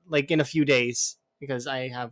like in a few days because I have